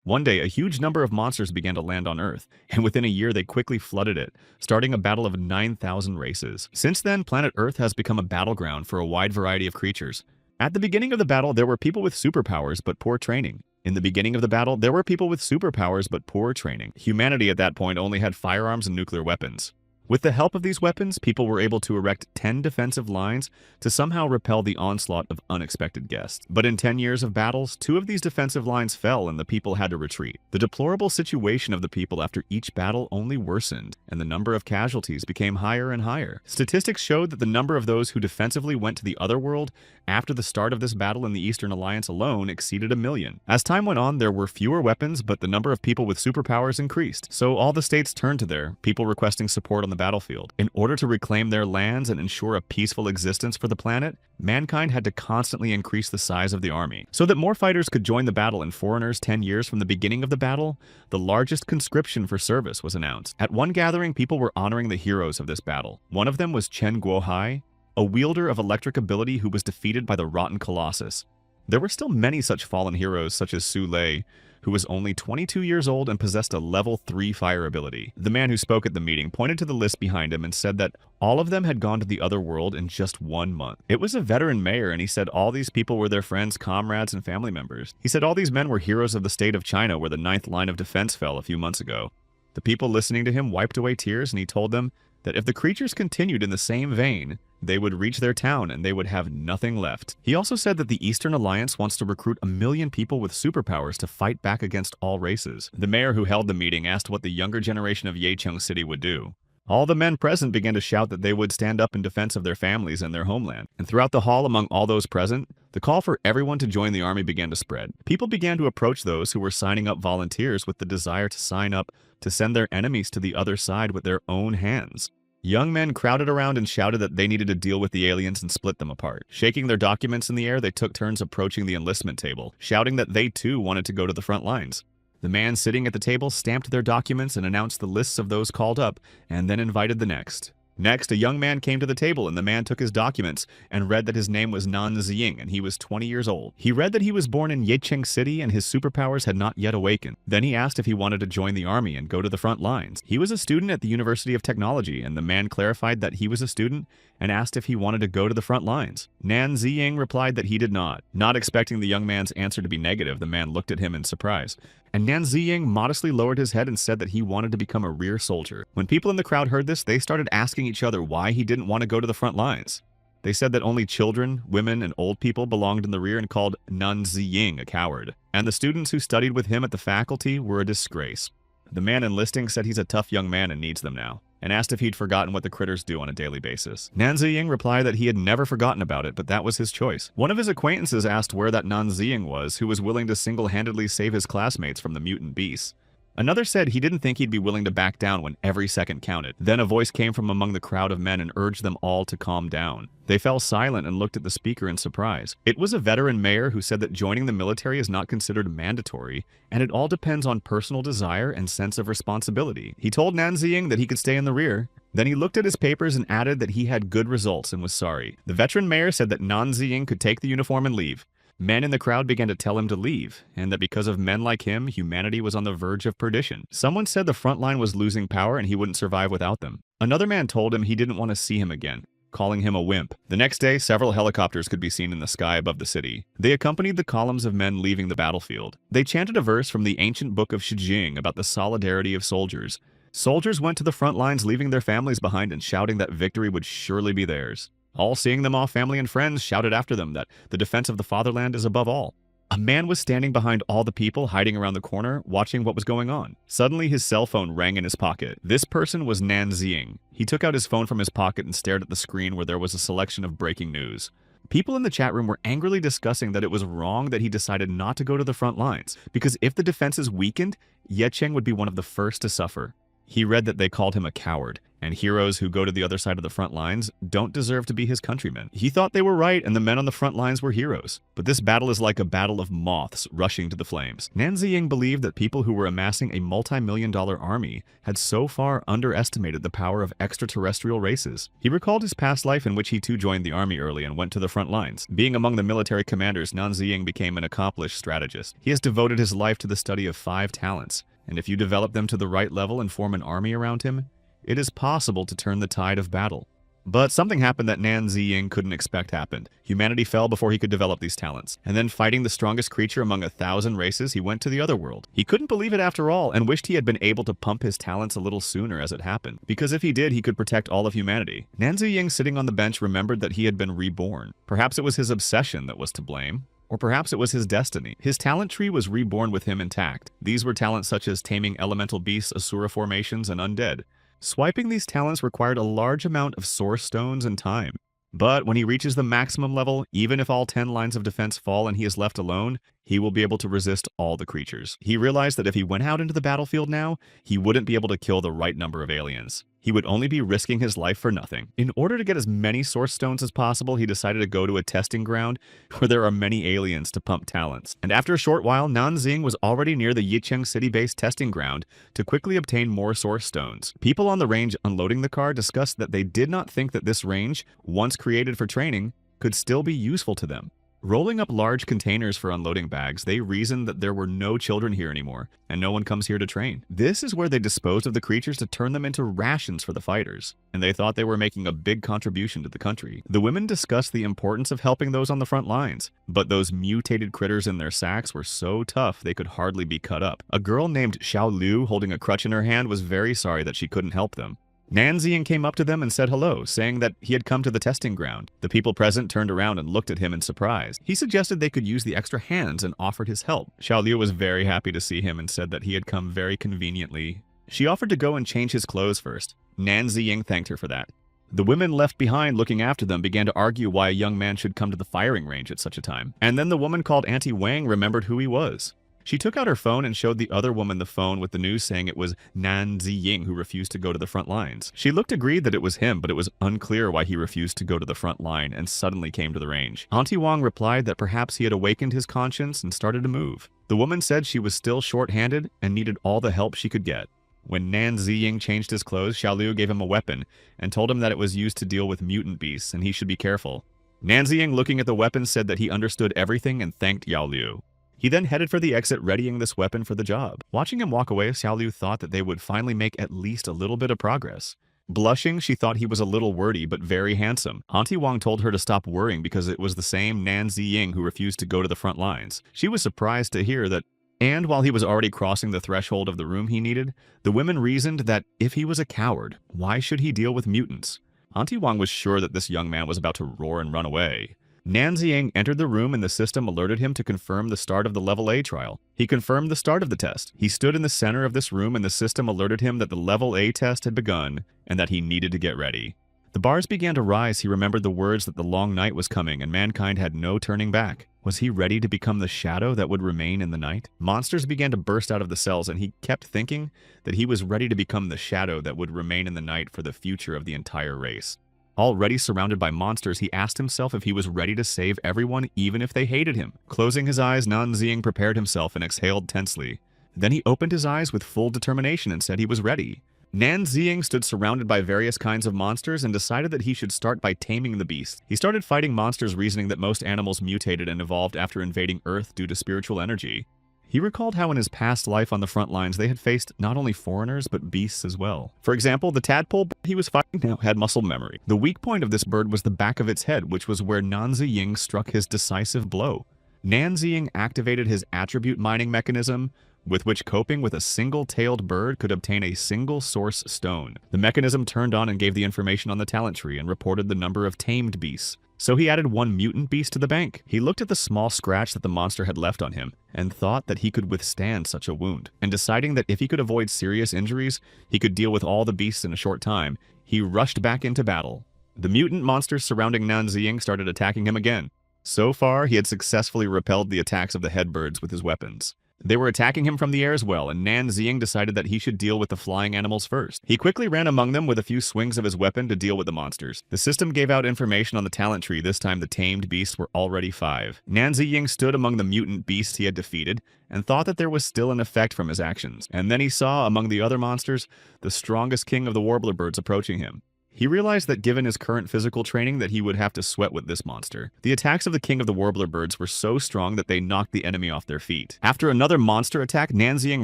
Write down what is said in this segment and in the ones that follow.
One day, a huge number of monsters began to land on Earth, and within a year they quickly flooded it, starting a battle of 9,000 races. Since then, planet Earth has become a battleground for a wide variety of creatures. At the beginning of the battle, there were people with superpowers but poor training. In the beginning of the battle, there were people with superpowers but poor training. Humanity at that point only had firearms and nuclear weapons. With the help of these weapons, people were able to erect 10 defensive lines to somehow repel the onslaught of unexpected guests. But in 10 years of battles, 2 of these defensive lines fell and the people had to retreat. The deplorable situation of the people after each battle only worsened, and the number of casualties became higher and higher. Statistics showed that the number of those who defensively went to the other world after the start of this battle in the Eastern Alliance alone exceeded 1 million. As time went on, there were fewer weapons, but the number of people with superpowers increased. So all the states turned to their people requesting support on the battlefield. In order to reclaim their lands and ensure a peaceful existence for the planet, mankind had to constantly increase the size of the army. So that more fighters could join the battle and foreigners 10 years from the beginning of the battle, the largest conscription for service was announced. At one gathering, people were honoring the heroes of this battle. One of them was Chen Guohai, a wielder of electric ability who was defeated by the Rotten Colossus. There were still many such fallen heroes such as Su Lei, who was only 22 years old and possessed a level 3 fire ability. The man who spoke at the meeting pointed to the list behind him and said that all of them had gone to the other world in just 1 month. It was a veteran mayor, and he said all these people were their friends, comrades, and family members. He said all these men were heroes of the state of China where the 9th line of defense fell a few months ago. The people listening to him wiped away tears, and he told them that if the creatures continued in the same vein, they would reach their town and they would have nothing left. He also said that the Eastern Alliance wants to recruit 1 million people with superpowers to fight back against all races. The mayor who held the meeting asked what the younger generation of Yecheng City would do. All the men present began to shout that they would stand up in defense of their families and their homeland. And throughout the hall among all those present, the call for everyone to join the army began to spread. People began to approach those who were signing up volunteers with the desire to sign up to send their enemies to the other side with their own hands. Young men crowded around and shouted that they needed to deal with the aliens and split them apart. Shaking their documents in the air, they took turns approaching the enlistment table, shouting that they too wanted to go to the front lines. The man sitting at the table stamped their documents and announced the lists of those called up, and then invited the next. Next, a young man came to the table, and the man took his documents and read that his name was Nan Ziying and he was 20 years old. He read that he was born in Yecheng City and his superpowers had not yet awakened. Then he asked if he wanted to join the army and go to the front lines. He was a student at the University of Technology, and the man clarified that he was a student and asked if he wanted to go to the front lines. Nan Ziying replied that he did not. Not expecting the young man's answer to be negative, the man looked at him in surprise. And Nan Ziying modestly lowered his head and said that he wanted to become a rear soldier. When people in the crowd heard this, they started asking each other why he didn't want to go to the front lines. They said that only children, women, and old people belonged in the rear and called Nan Ziying a coward. And the students who studied with him at the faculty were a disgrace. The man enlisting said he's a tough young man and needs them now, and asked if he'd forgotten what the critters do on a daily basis. Nan Ziying replied that he had never forgotten about it, but that was his choice. One of his acquaintances asked where that Nan Ziying was, who was willing to single-handedly save his classmates from the mutant beasts. Another said he didn't think he'd be willing to back down when every second counted. Then a voice came from among the crowd of men and urged them all to calm down. They fell silent and looked at the speaker in surprise. It was a veteran mayor who said that joining the military is not considered mandatory, and it all depends on personal desire and sense of responsibility. He told Nan Ziying that he could stay in the rear. Then he looked at his papers and added that he had good results and was sorry. The veteran mayor said that Nan Ziying could take the uniform and leave. Men in the crowd began to tell him to leave, and that because of men like him, humanity was on the verge of perdition. Someone said the front line was losing power and he wouldn't survive without them. Another man told him he didn't want to see him again, calling him a wimp. The next day, several helicopters could be seen in the sky above the city. They accompanied the columns of men leaving the battlefield. They chanted a verse from the ancient book of Shijing about the solidarity of soldiers. Soldiers went to the front lines leaving their families behind and shouting that victory would surely be theirs. All seeing them off, family and friends shouted after them that the defense of the fatherland is above all. A man was standing behind all the people, hiding around the corner, watching what was going on. Suddenly, his cell phone rang in his pocket. This person was Nan Ziying. He took out his phone from his pocket and stared at the screen where there was a selection of breaking news. People in the chat room were angrily discussing that it was wrong that he decided not to go to the front lines, because if the defenses weakened, Yecheng would be one of the first to suffer. He read that they called him a coward, and heroes who go to the other side of the front lines don't deserve to be his countrymen. He thought they were right and the men on the front lines were heroes. But this battle is like a battle of moths rushing to the flames. Nan Ziying believed that people who were amassing a multi-million-dollar army had so far underestimated the power of extraterrestrial races. He recalled his past life in which he too joined the army early and went to the front lines. Being among the military commanders, Nan Ziying became an accomplished strategist. He has devoted his life to the study of 5 talents, and if you develop them to the right level and form an army around him, it is possible to turn the tide of battle. But something happened that Nan Ziying couldn't expect happened. Humanity fell before he could develop these talents. And then fighting the strongest creature among 1,000 races, he went to the other world. He couldn't believe it after all, and wished he had been able to pump his talents a little sooner as it happened. Because if he did, he could protect all of humanity. Nan Ziying, sitting on the bench, remembered that he had been reborn. Perhaps it was his obsession that was to blame. Or perhaps it was his destiny. His talent tree was reborn with him intact. These were talents such as taming elemental beasts, Asura formations, and undead. Swiping these talents required a large amount of source stones and time. But when he reaches the maximum level, even if all 10 lines of defense fall and he is left alone, he will be able to resist all the creatures. He realized that if he went out into the battlefield now, he wouldn't be able to kill the right number of aliens. He would only be risking his life for nothing. In order to get as many source stones as possible, he decided to go to a testing ground where there are many aliens to pump talents. And after a short while, Nan Ziying was already near the Yicheng city-based testing ground to quickly obtain more source stones. People on the range unloading the car discussed that they did not think that this range, once created for training, could still be useful to them. Rolling up large containers for unloading bags, they reasoned that there were no children here anymore, and no one comes here to train. This is where they disposed of the creatures to turn them into rations for the fighters, and they thought they were making a big contribution to the country. The women discussed the importance of helping those on the front lines, but those mutated critters in their sacks were so tough they could hardly be cut up. A girl named Xiao Liu, holding a crutch in her hand, was very sorry that she couldn't help them. Nan Ziying came up to them and said hello, saying that he had come to the testing ground. The people present turned around and looked at him in surprise. He suggested they could use the extra hands and offered his help. Xiao Liu was very happy to see him and said that he had come very conveniently. She offered to go and change his clothes first. Nan Ziying thanked her for that. The women left behind looking after them began to argue why a young man should come to the firing range at such a time. And then the woman called Auntie Wang remembered who he was. She took out her phone and showed the other woman the phone with the news saying it was Nan Ziying who refused to go to the front lines. She looked agreed that it was him, but it was unclear why he refused to go to the front line and suddenly came to the range. Auntie Wang replied that perhaps he had awakened his conscience and started to move. The woman said she was still short-handed and needed all the help she could get. When Nan Ziying changed his clothes, Xiao Liu gave him a weapon and told him that it was used to deal with mutant beasts and he should be careful. Nan Ziying, looking at the weapon, said that he understood everything and thanked Xiao Liu. He then headed for the exit, readying this weapon for the job. Watching him walk away, Xiao Liu thought that they would finally make at least a little bit of progress. Blushing, she thought he was a little wordy but very handsome. Auntie Wang told her to stop worrying because it was the same Nan Ziying who refused to go to the front lines. She was surprised to hear that, and while he was already crossing the threshold of the room he needed, the women reasoned that if he was a coward, why should he deal with mutants? Auntie Wang was sure that this young man was about to roar and run away. Nan Ziying entered the room and the system alerted him to confirm the start of the Level A trial. He confirmed the start of the test. He stood in the center of this room and the system alerted him that the Level A test had begun and that he needed to get ready. The bars began to rise. He remembered the words that the long night was coming and mankind had no turning back. Was he ready to become the shadow that would remain in the night? Monsters began to burst out of the cells and he kept thinking that he was ready to become the shadow that would remain in the night for the future of the entire race. Already surrounded by monsters, he asked himself if he was ready to save everyone even if they hated him. Closing his eyes, Nan Ziying prepared himself and exhaled tensely. Then he opened his eyes with full determination and said he was ready. Nan Ziying stood surrounded by various kinds of monsters and decided that he should start by taming the beast. He started fighting monsters, reasoning that most animals mutated and evolved after invading Earth due to spiritual energy. He recalled how in his past life on the front lines they had faced not only foreigners but beasts as well. For example, the tadpole he was fighting now had muscle memory. The weak point of this bird was the back of its head, which was where Nan Ziying struck his decisive blow. Nan Ziying activated his attribute mining mechanism, with which coping with a single-tailed bird could obtain a single source stone. The mechanism turned on and gave the information on the talent tree and reported the number of tamed beasts. So he added one mutant beast to the bank. He looked at the small scratch that the monster had left on him and thought that he could withstand such a wound. And deciding that if he could avoid serious injuries, he could deal with all the beasts in a short time, he rushed back into battle. The mutant monsters surrounding Nan Ziying started attacking him again. So far, he had successfully repelled the attacks of the headbirds with his weapons. They were attacking him from the air as well, and Nan Ziying decided that he should deal with the flying animals first. He quickly ran among them with a few swings of his weapon to deal with the monsters. The system gave out information on the talent tree. This time the tamed beasts were already 5. Nan Ziying stood among the mutant beasts he had defeated and thought that there was still an effect from his actions. And then he saw, among the other monsters, the strongest king of the warbler birds approaching him. He realized that given his current physical training that he would have to sweat with this monster. The attacks of the king of the warbler birds were so strong that they knocked the enemy off their feet. After another monster attack, Nan Ziying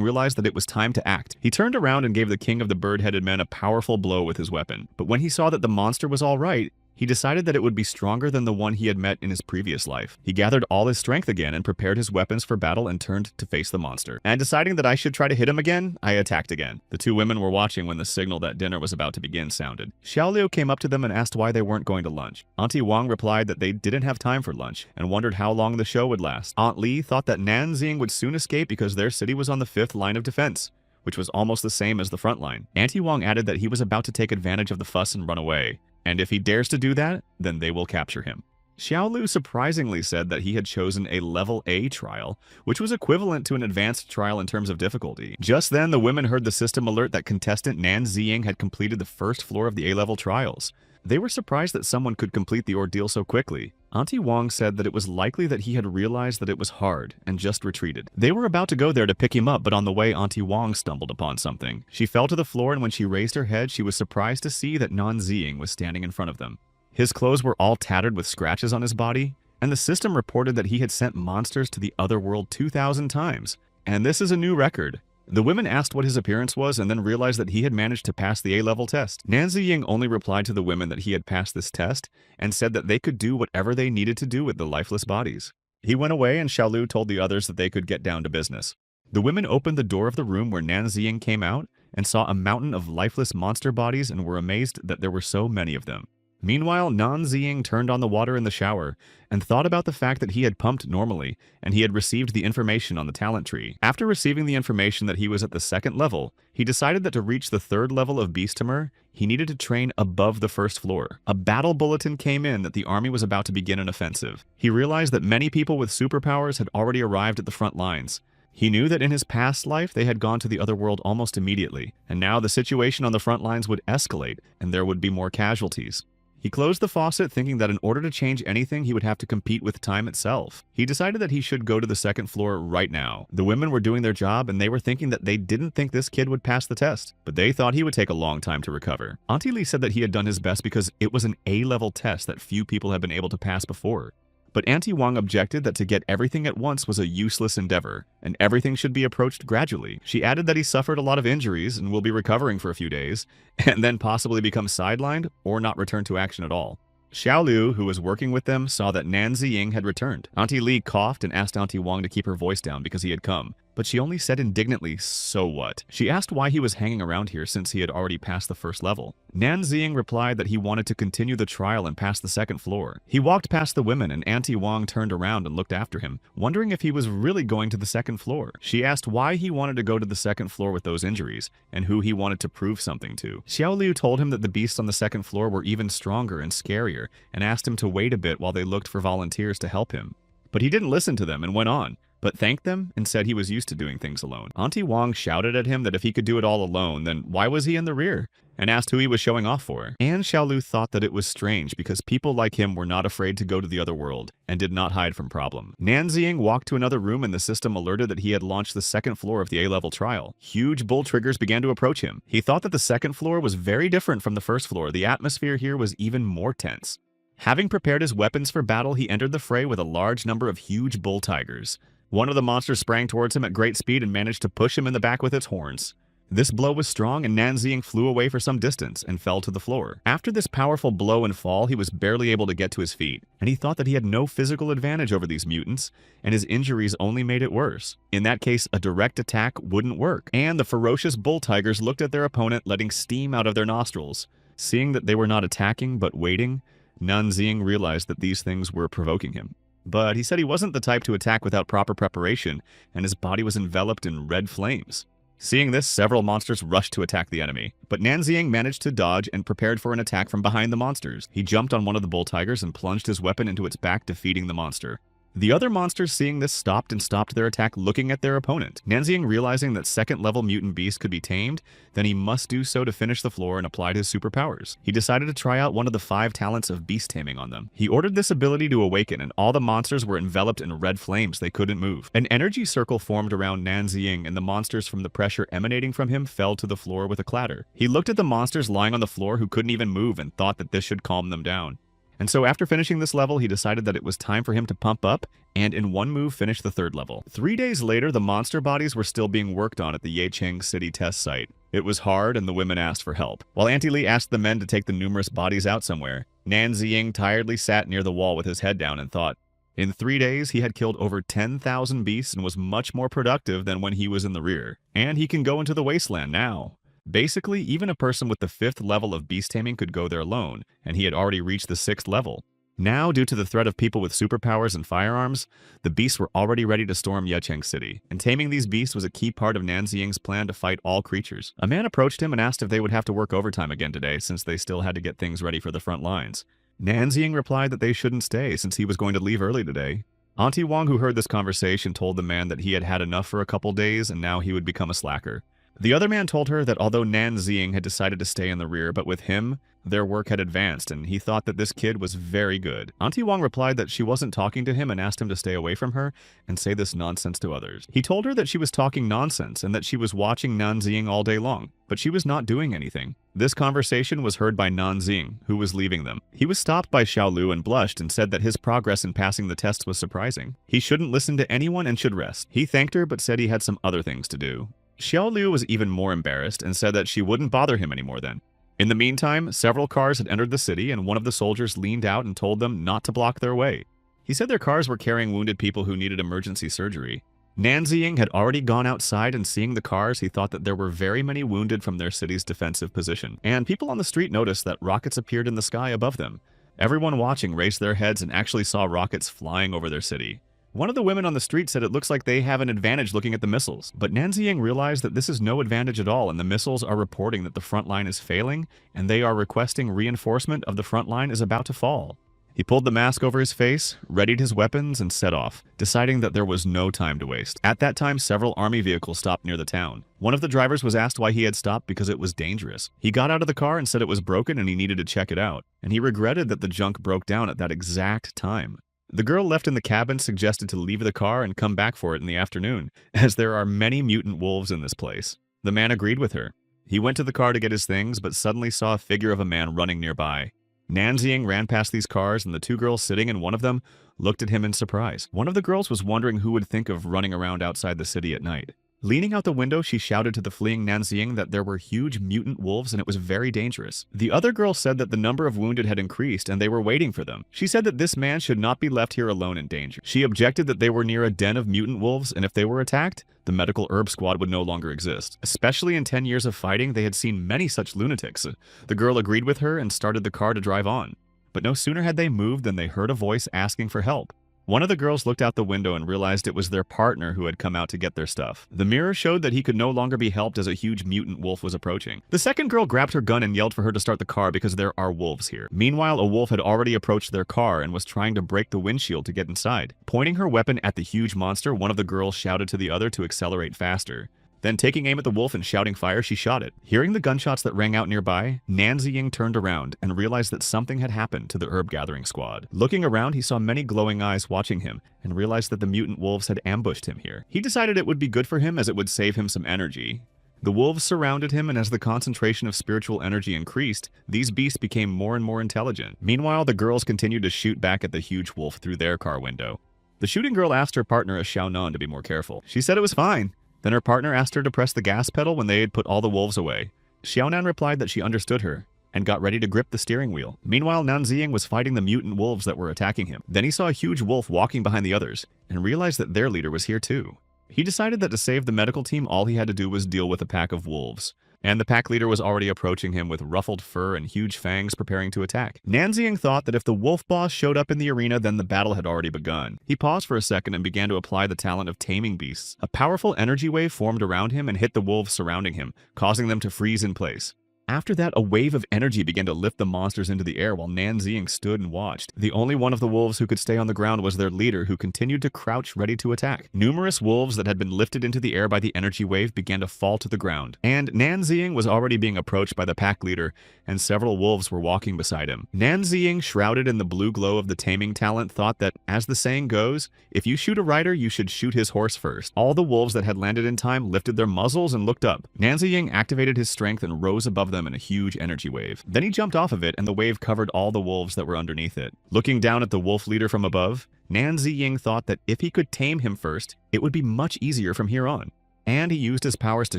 realized that it was time to act. He turned around and gave the king of the bird-headed men a powerful blow with his weapon. But when he saw that the monster was all right, he decided that it would be stronger than the one he had met in his previous life. He gathered all his strength again and prepared his weapons for battle and turned to face the monster. And deciding that I should try to hit him again, I attacked again. The 2 women were watching when the signal that dinner was about to begin sounded. Xiaoliu came up to them and asked why they weren't going to lunch. Auntie Wang replied that they didn't have time for lunch and wondered how long the show would last. Aunt Li thought that Nan Ziying would soon escape because their city was on the 5th line of defense, which was almost the same as the front line. Auntie Wang added that he was about to take advantage of the fuss and run away. And if he dares to do that, then they will capture him. Xiaoliu surprisingly said that he had chosen a level A trial, which was equivalent to an advanced trial in terms of difficulty. Just then, the women heard the system alert that contestant Nan Ziying had completed the first floor of the A-level trials. They were surprised that someone could complete the ordeal so quickly. Auntie Wang said that it was likely that he had realized that it was hard and just retreated. They were about to go there to pick him up, but on the way Auntie Wang stumbled upon something. She fell to the floor, and when she raised her head, she was surprised to see that Nan Ziying was standing in front of them. His clothes were all tattered with scratches on his body, and the system reported that he had sent monsters to the other world 2,000 times. And this is a new record. The women asked what his appearance was and then realized that he had managed to pass the A-level test. Nan Ziying only replied to the women that he had passed this test and said that they could do whatever they needed to do with the lifeless bodies. He went away and Xiaoliu told the others that they could get down to business. The women opened the door of the room where Nan Ziying came out and saw a mountain of lifeless monster bodies and were amazed that there were so many of them. Meanwhile, Nan Ziying turned on the water in the shower and thought about the fact that he had pumped normally and he had received the information on the talent tree. After receiving the information that he was at the 2nd level, he decided that to reach the 3rd level of Beastomer, he needed to train above the 1st floor. A battle bulletin came in that the army was about to begin an offensive. He realized that many people with superpowers had already arrived at the front lines. He knew that in his past life they had gone to the other world almost immediately, and now the situation on the front lines would escalate and there would be more casualties. He closed the faucet thinking that in order to change anything he would have to compete with time itself. He decided that he should go to the 2nd floor right now. The women were doing their job and they were thinking that they didn't think this kid would pass the test, but they thought he would take a long time to recover. Auntie Li said that he had done his best because it was an A-level test that few people had been able to pass before. But Auntie Wang objected that to get everything at once was a useless endeavor, and everything should be approached gradually. She added that he suffered a lot of injuries and will be recovering for a few days, and then possibly become sidelined or not return to action at all. Xiaoliu, who was working with them, saw that Nan Ziying had returned. Auntie Li coughed and asked Auntie Wang to keep her voice down because he had come, but she only said indignantly, "So what?" She asked why he was hanging around here since he had already passed the 1st level. Nan Ziying replied that he wanted to continue the trial and pass the 2nd floor. He walked past the women and Auntie Wang turned around and looked after him, wondering if he was really going to the 2nd floor. She asked why he wanted to go to the 2nd floor with those injuries and who he wanted to prove something to. Xiaoliu told him that the beasts on the 2nd floor were even stronger and scarier and asked him to wait a bit while they looked for volunteers to help him. But he didn't listen to them and went on, but thanked them and said he was used to doing things alone. Auntie Wang shouted at him that if he could do it all alone, then why was he in the rear? And asked who he was showing off for. And Xiaoliu thought that it was strange because people like him were not afraid to go to the other world and did not hide from problem. Nan Ziying walked to another room and the system alerted that he had launched the 2nd floor of the A-level trial. Huge bull triggers began to approach him. He thought that the 2nd floor was very different from the 1st floor. The atmosphere here was even more tense. Having prepared his weapons for battle, he entered the fray with a large number of huge bull tigers. One of the monsters sprang towards him at great speed and managed to push him in the back with its horns. This blow was strong and Nan Ziying flew away for some distance and fell to the floor. After this powerful blow and fall, he was barely able to get to his feet, and he thought that he had no physical advantage over these mutants, and his injuries only made it worse. In that case, a direct attack wouldn't work, and the ferocious bull tigers looked at their opponent letting steam out of their nostrils. Seeing that they were not attacking but waiting, Nan Ziying realized that these things were provoking him. But he said he wasn't the type to attack without proper preparation, and his body was enveloped in red flames. Seeing this, several monsters rushed to attack the enemy, but Nan Ziying managed to dodge and prepared for an attack from behind the monsters. He jumped on one of the bull tigers and plunged his weapon into its back, defeating the monster. The other monsters seeing this stopped their attack looking at their opponent. Nanzing realizing that second-level mutant beasts could be tamed, then he must do so to finish the floor and applied his superpowers. He decided to try out one of the 5 talents of beast taming on them. He ordered this ability to awaken and all the monsters were enveloped in red flames they couldn't move. An energy circle formed around Nanzing and the monsters from the pressure emanating from him fell to the floor with a clatter. He looked at the monsters lying on the floor who couldn't even move and thought that this should calm them down. And so after finishing this level, he decided that it was time for him to pump up and in one move finish the 3rd level. 3 days later, the monster bodies were still being worked on at the Yecheng City test site. It was hard and the women asked for help. While Auntie Lee asked the men to take the numerous bodies out somewhere, Nanzing tiredly sat near the wall with his head down and thought. In 3 days, he had killed over 10,000 beasts and was much more productive than when he was in the rear. And he can go into the wasteland now. Basically, even a person with the 5th level of beast taming could go there alone, and he had already reached the 6th level. Now, due to the threat of people with superpowers and firearms, the beasts were already ready to storm Yecheng City, and taming these beasts was a key part of Nanzing's plan to fight all creatures. A man approached him and asked if they would have to work overtime again today since they still had to get things ready for the front lines. Nanzing replied that they shouldn't stay since he was going to leave early today. Auntie Wong, who heard this conversation, told the man that he had had enough for a couple days and now he would become a slacker. The other man told her that although Nanzing had decided to stay in the rear, but with him, their work had advanced and he thought that this kid was very good. Auntie Wong replied that she wasn't talking to him and asked him to stay away from her and say this nonsense to others. He told her that she was talking nonsense and that she was watching Nanzing all day long, but she was not doing anything. This conversation was heard by Nanzing, who was leaving them. He was stopped by Xiaolu and blushed and said that his progress in passing the test was surprising. He shouldn't listen to anyone and should rest. He thanked her but said he had some other things to do. Xiaolu was even more embarrassed and said that she wouldn't bother him anymore then. In the meantime, several cars had entered the city and one of the soldiers leaned out and told them not to block their way. He said their cars were carrying wounded people who needed emergency surgery. Nanzing had already gone outside and seeing the cars, he thought that there were very many wounded from their city's defensive position. And people on the street noticed that rockets appeared in the sky above them. Everyone watching raised their heads and actually saw rockets flying over their city. One of the women on the street said it looks like they have an advantage looking at the missiles, but Nanzing realized that this is no advantage at all and the missiles are reporting that the front line is failing and they are requesting reinforcement of the front line is about to fall. He pulled the mask over his face, readied his weapons, and set off, deciding that there was no time to waste. At that time, several army vehicles stopped near the town. One of the drivers was asked why he had stopped because it was dangerous. He got out of the car and said it was broken and he needed to check it out, and he regretted that the junk broke down at that exact time. The girl left in the cabin suggested to leave the car and come back for it in the afternoon, as there are many mutant wolves in this place. The man agreed with her. He went to the car to get his things, but suddenly saw a figure of a man running nearby. Nanzing ran past these cars, and the 2 girls sitting in one of them looked at him in surprise. One of the girls was wondering who would think of running around outside the city at night. Leaning out the window, she shouted to the fleeing Nanzing that there were huge mutant wolves and it was very dangerous. The other girl said that the number of wounded had increased and they were waiting for them. She said that this man should not be left here alone in danger. She objected that they were near a den of mutant wolves and if they were attacked, the medical herb squad would no longer exist. Especially in 10 years of fighting, they had seen many such lunatics. The girl agreed with her and started the car to drive on. But no sooner had they moved than they heard a voice asking for help. One of the girls looked out the window and realized it was their partner who had come out to get their stuff. The mirror showed that he could no longer be helped as a huge mutant wolf was approaching. The second girl grabbed her gun and yelled for her to start the car because there are wolves here. Meanwhile, a wolf had already approached their car and was trying to break the windshield to get inside. Pointing her weapon at the huge monster, one of the girls shouted to the other to accelerate faster. Then taking aim at the wolf and shouting fire, she shot it. Hearing the gunshots that rang out nearby, Nanzing turned around and realized that something had happened to the herb gathering squad. Looking around, he saw many glowing eyes watching him and realized that the mutant wolves had ambushed him here. He decided it would be good for him as it would save him some energy. The wolves surrounded him, and as the concentration of spiritual energy increased, these beasts became more and more intelligent. Meanwhile, the girls continued to shoot back at the huge wolf through their car window. The shooting girl asked her partner, a Xiaonan, to be more careful. She said it was fine. Then her partner asked her to press the gas pedal when they had put all the wolves away. Xiaonan replied that she understood her and got ready to grip the steering wheel. Meanwhile, Nanzing was fighting the mutant wolves that were attacking him. Then he saw a huge wolf walking behind the others and realized that their leader was here too. He decided that to save the medical team, all he had to do was deal with a pack of wolves. And the pack leader was already approaching him with ruffled fur and huge fangs preparing to attack. Nanzing thought that if the wolf boss showed up in the arena, then the battle had already begun. He paused for a second and began to apply the talent of taming beasts. A powerful energy wave formed around him and hit the wolves surrounding him, causing them to freeze in place. After that, a wave of energy began to lift the monsters into the air while Nan Ziying stood and watched. The only one of the wolves who could stay on the ground was their leader, who continued to crouch ready to attack. Numerous wolves that had been lifted into the air by the energy wave began to fall to the ground, and Nan Ziying was already being approached by the pack leader, and several wolves were walking beside him. Nan Ziying, shrouded in the blue glow of the taming talent, thought that, as the saying goes, if you shoot a rider, you should shoot his horse first. All the wolves that had landed in time lifted their muzzles and looked up. Nan Ziying activated his strength and rose above them in a huge energy wave. Then he jumped off of it, and the wave covered all the wolves that were underneath it. Looking down at the wolf leader from above, Nan Ziying thought that if he could tame him first, it would be much easier from here on. And he used his powers to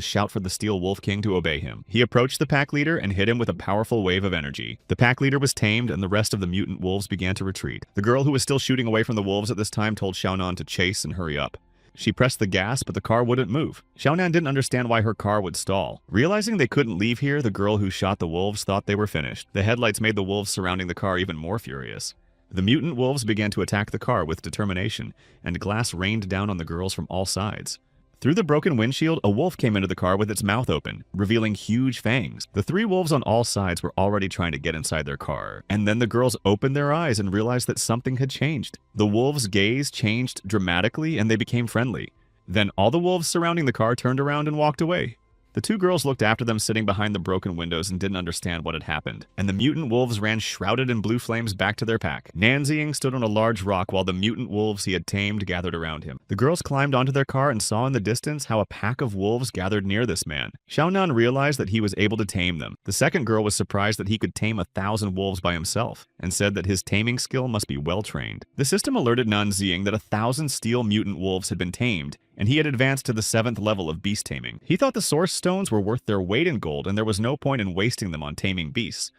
shout for the Steel Wolf King to obey him. He approached the pack leader and hit him with a powerful wave of energy. The pack leader was tamed, and the rest of the mutant wolves began to retreat. The girl who was still shooting away from the wolves at this time told Xiaonan to chase and hurry up. She pressed the gas, but the car wouldn't move. Xiaonan didn't understand why her car would stall. Realizing they couldn't leave here, the girl who shot the wolves thought they were finished. The headlights made the wolves surrounding the car even more furious. The mutant wolves began to attack the car with determination, and glass rained down on the girls from all sides. Through the broken windshield, a wolf came into the car with its mouth open, revealing huge fangs. The three wolves on all sides were already trying to get inside their car, and then the girls opened their eyes and realized that something had changed. The wolves' gaze changed dramatically, and they became friendly. Then all the wolves surrounding the car turned around and walked away. The two girls looked after them sitting behind the broken windows and didn't understand what had happened, and the mutant wolves ran shrouded in blue flames back to their pack. Nan Ziying stood on a large rock while the mutant wolves he had tamed gathered around him. The girls climbed onto their car and saw in the distance how a pack of wolves gathered near this man. Xiaonan realized that he was able to tame them. The second girl was surprised that he could tame 1,000 wolves by himself, and said that his taming skill must be well trained. The system alerted Nan Ziying that 1,000 steel mutant wolves had been tamed, and he had advanced to the 7th level of beast taming. He thought the source stones were worth their weight in gold, and there was no point in wasting them on taming beasts.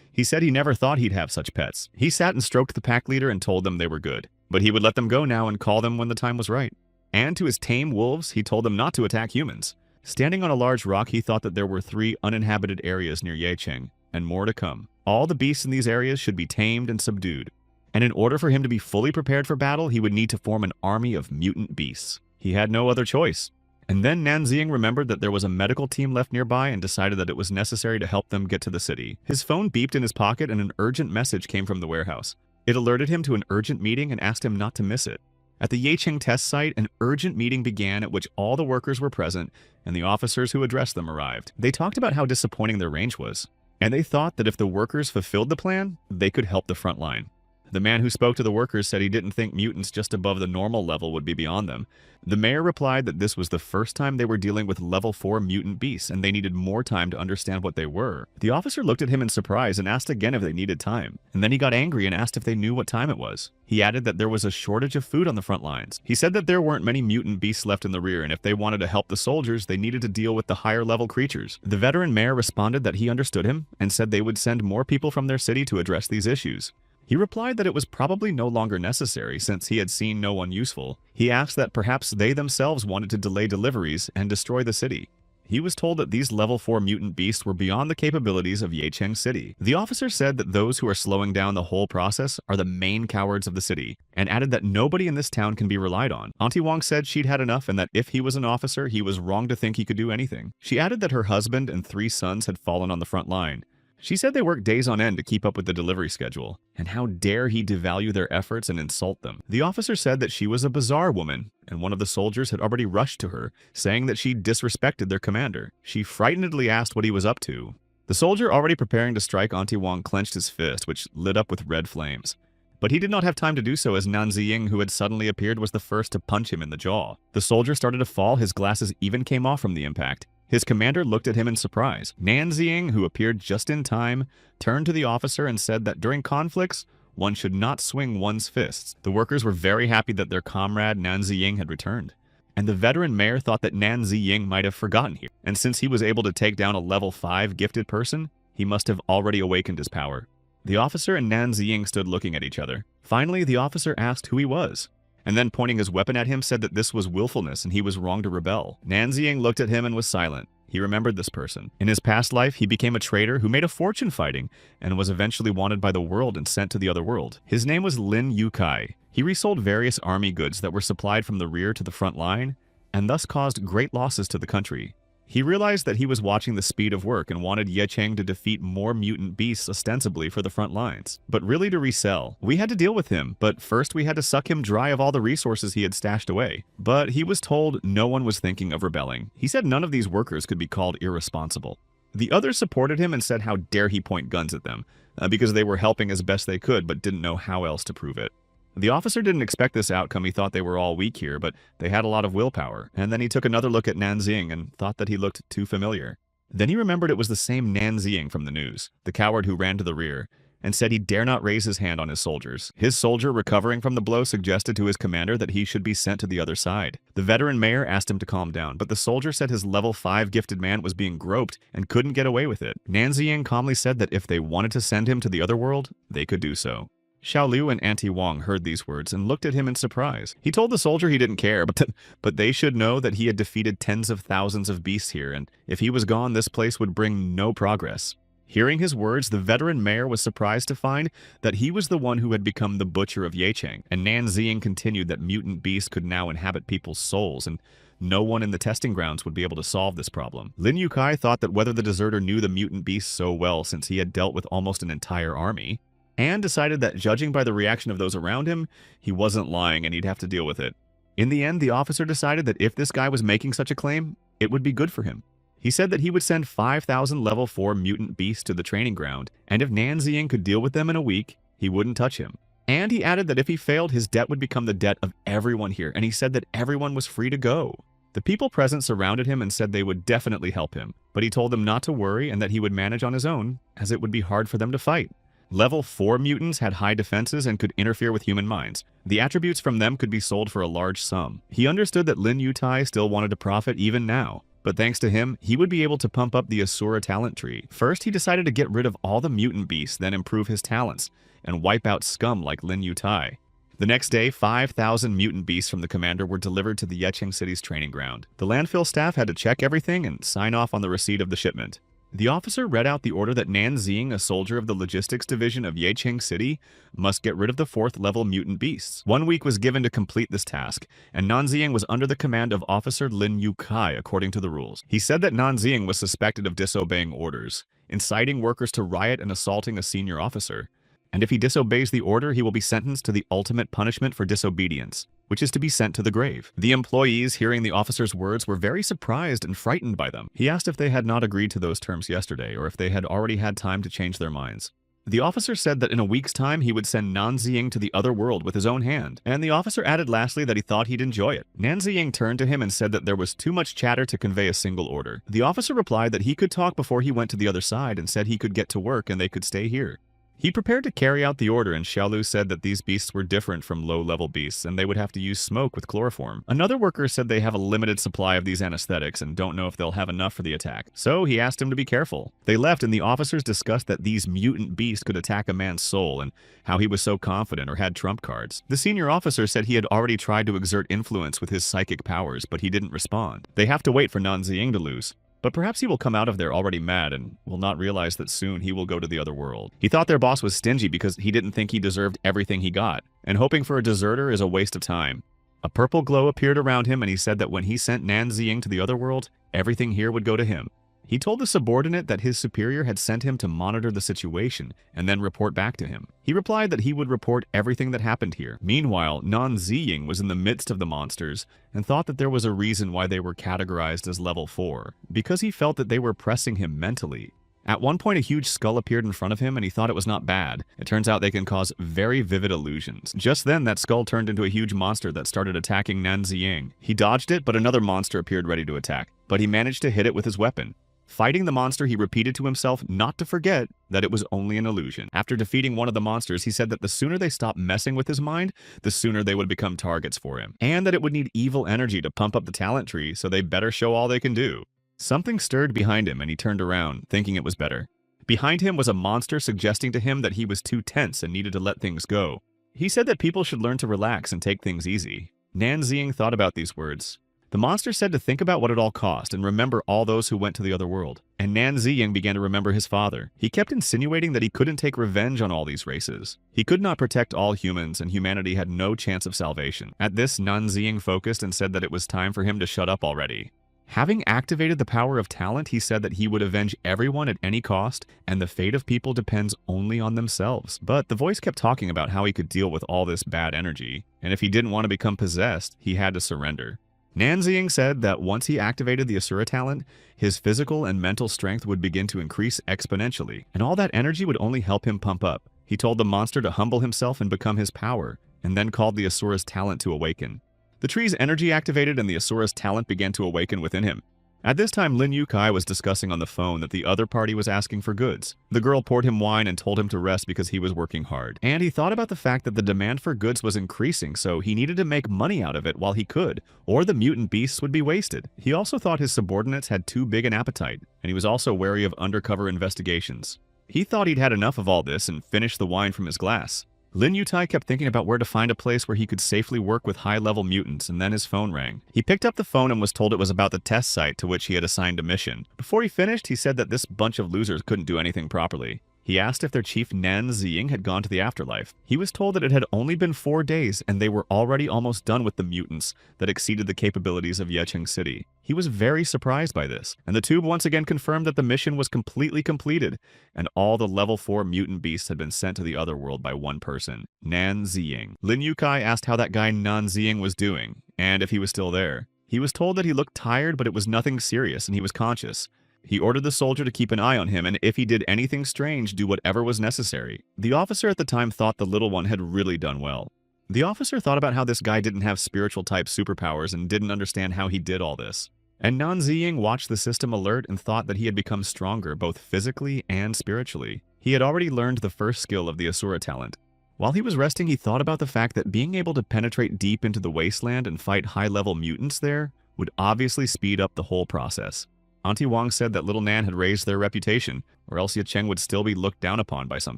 He said he never thought he'd have such pets. He sat and stroked the pack leader and told them they were good, but he would let them go now and call them when the time was right. And to his tame wolves, he told them not to attack humans. Standing on a large rock, he thought that there were 3 uninhabited areas near Yecheng, and more to come. All the beasts in these areas should be tamed and subdued. And in order for him to be fully prepared for battle, he would need to form an army of mutant beasts. He had no other choice. And then Nan Ziying remembered that there was a medical team left nearby and decided that it was necessary to help them get to the city. His phone beeped in his pocket and an urgent message came from the warehouse. It alerted him to an urgent meeting and asked him not to miss it. At the Yecheng test site, an urgent meeting began at which all the workers were present and the officers who addressed them arrived. They talked about how disappointing their range was, and they thought that if the workers fulfilled the plan, they could help the front line. The man who spoke to the workers said he didn't think mutants just above the normal level would be beyond them. The mayor replied that this was the first time they were dealing with level 4 mutant beasts and they needed more time to understand what they were. The officer looked at him in surprise and asked again if they needed time. And then he got angry and asked if they knew what time it was. He added that there was a shortage of food on the front lines. He said that there weren't many mutant beasts left in the rear, and if they wanted to help the soldiers, they needed to deal with the higher level creatures. The veteran mayor responded that he understood him and said they would send more people from their city to address these issues. He replied that it was probably no longer necessary since he had seen no one useful. He asked that perhaps they themselves wanted to delay deliveries and destroy the city. He was told that these level 4 mutant beasts were beyond the capabilities of Yecheng City. The officer said that those who are slowing down the whole process are the main cowards of the city, and added that nobody in this town can be relied on. Auntie Wong said she'd had enough and that if he was an officer, he was wrong to think he could do anything. She added that her husband and 3 sons had fallen on the front line. She said they worked days on end to keep up with the delivery schedule, and how dare he devalue their efforts and insult them. The officer said that she was a bizarre woman, and one of the soldiers had already rushed to her, saying that she disrespected their commander. She frightenedly asked what he was up to. The soldier already preparing to strike Auntie Wong clenched his fist, which lit up with red flames. But he did not have time to do so as Nan Ziying, who had suddenly appeared, was the first to punch him in the jaw. The soldier started to fall, his glasses even came off from the impact. His commander looked at him in surprise. Nan Ziying, who appeared just in time, turned to the officer and said that during conflicts, one should not swing one's fists. The workers were very happy that their comrade Nan Ziying had returned. And the veteran mayor thought that Nan Ziying might have forgotten here. And since he was able to take down a level 5 gifted person, he must have already awakened his power. The officer and Nan Ziying stood looking at each other. Finally, the officer asked who he was, and then pointing his weapon at him said that this was willfulness and he was wrong to rebel. Nan Ziying looked at him and was silent. He remembered this person. In his past life, he became a traitor who made a fortune fighting and was eventually wanted by the world and sent to the other world. His name was Lin Yukai. He resold various army goods that were supplied from the rear to the front line and thus caused great losses to the country. He realized that he was watching the speed of work and wanted Ye Cheng to defeat more mutant beasts ostensibly for the front lines, but really to resell. We had to deal with him, but first we had to suck him dry of all the resources he had stashed away. But he was told no one was thinking of rebelling. He said none of these workers could be called irresponsible. The others supported him and said how dare he point guns at them, because they were helping as best they could but didn't know how else to prove it. The officer didn't expect this outcome. He thought they were all weak here, but they had a lot of willpower. And then he took another look at Nanxing and thought that he looked too familiar. Then he remembered it was the same Nanxing from the news, the coward who ran to the rear, and said he dare not raise his hand on his soldiers. His soldier, recovering from the blow, suggested to his commander that he should be sent to the other side. The veteran mayor asked him to calm down, but the soldier said his level 5 gifted man was being groped and couldn't get away with it. Nanxing calmly said that if they wanted to send him to the other world, they could do so. Xiao Liu and Auntie Wang heard these words and looked at him in surprise. He told the soldier he didn't care, but they should know that he had defeated tens of thousands of beasts here, and if he was gone, this place would bring no progress. Hearing his words, the veteran mayor was surprised to find that he was the one who had become the butcher of Ye Cheng, and Nanxing continued that mutant beasts could now inhabit people's souls, and no one in the testing grounds would be able to solve this problem. Lin Yukai thought that whether the deserter knew the mutant beasts so well since he had dealt with almost an entire army, and decided that judging by the reaction of those around him, he wasn't lying and he'd have to deal with it. In the end, the officer decided that if this guy was making such a claim, it would be good for him. He said that he would send 5,000 level 4 mutant beasts to the training ground, and if Nanxing could deal with them in a week, he wouldn't touch him. And he added that if he failed, his debt would become the debt of everyone here, and he said that everyone was free to go. The people present surrounded him and said they would definitely help him, but he told them not to worry and that he would manage on his own, as it would be hard for them to fight. Level 4 mutants had high defenses and could interfere with human minds. The attributes from them could be sold for a large sum. He understood that Lin Yutai still wanted to profit even now, but thanks to him, he would be able to pump up the Asura talent tree. First, he decided to get rid of all the mutant beasts, then improve his talents, and wipe out scum like Lin Yutai. The next day, 5,000 mutant beasts from the commander were delivered to the Ye Cheng City's training ground. The landfill staff had to check everything and sign off on the receipt of the shipment. The officer read out the order that Nanxing, a soldier of the logistics division of Ye Cheng City, must get rid of the 4th level mutant beasts. 1 week was given to complete this task, and Nanxing was under the command of Officer Lin Yukai according to the rules. He said that Nanxing was suspected of disobeying orders, inciting workers to riot and assaulting a senior officer. And if he disobeys the order, he will be sentenced to the ultimate punishment for disobedience, which is to be sent to the grave. The employees, hearing the officer's words, were very surprised and frightened by them. He asked if they had not agreed to those terms yesterday, or if they had already had time to change their minds. The officer said that in a week's time he would send Nanxing to the other world with his own hand, and the officer added lastly that he thought he'd enjoy it. Nanxing turned to him and said that there was too much chatter to convey a single order. The officer replied that he could talk before he went to the other side and said he could get to work and they could stay here. He prepared to carry out the order, and Xiao Lu said that these beasts were different from low-level beasts, and they would have to use smoke with chloroform. Another worker said they have a limited supply of these anesthetics and don't know if they'll have enough for the attack, so he asked him to be careful. They left, and the officers discussed that these mutant beasts could attack a man's soul, and how he was so confident or had trump cards. The senior officer said he had already tried to exert influence with his psychic powers, but he didn't respond. They have to wait for Nanxing to lose. But perhaps he will come out of there already mad and will not realize that soon he will go to the other world. He thought their boss was stingy because he didn't think he deserved everything he got, and hoping for a deserter is a waste of time. A purple glow appeared around him, and he said that when he sent Nanxing to the other world, everything here would go to him. He told the subordinate that his superior had sent him to monitor the situation and then report back to him. He replied that he would report everything that happened here. Meanwhile, Nanxing was in the midst of the monsters and thought that there was a reason why they were categorized as level 4, because he felt that they were pressing him mentally. At one point, a huge skull appeared in front of him and he thought it was not bad. It turns out they can cause very vivid illusions. Just then, that skull turned into a huge monster that started attacking Nanxing. He dodged it, but another monster appeared ready to attack, but he managed to hit it with his weapon. Fighting the monster, he repeated to himself not to forget that it was only an illusion. After defeating one of the monsters, he said that the sooner they stopped messing with his mind, the sooner they would become targets for him, and that it would need evil energy to pump up the talent tree, so they better show all they can do. Something stirred behind him, and he turned around, thinking it was better. Behind him was a monster suggesting to him that he was too tense and needed to let things go. He said that people should learn to relax and take things easy. Nanxing thought about these words. The monster said to think about what it all cost and remember all those who went to the other world. And Nanxing began to remember his father. He kept insinuating that he couldn't take revenge on all these races. He could not protect all humans, and humanity had no chance of salvation. At this, Nanxing focused and said that it was time for him to shut up already. Having activated the power of talent, he said that he would avenge everyone at any cost, and the fate of people depends only on themselves. But the voice kept talking about how he could deal with all this bad energy, and if he didn't want to become possessed, he had to surrender. Nanzing said that once he activated the Asura talent, his physical and mental strength would begin to increase exponentially, and all that energy would only help him pump up. He told the monster to humble himself and become his power, and then called the Asura's talent to awaken. The tree's energy activated and the Asura's talent began to awaken within him. At this time, Lin Yukai was discussing on the phone that the other party was asking for goods. The girl poured him wine and told him to rest because he was working hard. And he thought about the fact that the demand for goods was increasing, so he needed to make money out of it while he could, or the mutant beasts would be wasted. He also thought his subordinates had too big an appetite, and he was also wary of undercover investigations. He thought he'd had enough of all this and finished the wine from his glass. Lin Yutai kept thinking about where to find a place where he could safely work with high-level mutants, and then his phone rang. He picked up the phone and was told it was about the test site to which he had assigned a mission. Before he finished, he said that this bunch of losers couldn't do anything properly. He asked if their chief Nan Ziying had gone to the afterlife. He was told that it had only been 4 days and they were already almost done with the mutants that exceeded the capabilities of Yecheng City. He was very surprised by this, and the tube once again confirmed that the mission was completely completed, and all the level 4 mutant beasts had been sent to the other world by one person, Nan Ziying. Lin Yukai asked how that guy Nan Ziying was doing, and if he was still there. He was told that he looked tired, but it was nothing serious and he was conscious. He ordered the soldier to keep an eye on him, and if he did anything strange, do whatever was necessary. The officer at the time thought the little one had really done well. The officer thought about how this guy didn't have spiritual-type superpowers and didn't understand how he did all this. And Nan Ziying watched the system alert and thought that he had become stronger both physically and spiritually. He had already learned the first skill of the Asura talent. While he was resting, he thought about the fact that being able to penetrate deep into the wasteland and fight high-level mutants there would obviously speed up the whole process. Auntie Wang said that little Nan had raised their reputation, or else Yecheng would still be looked down upon by some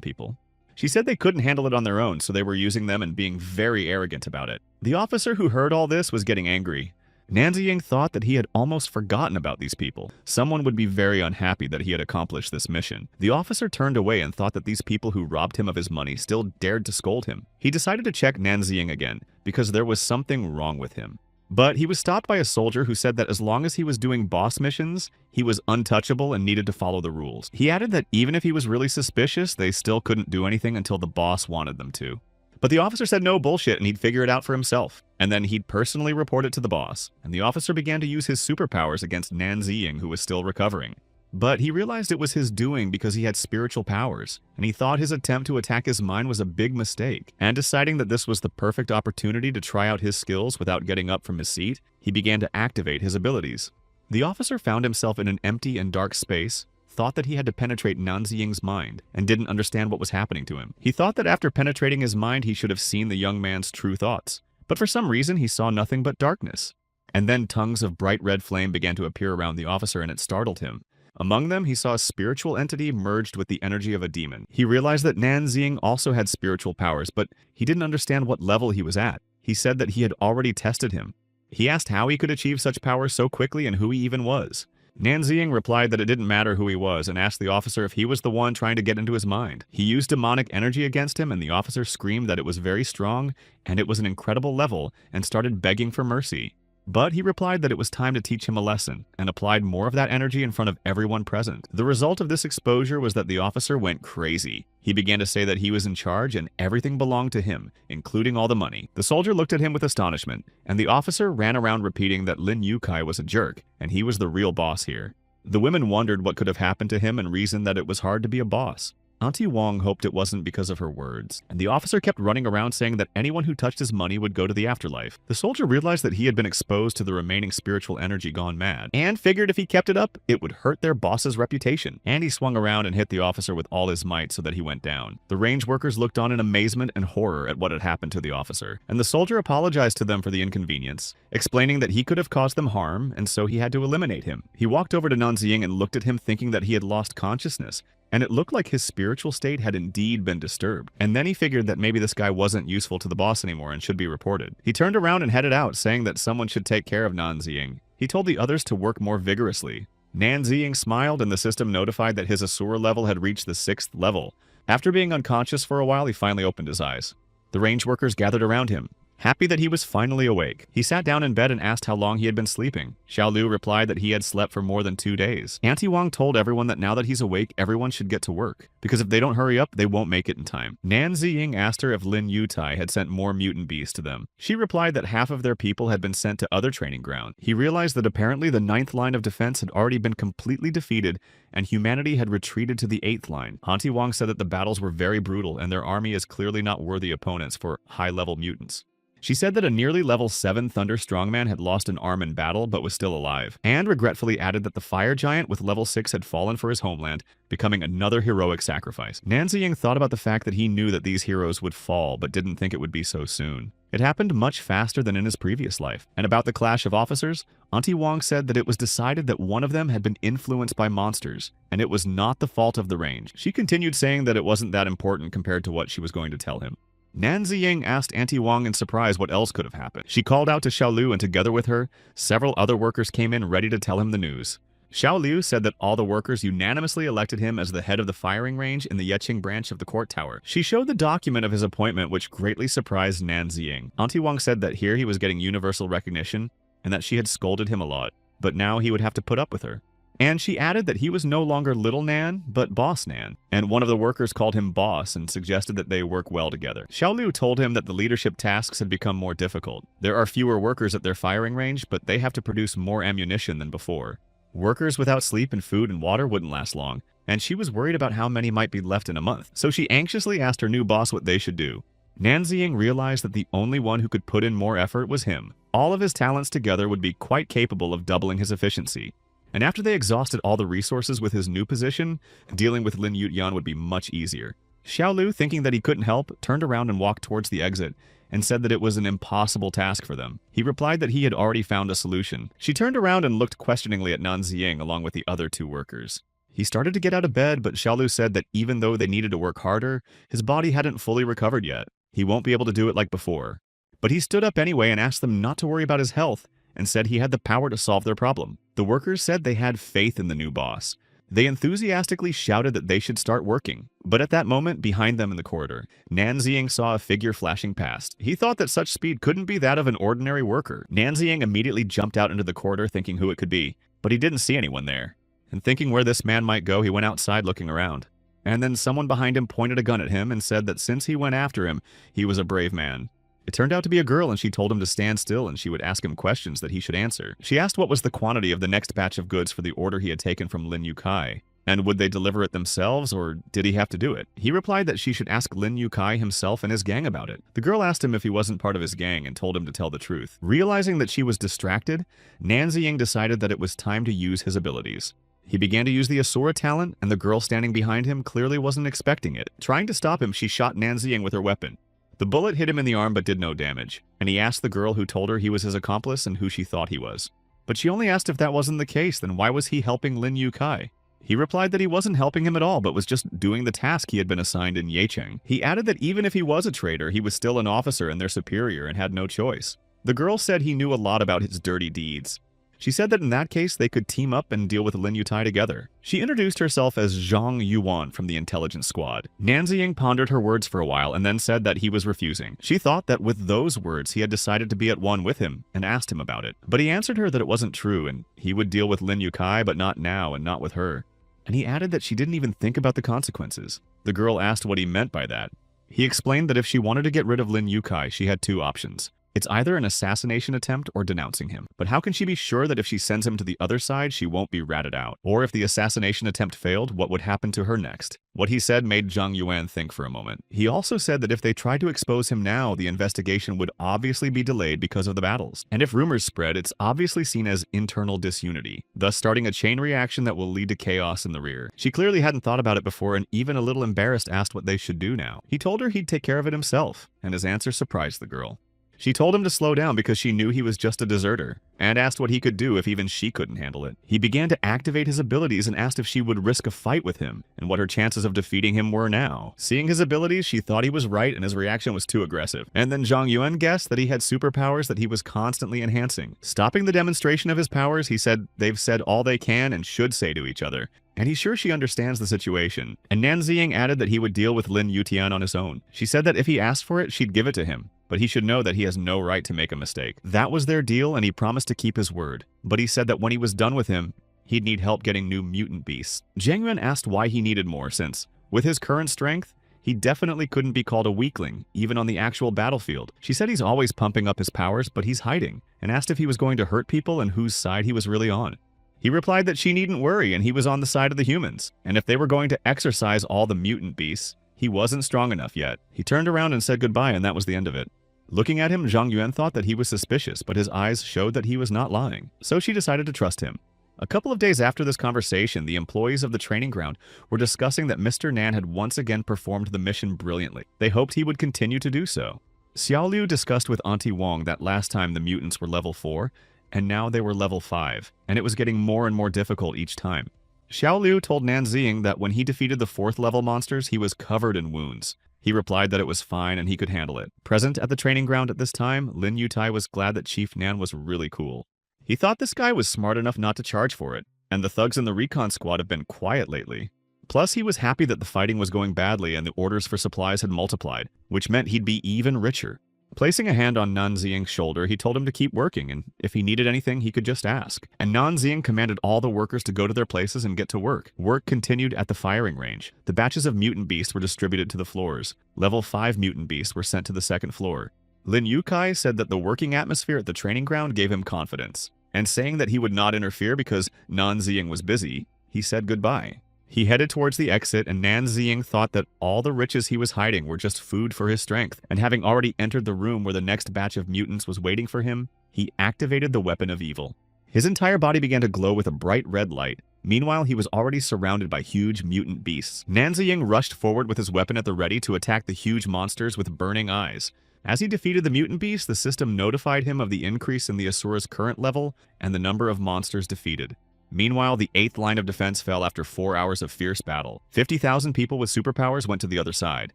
people. She said they couldn't handle it on their own, so they were using them and being very arrogant about it. The officer who heard all this was getting angry. Nan Ziying thought that he had almost forgotten about these people. Someone would be very unhappy that he had accomplished this mission. The officer turned away and thought that these people who robbed him of his money still dared to scold him. He decided to check Nan Ziying again, because there was something wrong with him. But he was stopped by a soldier who said that as long as he was doing boss missions, he was untouchable and needed to follow the rules. He added that even if he was really suspicious, they still couldn't do anything until the boss wanted them to. But the officer said no bullshit and he'd figure it out for himself. And then he'd personally report it to the boss. And the officer began to use his superpowers against Nan Ziying, who was still recovering. But he realized it was his doing because he had spiritual powers, and he thought his attempt to attack his mind was a big mistake. And deciding that this was the perfect opportunity to try out his skills without getting up from his seat, he began to activate his abilities. The officer found himself in an empty and dark space, thought that he had to penetrate Nan Ziying's mind, and didn't understand what was happening to him. He thought that after penetrating his mind he should have seen the young man's true thoughts, but for some reason he saw nothing but darkness. And then tongues of bright red flame began to appear around the officer and it startled him. Among them, he saw a spiritual entity merged with the energy of a demon. He realized that Nan Ziying also had spiritual powers, but he didn't understand what level he was at. He said that he had already tested him. He asked how he could achieve such powers so quickly and who he even was. Nan Ziying replied that it didn't matter who he was and asked the officer if he was the one trying to get into his mind. He used demonic energy against him and the officer screamed that it was very strong and it was an incredible level and started begging for mercy. But he replied that it was time to teach him a lesson, and applied more of that energy in front of everyone present. The result of this exposure was that the officer went crazy. He began to say that he was in charge and everything belonged to him, including all the money. The soldier looked at him with astonishment, and the officer ran around repeating that Lin Yukai was a jerk, and he was the real boss here. The women wondered what could have happened to him and reasoned that it was hard to be a boss. Auntie Wang hoped it wasn't because of her words, and the officer kept running around saying that anyone who touched his money would go to the afterlife. The soldier realized that he had been exposed to the remaining spiritual energy gone mad, and figured if he kept it up, it would hurt their boss's reputation. And he swung around and hit the officer with all his might so that he went down. The range workers looked on in amazement and horror at what had happened to the officer, and the soldier apologized to them for the inconvenience, explaining that he could have caused them harm, and so he had to eliminate him. He walked over to Nan Ziying and looked at him thinking that he had lost consciousness, and it looked like his spiritual state had indeed been disturbed. And then he figured that maybe this guy wasn't useful to the boss anymore and should be reported. He turned around and headed out, saying that someone should take care of Nan Ziying. He told the others to work more vigorously. Nan Ziying smiled and the system notified that his Asura level had reached the 6th level. After being unconscious for a while, he finally opened his eyes. The range workers gathered around him. Happy that he was finally awake, he sat down in bed and asked how long he had been sleeping. Xiaolu replied that he had slept for more than 2 days. Auntie Wang told everyone that now that he's awake, everyone should get to work, because if they don't hurry up, they won't make it in time. Nan Ziying asked her if Lin Yutai had sent more mutant bees to them. She replied that half of their people had been sent to other training grounds. He realized that apparently the 9th line of defense had already been completely defeated, and humanity had retreated to the 8th line. Auntie Wang said that the battles were very brutal, and their army is clearly not worthy opponents for high-level mutants. She said that a nearly level 7 Thunder Strongman had lost an arm in battle but was still alive, and regretfully added that the Fire Giant with level 6 had fallen for his homeland, becoming another heroic sacrifice. Nan Ziying thought about the fact that he knew that these heroes would fall but didn't think it would be so soon. It happened much faster than in his previous life. And about the clash of officers, Auntie Wang said that it was decided that one of them had been influenced by monsters, and it was not the fault of the range. She continued saying that it wasn't that important compared to what she was going to tell him. Nan Ziying asked Auntie Wang in surprise what else could have happened. She called out to Xiaolu, and together with her, several other workers came in ready to tell him the news. Xiaolu said that all the workers unanimously elected him as the head of the firing range in the Yeqing branch of the court tower. She showed the document of his appointment, which greatly surprised Nan Ziying. Auntie Wang said that here he was getting universal recognition, and that she had scolded him a lot, but now he would have to put up with her. And she added that he was no longer Little Nan, but Boss Nan, and one of the workers called him Boss and suggested that they work well together. Xiaolu told him that the leadership tasks had become more difficult. There are fewer workers at their firing range, but they have to produce more ammunition than before. Workers without sleep and food and water wouldn't last long, and she was worried about how many might be left in a month, so she anxiously asked her new boss what they should do. Nan Ziying realized that the only one who could put in more effort was him. All of his talents together would be quite capable of doubling his efficiency. And after they exhausted all the resources with his new position, dealing with Lin Yutyan would be much easier. Xiaolu, thinking that he couldn't help, turned around and walked towards the exit, and said that it was an impossible task for them. He replied that he had already found a solution. She turned around and looked questioningly at Nan Ziying along with the other 2 workers. He started to get out of bed, but Xiaolu said that even though they needed to work harder, his body hadn't fully recovered yet. He won't be able to do it like before. But he stood up anyway and asked them not to worry about his health, and said he had the power to solve their problem. The workers said they had faith in the new boss. They enthusiastically shouted that they should start working. But at that moment, behind them in the corridor, Nan Ziying saw a figure flashing past. He thought that such speed couldn't be that of an ordinary worker. Nan Ziying immediately jumped out into the corridor thinking who it could be, but he didn't see anyone there. And thinking where this man might go, he went outside looking around. And then someone behind him pointed a gun at him and said that since he went after him, he was a brave man. It turned out to be a girl, and she told him to stand still and she would ask him questions that he should answer. She asked what was the quantity of the next batch of goods for the order he had taken from Lin Yukai, and would they deliver it themselves or did he have to do it? He replied that she should ask Lin Yukai himself and his gang about it. The girl asked him if he wasn't part of his gang and told him to tell the truth. Realizing that she was distracted, Nan Ziying decided that it was time to use his abilities. He began to use the Asura talent, and the girl standing behind him clearly wasn't expecting it. Trying to stop him, she shot Nan Ziying with her weapon. The bullet hit him in the arm but did no damage, and he asked the girl who told her he was his accomplice and who she thought he was. But she only asked if that wasn't the case, then why was he helping Lin Yukai? He replied that he wasn't helping him at all, but was just doing the task he had been assigned in Yeqing. He added that even if he was a traitor, he was still an officer and their superior and had no choice. The girl said he knew a lot about his dirty deeds. She said that in that case, they could team up and deal with Lin Yutai together. She introduced herself as Zhang Yuan from the intelligence squad. Nan Ziying pondered her words for a while and then said that he was refusing. She thought that with those words, he had decided to be at one with him and asked him about it. But he answered her that it wasn't true and he would deal with Lin Yukai, but not now and not with her. And he added that she didn't even think about the consequences. The girl asked what he meant by that. He explained that if she wanted to get rid of Lin Yukai, she had 2 options. It's either an assassination attempt or denouncing him. But how can she be sure that if she sends him to the other side, she won't be ratted out? Or if the assassination attempt failed, what would happen to her next? What he said made Zhang Yuan think for a moment. He also said that if they tried to expose him now, the investigation would obviously be delayed because of the battles. And if rumors spread, it's obviously seen as internal disunity, thus starting a chain reaction that will lead to chaos in the rear. She clearly hadn't thought about it before and even a little embarrassed asked what they should do now. He told her he'd take care of it himself, and his answer surprised the girl. She told him to slow down because she knew he was just a deserter, and asked what he could do if even she couldn't handle it. He began to activate his abilities and asked if she would risk a fight with him, and what her chances of defeating him were now. Seeing his abilities, she thought he was right and his reaction was too aggressive. And then Zhang Yuan guessed that he had superpowers that he was constantly enhancing. Stopping the demonstration of his powers, he said they've said all they can and should say to each other, and he's sure she understands the situation. And Nan Ziying added that he would deal with Lin Yutian on his own. She said that if he asked for it, she'd give it to him, but he should know that he has no right to make a mistake. That was their deal, and he promised to keep his word. But he said that when he was done with him, he'd need help getting new mutant beasts. Zhang Yuan asked why he needed more, since, with his current strength, he definitely couldn't be called a weakling, even on the actual battlefield. She said he's always pumping up his powers, but he's hiding, and asked if he was going to hurt people and whose side he was really on. He replied that she needn't worry and he was on the side of the humans, and if they were going to exorcise all the mutant beasts, he wasn't strong enough yet. He turned around and said goodbye, and that was the end of it. Looking at him, Zhang Yuan thought that he was suspicious, but his eyes showed that he was not lying, so she decided to trust him. A couple of days after this conversation, the employees of the training ground were discussing that Mr. Nan had once again performed the mission brilliantly. They hoped he would continue to do so. Xiao Liu discussed with Auntie Wong that last time the mutants were level 4, and now they were level 5, and it was getting more and more difficult each time. Xiao Liu told Nan Ziying that when he defeated the 4th level monsters, he was covered in wounds. He replied that it was fine and he could handle it. Present at the training ground at this time, Lin Yutai was glad that Chief Nan was really cool. He thought this guy was smart enough not to charge for it, and the thugs in the recon squad have been quiet lately. Plus, he was happy that the fighting was going badly and the orders for supplies had multiplied, which meant he'd be even richer. Placing a hand on Nan Ziying's shoulder, he told him to keep working, and if he needed anything, he could just ask. And Nan Ziying commanded all the workers to go to their places and get to work. Work continued at the firing range. The batches of mutant beasts were distributed to the floors. Level 5 mutant beasts were sent to the 2nd floor. Lin Yukai said that the working atmosphere at the training ground gave him confidence. And saying that he would not interfere because Nan Ziying was busy, he said goodbye. He headed towards the exit, and Nan Ziying thought that all the riches he was hiding were just food for his strength, and having already entered the room where the next batch of mutants was waiting for him, he activated the weapon of evil. His entire body began to glow with a bright red light. Meanwhile, he was already surrounded by huge mutant beasts. Nan Ziying rushed forward with his weapon at the ready to attack the huge monsters with burning eyes. As he defeated the mutant beast, the system notified him of the increase in the Asura's current level and the number of monsters defeated. Meanwhile, the 8th line of defense fell after 4 hours of fierce battle. 50,000 people with superpowers went to the other side,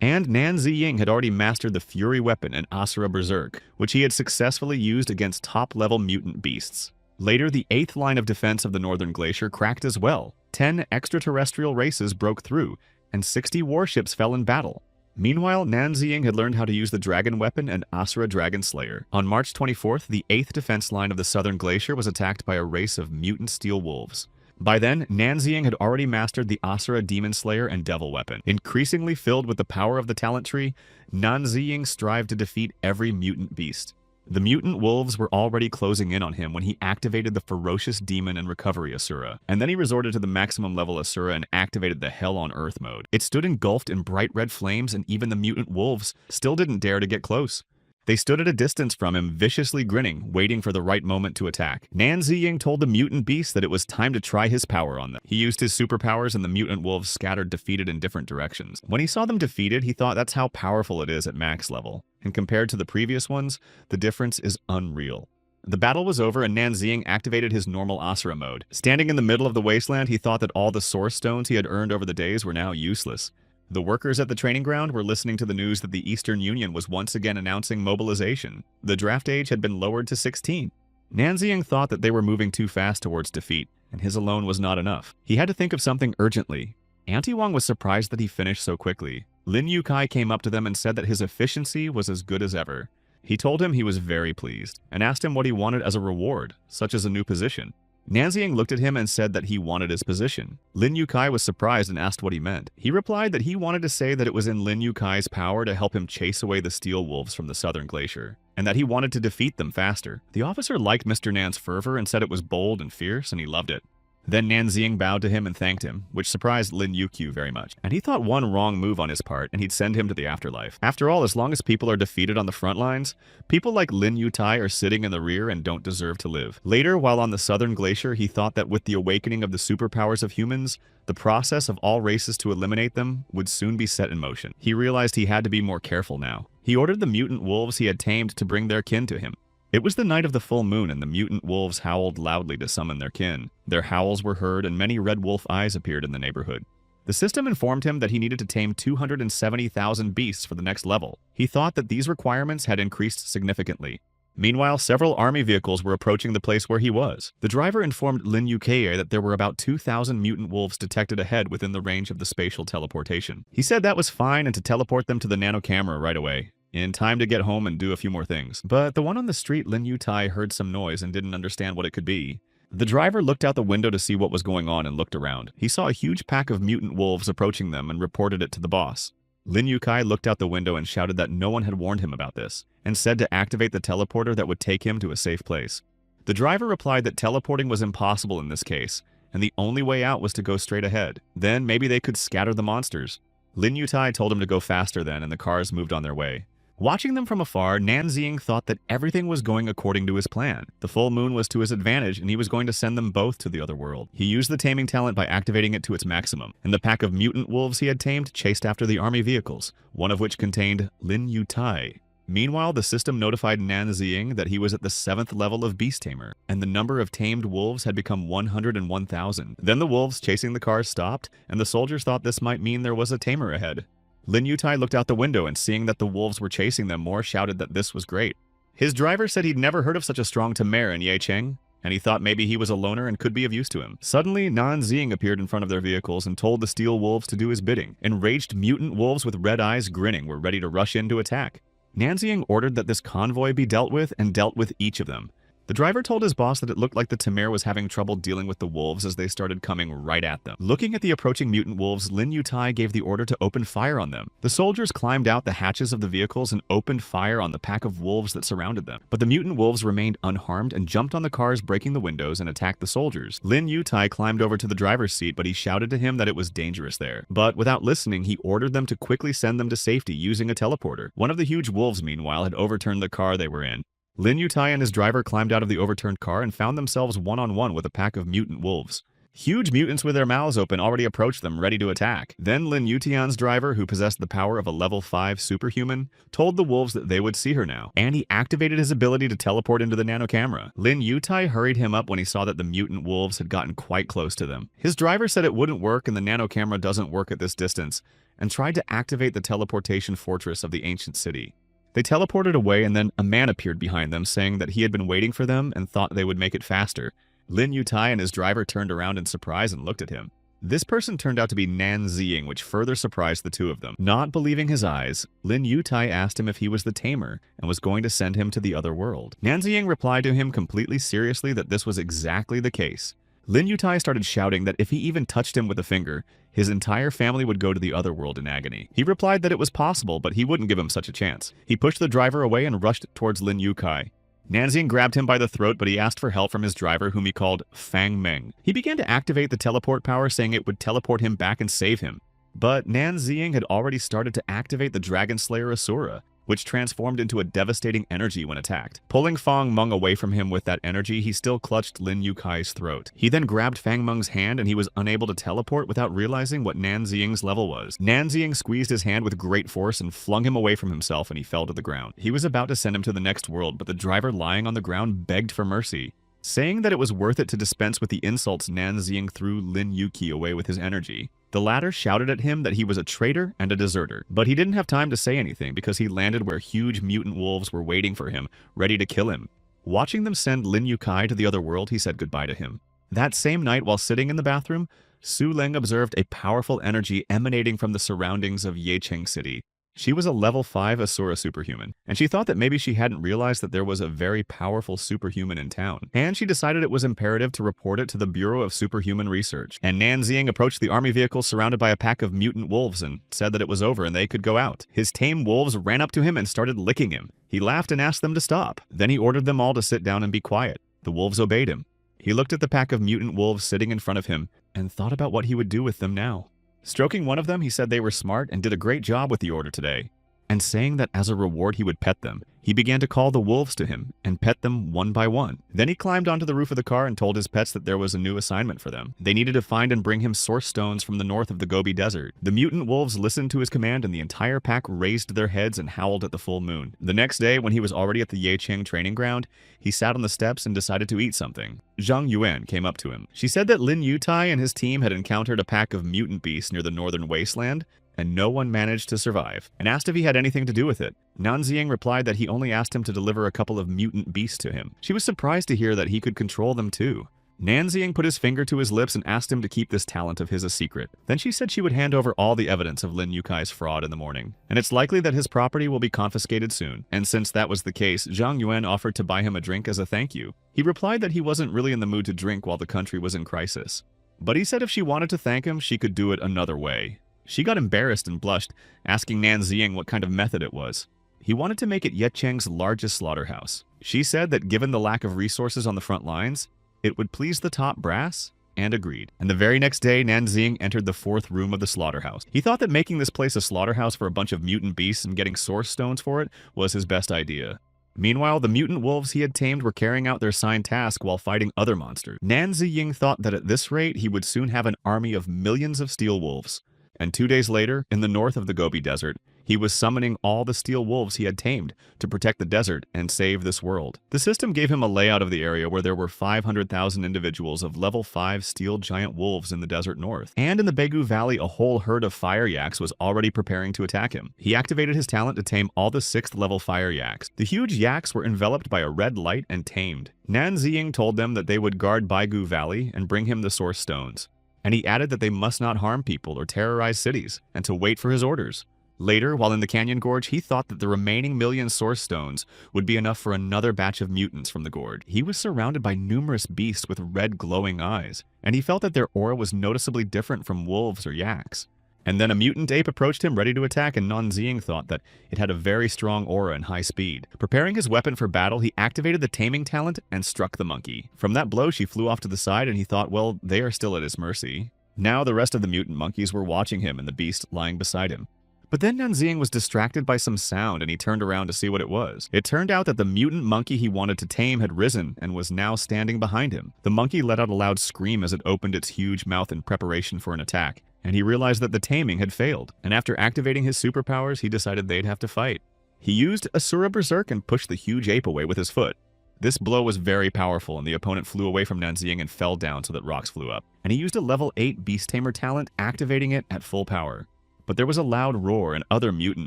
and Nan Ziying had already mastered the Fury weapon and Asura Berserk, which he had successfully used against top-level mutant beasts. Later, the 8th line of defense of the Northern Glacier cracked as well. 10 extraterrestrial races broke through, and 60 warships fell in battle. Meanwhile, Nan Ziying had learned how to use the Dragon Weapon and Asura Dragon Slayer. On March 24th, the 8th defense line of the Southern Glacier was attacked by a race of mutant steel wolves. By then, Nan Ziying had already mastered the Asura Demon Slayer and Devil Weapon. Increasingly filled with the power of the talent tree, Nan Ziying strived to defeat every mutant beast. The mutant wolves were already closing in on him when he activated the Ferocious Demon and Recovery Asura, and then he resorted to the maximum level Asura and activated the Hell on Earth mode. It stood engulfed in bright red flames, and even the mutant wolves still didn't dare to get close. They stood at a distance from him, viciously grinning, waiting for the right moment to attack. Nan Ziying told the mutant beast that it was time to try his power on them. He used his superpowers, and the mutant wolves scattered defeated in different directions. When he saw them defeated, he thought that's how powerful it is at max level. And compared to the previous ones, the difference is unreal. The battle was over, and Nan Ziying activated his normal Asura mode. Standing in the middle of the wasteland, he thought that all the source stones he had earned over the days were now useless. The workers at the training ground were listening to the news that the Eastern Union was once again announcing mobilization. The draft age had been lowered to 16. Nan Ziying thought that they were moving too fast towards defeat, and his alone was not enough. He had to think of something urgently. Auntie Wong was surprised that he finished so quickly. Lin Yukai came up to them and said that his efficiency was as good as ever. He told him he was very pleased, and asked him what he wanted as a reward, such as a new position. Nan Ziying looked at him and said that he wanted his position. Lin Yukai was surprised and asked what he meant. He replied that he wanted to say that it was in Lin Yukai's power to help him chase away the steel wolves from the Southern Glacier, and that he wanted to defeat them faster. The officer liked Mr. Nan's fervor and said it was bold and fierce, and he loved it. Then Nan Ziying bowed to him and thanked him, which surprised Lin Yukyu very much. And he thought one wrong move on his part, and he'd send him to the afterlife. After all, as long as people are defeated on the front lines, people like Lin Yutai are sitting in the rear and don't deserve to live. Later, while on the Southern Glacier, he thought that with the awakening of the superpowers of humans, the process of all races to eliminate them would soon be set in motion. He realized he had to be more careful now. He ordered the mutant wolves he had tamed to bring their kin to him. It was the night of the full moon, and the mutant wolves howled loudly to summon their kin. Their howls were heard, and many red wolf eyes appeared in the neighborhood. The system informed him that he needed to tame 270,000 beasts for the next level. He thought that these requirements had increased significantly. Meanwhile, several army vehicles were approaching the place where he was. The driver informed Lin Yukei that there were about 2,000 mutant wolves detected ahead within the range of the spatial teleportation. He said that was fine and to teleport them to the nano camera right away, in time to get home and do a few more things. But the one on the street, Lin Yutai heard some noise and didn't understand what it could be. The driver looked out the window to see what was going on and looked around. He saw a huge pack of mutant wolves approaching them and reported it to the boss. Lin Yukai looked out the window and shouted that no one had warned him about this, and said to activate the teleporter that would take him to a safe place. The driver replied that teleporting was impossible in this case, and the only way out was to go straight ahead. Then maybe they could scatter the monsters. Lin Yutai told him to go faster then, and the cars moved on their way. Watching them from afar, Nanxing thought that everything was going according to his plan. The full moon was to his advantage, and he was going to send them both to the other world. He used the taming talent by activating it to its maximum, and the pack of mutant wolves he had tamed chased after the army vehicles, one of which contained Lin Yutai. Meanwhile, the system notified Nanxing that he was at the 7th level of Beast Tamer, and the number of tamed wolves had become 101,000. Then the wolves chasing the cars stopped, and the soldiers thought this might mean there was a tamer ahead. Lin Yutai looked out the window and seeing that the wolves were chasing them more, shouted that this was great. His driver said he'd never heard of such a strong tamer in Yecheng, and he thought maybe he was a loner and could be of use to him. Suddenly, Nanxing appeared in front of their vehicles and told the steel wolves to do his bidding. Enraged mutant wolves with red eyes grinning were ready to rush in to attack. Nanxing ordered that this convoy be dealt with and dealt with each of them. The driver told his boss that it looked like the tamer was having trouble dealing with the wolves as they started coming right at them. Looking at the approaching mutant wolves, Lin Yutai gave the order to open fire on them. The soldiers climbed out the hatches of the vehicles and opened fire on the pack of wolves that surrounded them. But the mutant wolves remained unharmed and jumped on the cars, breaking the windows, and attacked the soldiers. Lin Yutai climbed over to the driver's seat, but he shouted to him that it was dangerous there. But without listening, he ordered them to quickly send them to safety using a teleporter. One of the huge wolves, meanwhile, had overturned the car they were in. Lin Yutai and his driver climbed out of the overturned car and found themselves one-on-one with a pack of mutant wolves. Huge mutants with their mouths open already approached them, ready to attack. Then Lin Yutian's driver, who possessed the power of a level 5 superhuman, told the wolves that they would see her now, and he activated his ability to teleport into the nano camera. Lin Yutai hurried him up when he saw that the mutant wolves had gotten quite close to them. His driver said it wouldn't work and the nano camera doesn't work at this distance, and tried to activate the teleportation fortress of the ancient city. They teleported away, and then a man appeared behind them, saying that he had been waiting for them and thought they would make it faster. Lin Yutai and his driver turned around in surprise and looked at him. This person turned out to be Nanxing, which further surprised the two of them. Not believing his eyes, Lin Yutai asked him if he was the tamer and was going to send him to the other world. Nanxing replied to him completely seriously that this was exactly the case. Lin Yutai started shouting that if he even touched him with a finger, his entire family would go to the other world in agony. He replied that it was possible, but he wouldn't give him such a chance. He pushed the driver away and rushed towards Lin Yukai. Nanxing grabbed him by the throat, but he asked for help from his driver, whom he called Fang Meng. He began to activate the teleport power, saying it would teleport him back and save him. But Nanxing had already started to activate the Dragon Slayer Asura, which transformed into a devastating energy when attacked. Pulling Fang Meng away from him with that energy, he still clutched Lin Yukai's throat. He then grabbed Fang Meng's hand and he was unable to teleport without realizing what Nanxing's level was. Nanxing squeezed his hand with great force and flung him away from himself, and he fell to the ground. He was about to send him to the next world, but the driver lying on the ground begged for mercy, saying that it was worth it to dispense with the insults. Nanxing threw Lin Yuki away with his energy. The latter shouted at him that he was a traitor and a deserter, but he didn't have time to say anything because he landed where huge mutant wolves were waiting for him, ready to kill him. Watching them send Lin Yukai to the other world, he said goodbye to him. That same night, while sitting in the bathroom, Su Leng observed a powerful energy emanating from the surroundings of Yecheng City. She was a level 5 Asura superhuman, and she thought that maybe she hadn't realized that there was a very powerful superhuman in town, and she decided it was imperative to report it to the Bureau of Superhuman Research. And Nanxing approached the army vehicle surrounded by a pack of mutant wolves and said that it was over and they could go out. His tame wolves ran up to him and started licking him. He laughed and asked them to stop. Then he ordered them all to sit down and be quiet. The wolves obeyed him. He looked at the pack of mutant wolves sitting in front of him and thought about what he would do with them now. Stroking one of them, he said they were smart and did a great job with the order today, and saying that as a reward he would pet them. He began to call the wolves to him and pet them one by one. Then he climbed onto the roof of the car and told his pets that there was a new assignment for them. They needed to find and bring him source stones from the north of the Gobi Desert. The mutant wolves listened to his command, and the entire pack raised their heads and howled at the full moon. The next day, when he was already at the Yecheng training ground, he sat on the steps and decided to eat something. Zhang Yuan came up to him. She said that Lin Yutai and his team had encountered a pack of mutant beasts near the northern wasteland, and no one managed to survive, and asked if he had anything to do with it. Nanzing replied that he only asked him to deliver a couple of mutant beasts to him. She was surprised to hear that he could control them too. Nanzing put his finger to his lips and asked him to keep this talent of his a secret. Then she said she would hand over all the evidence of Lin Yukai's fraud in the morning, and it's likely that his property will be confiscated soon. And since that was the case, Zhang Yuan offered to buy him a drink as a thank you. He replied that he wasn't really in the mood to drink while the country was in crisis. But he said if she wanted to thank him, she could do it another way. She got embarrassed and blushed, asking Nanzing what kind of method it was. He wanted to make it Yecheng's largest slaughterhouse. She said that given the lack of resources on the front lines, it would please the top brass, and agreed. And the very next day, Nanzing entered the 4th room of the slaughterhouse. He thought that making this place a slaughterhouse for a bunch of mutant beasts and getting source stones for it was his best idea. Meanwhile, the mutant wolves he had tamed were carrying out their assigned task while fighting other monsters. Nanzing thought that at this rate, he would soon have an army of millions of steel wolves. And 2 days later, in the north of the Gobi Desert, he was summoning all the steel wolves he had tamed to protect the desert and save this world. The system gave him a layout of the area where there were 500,000 individuals of level 5 steel giant wolves in the desert north. And in the Begu Valley, a whole herd of fire yaks was already preparing to attack him. He activated his talent to tame all the 6th level fire yaks. The huge yaks were enveloped by a red light and tamed. Nanzing told them that they would guard Baigu Valley and bring him the source stones. And he added that they must not harm people or terrorize cities, and to wait for his orders. Later, while in the canyon gorge, he thought that the remaining million source stones would be enough for another batch of mutants from the gorge. He was surrounded by numerous beasts with red glowing eyes, and he felt that their aura was noticeably different from wolves or yaks. And then a mutant ape approached him ready to attack, and Nanzing thought that it had a very strong aura and high speed. Preparing his weapon for battle, he activated the taming talent and struck the monkey. From that blow, she flew off to the side, and he thought, well, they are still at his mercy. Now the rest of the mutant monkeys were watching him and the beast lying beside him. But then Nanzing was distracted by some sound and he turned around to see what it was. It turned out that the mutant monkey he wanted to tame had risen and was now standing behind him. The monkey let out a loud scream as it opened its huge mouth in preparation for an attack, and he realized that the taming had failed. And after activating his superpowers, he decided they'd have to fight. He used Asura Berserk and pushed the huge ape away with his foot. This blow was very powerful, and the opponent flew away from Nanzing and fell down so that rocks flew up. And he used a level 8 Beast Tamer talent, activating it at full power. But there was a loud roar and other mutant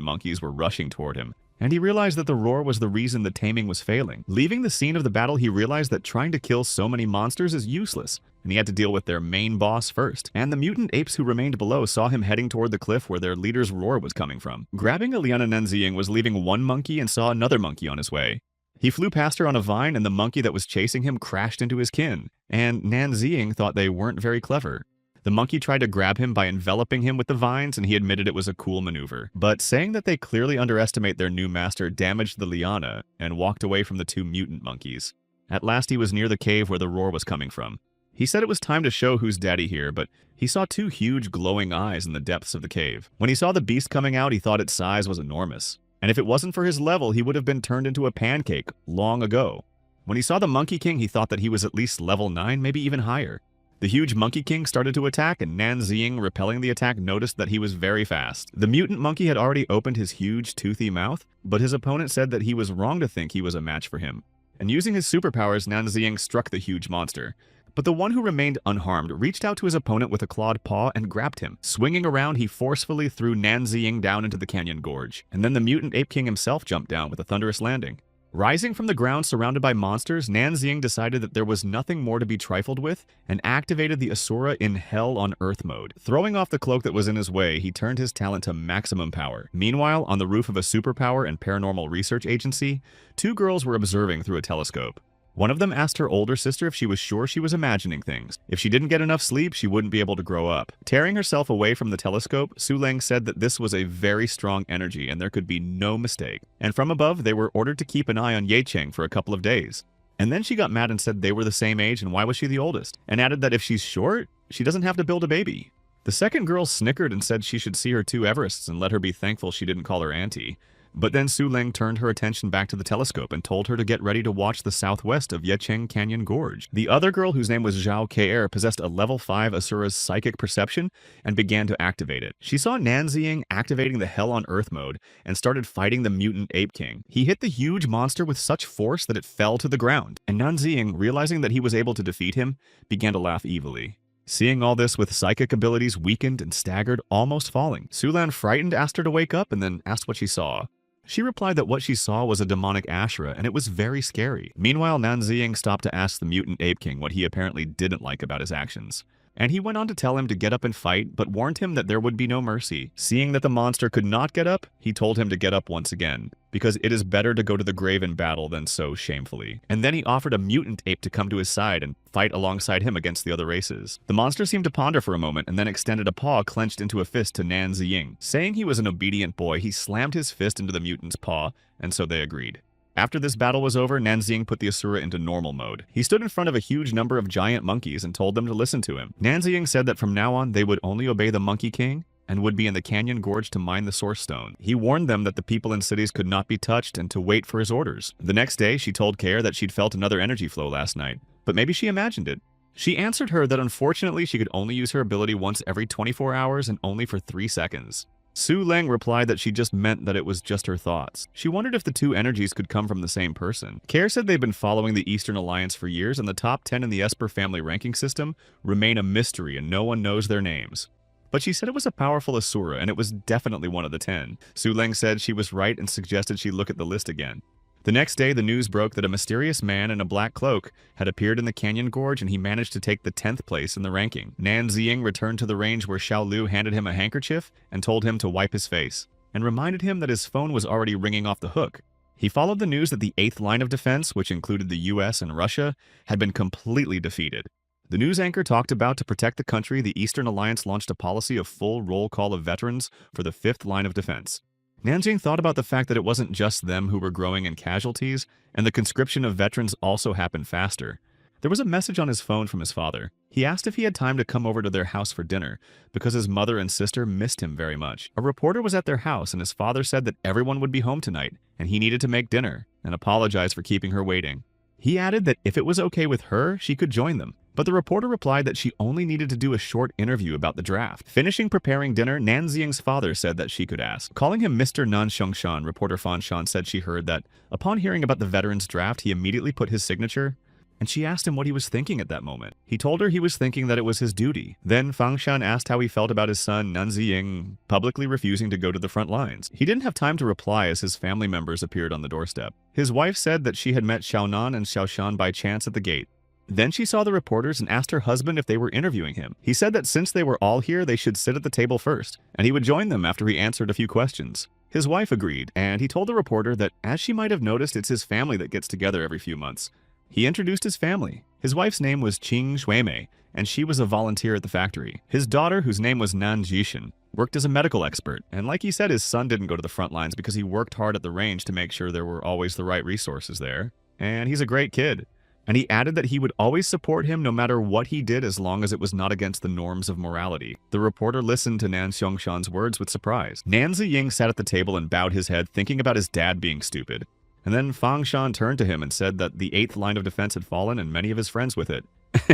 monkeys were rushing toward him, and he realized that the roar was the reason the taming was failing. Leaving the scene of the battle, he realized that trying to kill so many monsters is useless, and he had to deal with their main boss first. And the mutant apes who remained below saw him heading toward the cliff where their leader's roar was coming from. Grabbing Aliana, Nanzing was leaving one monkey and saw another monkey on his way. He flew past her on a vine, and the monkey that was chasing him crashed into his kin, and Nanzing thought they weren't very clever. The monkey tried to grab him by enveloping him with the vines, and he admitted it was a cool maneuver. But saying that they clearly underestimate their new master damaged the liana and walked away from the two mutant monkeys. At last he was near the cave where the roar was coming from. He said it was time to show who's daddy here, but he saw two huge glowing eyes in the depths of the cave. When he saw the beast coming out, he thought its size was enormous. And if it wasn't for his level, he would have been turned into a pancake long ago. When he saw the Monkey King, he thought that he was at least level 9, maybe even higher. The huge Monkey King started to attack, and Nanzing, repelling the attack, noticed that he was very fast. The mutant monkey had already opened his huge, toothy mouth, but his opponent said that he was wrong to think he was a match for him. And using his superpowers, Nanzing struck the huge monster. But the one who remained unharmed reached out to his opponent with a clawed paw and grabbed him. Swinging around, he forcefully threw Nanzing down into the canyon gorge. And then the mutant Ape King himself jumped down with a thunderous landing. Rising from the ground surrounded by monsters, Nanzing decided that there was nothing more to be trifled with and activated the Asura in Hell on Earth mode. Throwing off the cloak that was in his way, he turned his talent to maximum power. Meanwhile, on the roof of a superpower and paranormal research agency, two girls were observing through a telescope. One of them asked her older sister if she was sure she was imagining things. If she didn't get enough sleep, she wouldn't be able to grow up. Tearing herself away from the telescope, Suleng said that this was a very strong energy and there could be no mistake. And from above, they were ordered to keep an eye on Yecheng for a couple of days. And then she got mad and said they were the same age and why was she the oldest? And added that if she's short, she doesn't have to build a baby. The second girl snickered and said she should see her two Everests and let her be thankful she didn't call her auntie. But then Suleng turned her attention back to the telescope and told her to get ready to watch the southwest of Yecheng Canyon Gorge. The other girl, whose name was Zhao Kr, possessed a level 5 Asura's psychic perception and began to activate it. She saw Nanzing activating the Hell on Earth mode and started fighting the mutant Ape King. He hit the huge monster with such force that it fell to the ground, and Nanzing, realizing that he was able to defeat him, began to laugh evilly. Seeing all this with psychic abilities weakened and staggered, almost falling, Sulan, frightened, asked her to wake up and then asked what she saw. She replied that what she saw was a demonic Asura, and it was very scary. Meanwhile, Nanziying stopped to ask the mutant Ape King what he apparently didn't like about his actions. And he went on to tell him to get up and fight, but warned him that there would be no mercy. Seeing that the monster could not get up, he told him to get up once again, because it is better to go to the grave in battle than so shamefully. And then he offered a mutant ape to come to his side and fight alongside him against the other races. The monster seemed to ponder for a moment and then extended a paw clenched into a fist to Nanziying. Saying he was an obedient boy, he slammed his fist into the mutant's paw, and so they agreed. After this battle was over, Nanziying put the Asura into normal mode. He stood in front of a huge number of giant monkeys and told them to listen to him. Nanziying said that from now on they would only obey the Monkey King and would be in the canyon gorge to mine the source stone. He warned them that the people in cities could not be touched and to wait for his orders. The next day, she told Care that she'd felt another energy flow last night, but maybe she imagined it. She answered her that unfortunately she could only use her ability once every 24 hours and only for 3 seconds. Su Leng replied that she just meant that it was just her thoughts. She wondered if the two energies could come from the same person. Care said they've been following the Eastern Alliance for years, and the top 10 in the Esper family ranking system remain a mystery and no one knows their names. But she said it was a powerful Asura, and it was definitely one of the 10. Su Leng said she was right and suggested she look at the list again. The next day, the news broke that a mysterious man in a black cloak had appeared in the canyon gorge and he managed to take the 10th place in the ranking. Nanziying returned to the range where Xiao Lu handed him a handkerchief and told him to wipe his face, and reminded him that his phone was already ringing off the hook. He followed the news that the 8th line of defense, which included the US and Russia, had been completely defeated. The news anchor talked about to protect the country, the Eastern Alliance launched a policy of full roll call of veterans for the 5th line of defense. Nanjing thought about the fact that it wasn't just them who were growing in casualties, and the conscription of veterans also happened faster. There was a message on his phone from his father. He asked if he had time to come over to their house for dinner, because his mother and sister missed him very much. A reporter was at their house, and his father said that everyone would be home tonight, and he needed to make dinner, and apologized for keeping her waiting. He added that if it was okay with her, she could join them. But the reporter replied that she only needed to do a short interview about the draft. Finishing preparing dinner, Nanziying's father said that she could ask. Calling him Mr. Nan Xiangshan, reporter Fan Shan said she heard that upon hearing about the veterans draft, he immediately put his signature, and she asked him what he was thinking at that moment. He told her he was thinking that it was his duty. Then Fang Shan asked how he felt about his son Nanziying publicly refusing to go to the front lines. He didn't have time to reply as his family members appeared on the doorstep. His wife said that she had met Xiaonan and Xiaoshan by chance at the gate. Then she saw the reporters and asked her husband if they were interviewing him. He said that since they were all here, they should sit at the table first, and he would join them after he answered a few questions. His wife agreed, and he told the reporter that, as she might have noticed, it's his family that gets together every few months. He introduced his family. His wife's name was Qing Shuimei, and she was a volunteer at the factory. His daughter, whose name was Nan Jishin, worked as a medical expert, and like he said, his son didn't go to the front lines because he worked hard at the range to make sure there were always the right resources there. And he's a great kid. And he added that he would always support him no matter what he did as long as it was not against the norms of morality. The reporter listened to Nan Xiangshan's words with surprise. Nan Ziying sat at the table and bowed his head, thinking about his dad being stupid. And then Fang Shan turned to him and said that the 8th line of defense had fallen and many of his friends with it,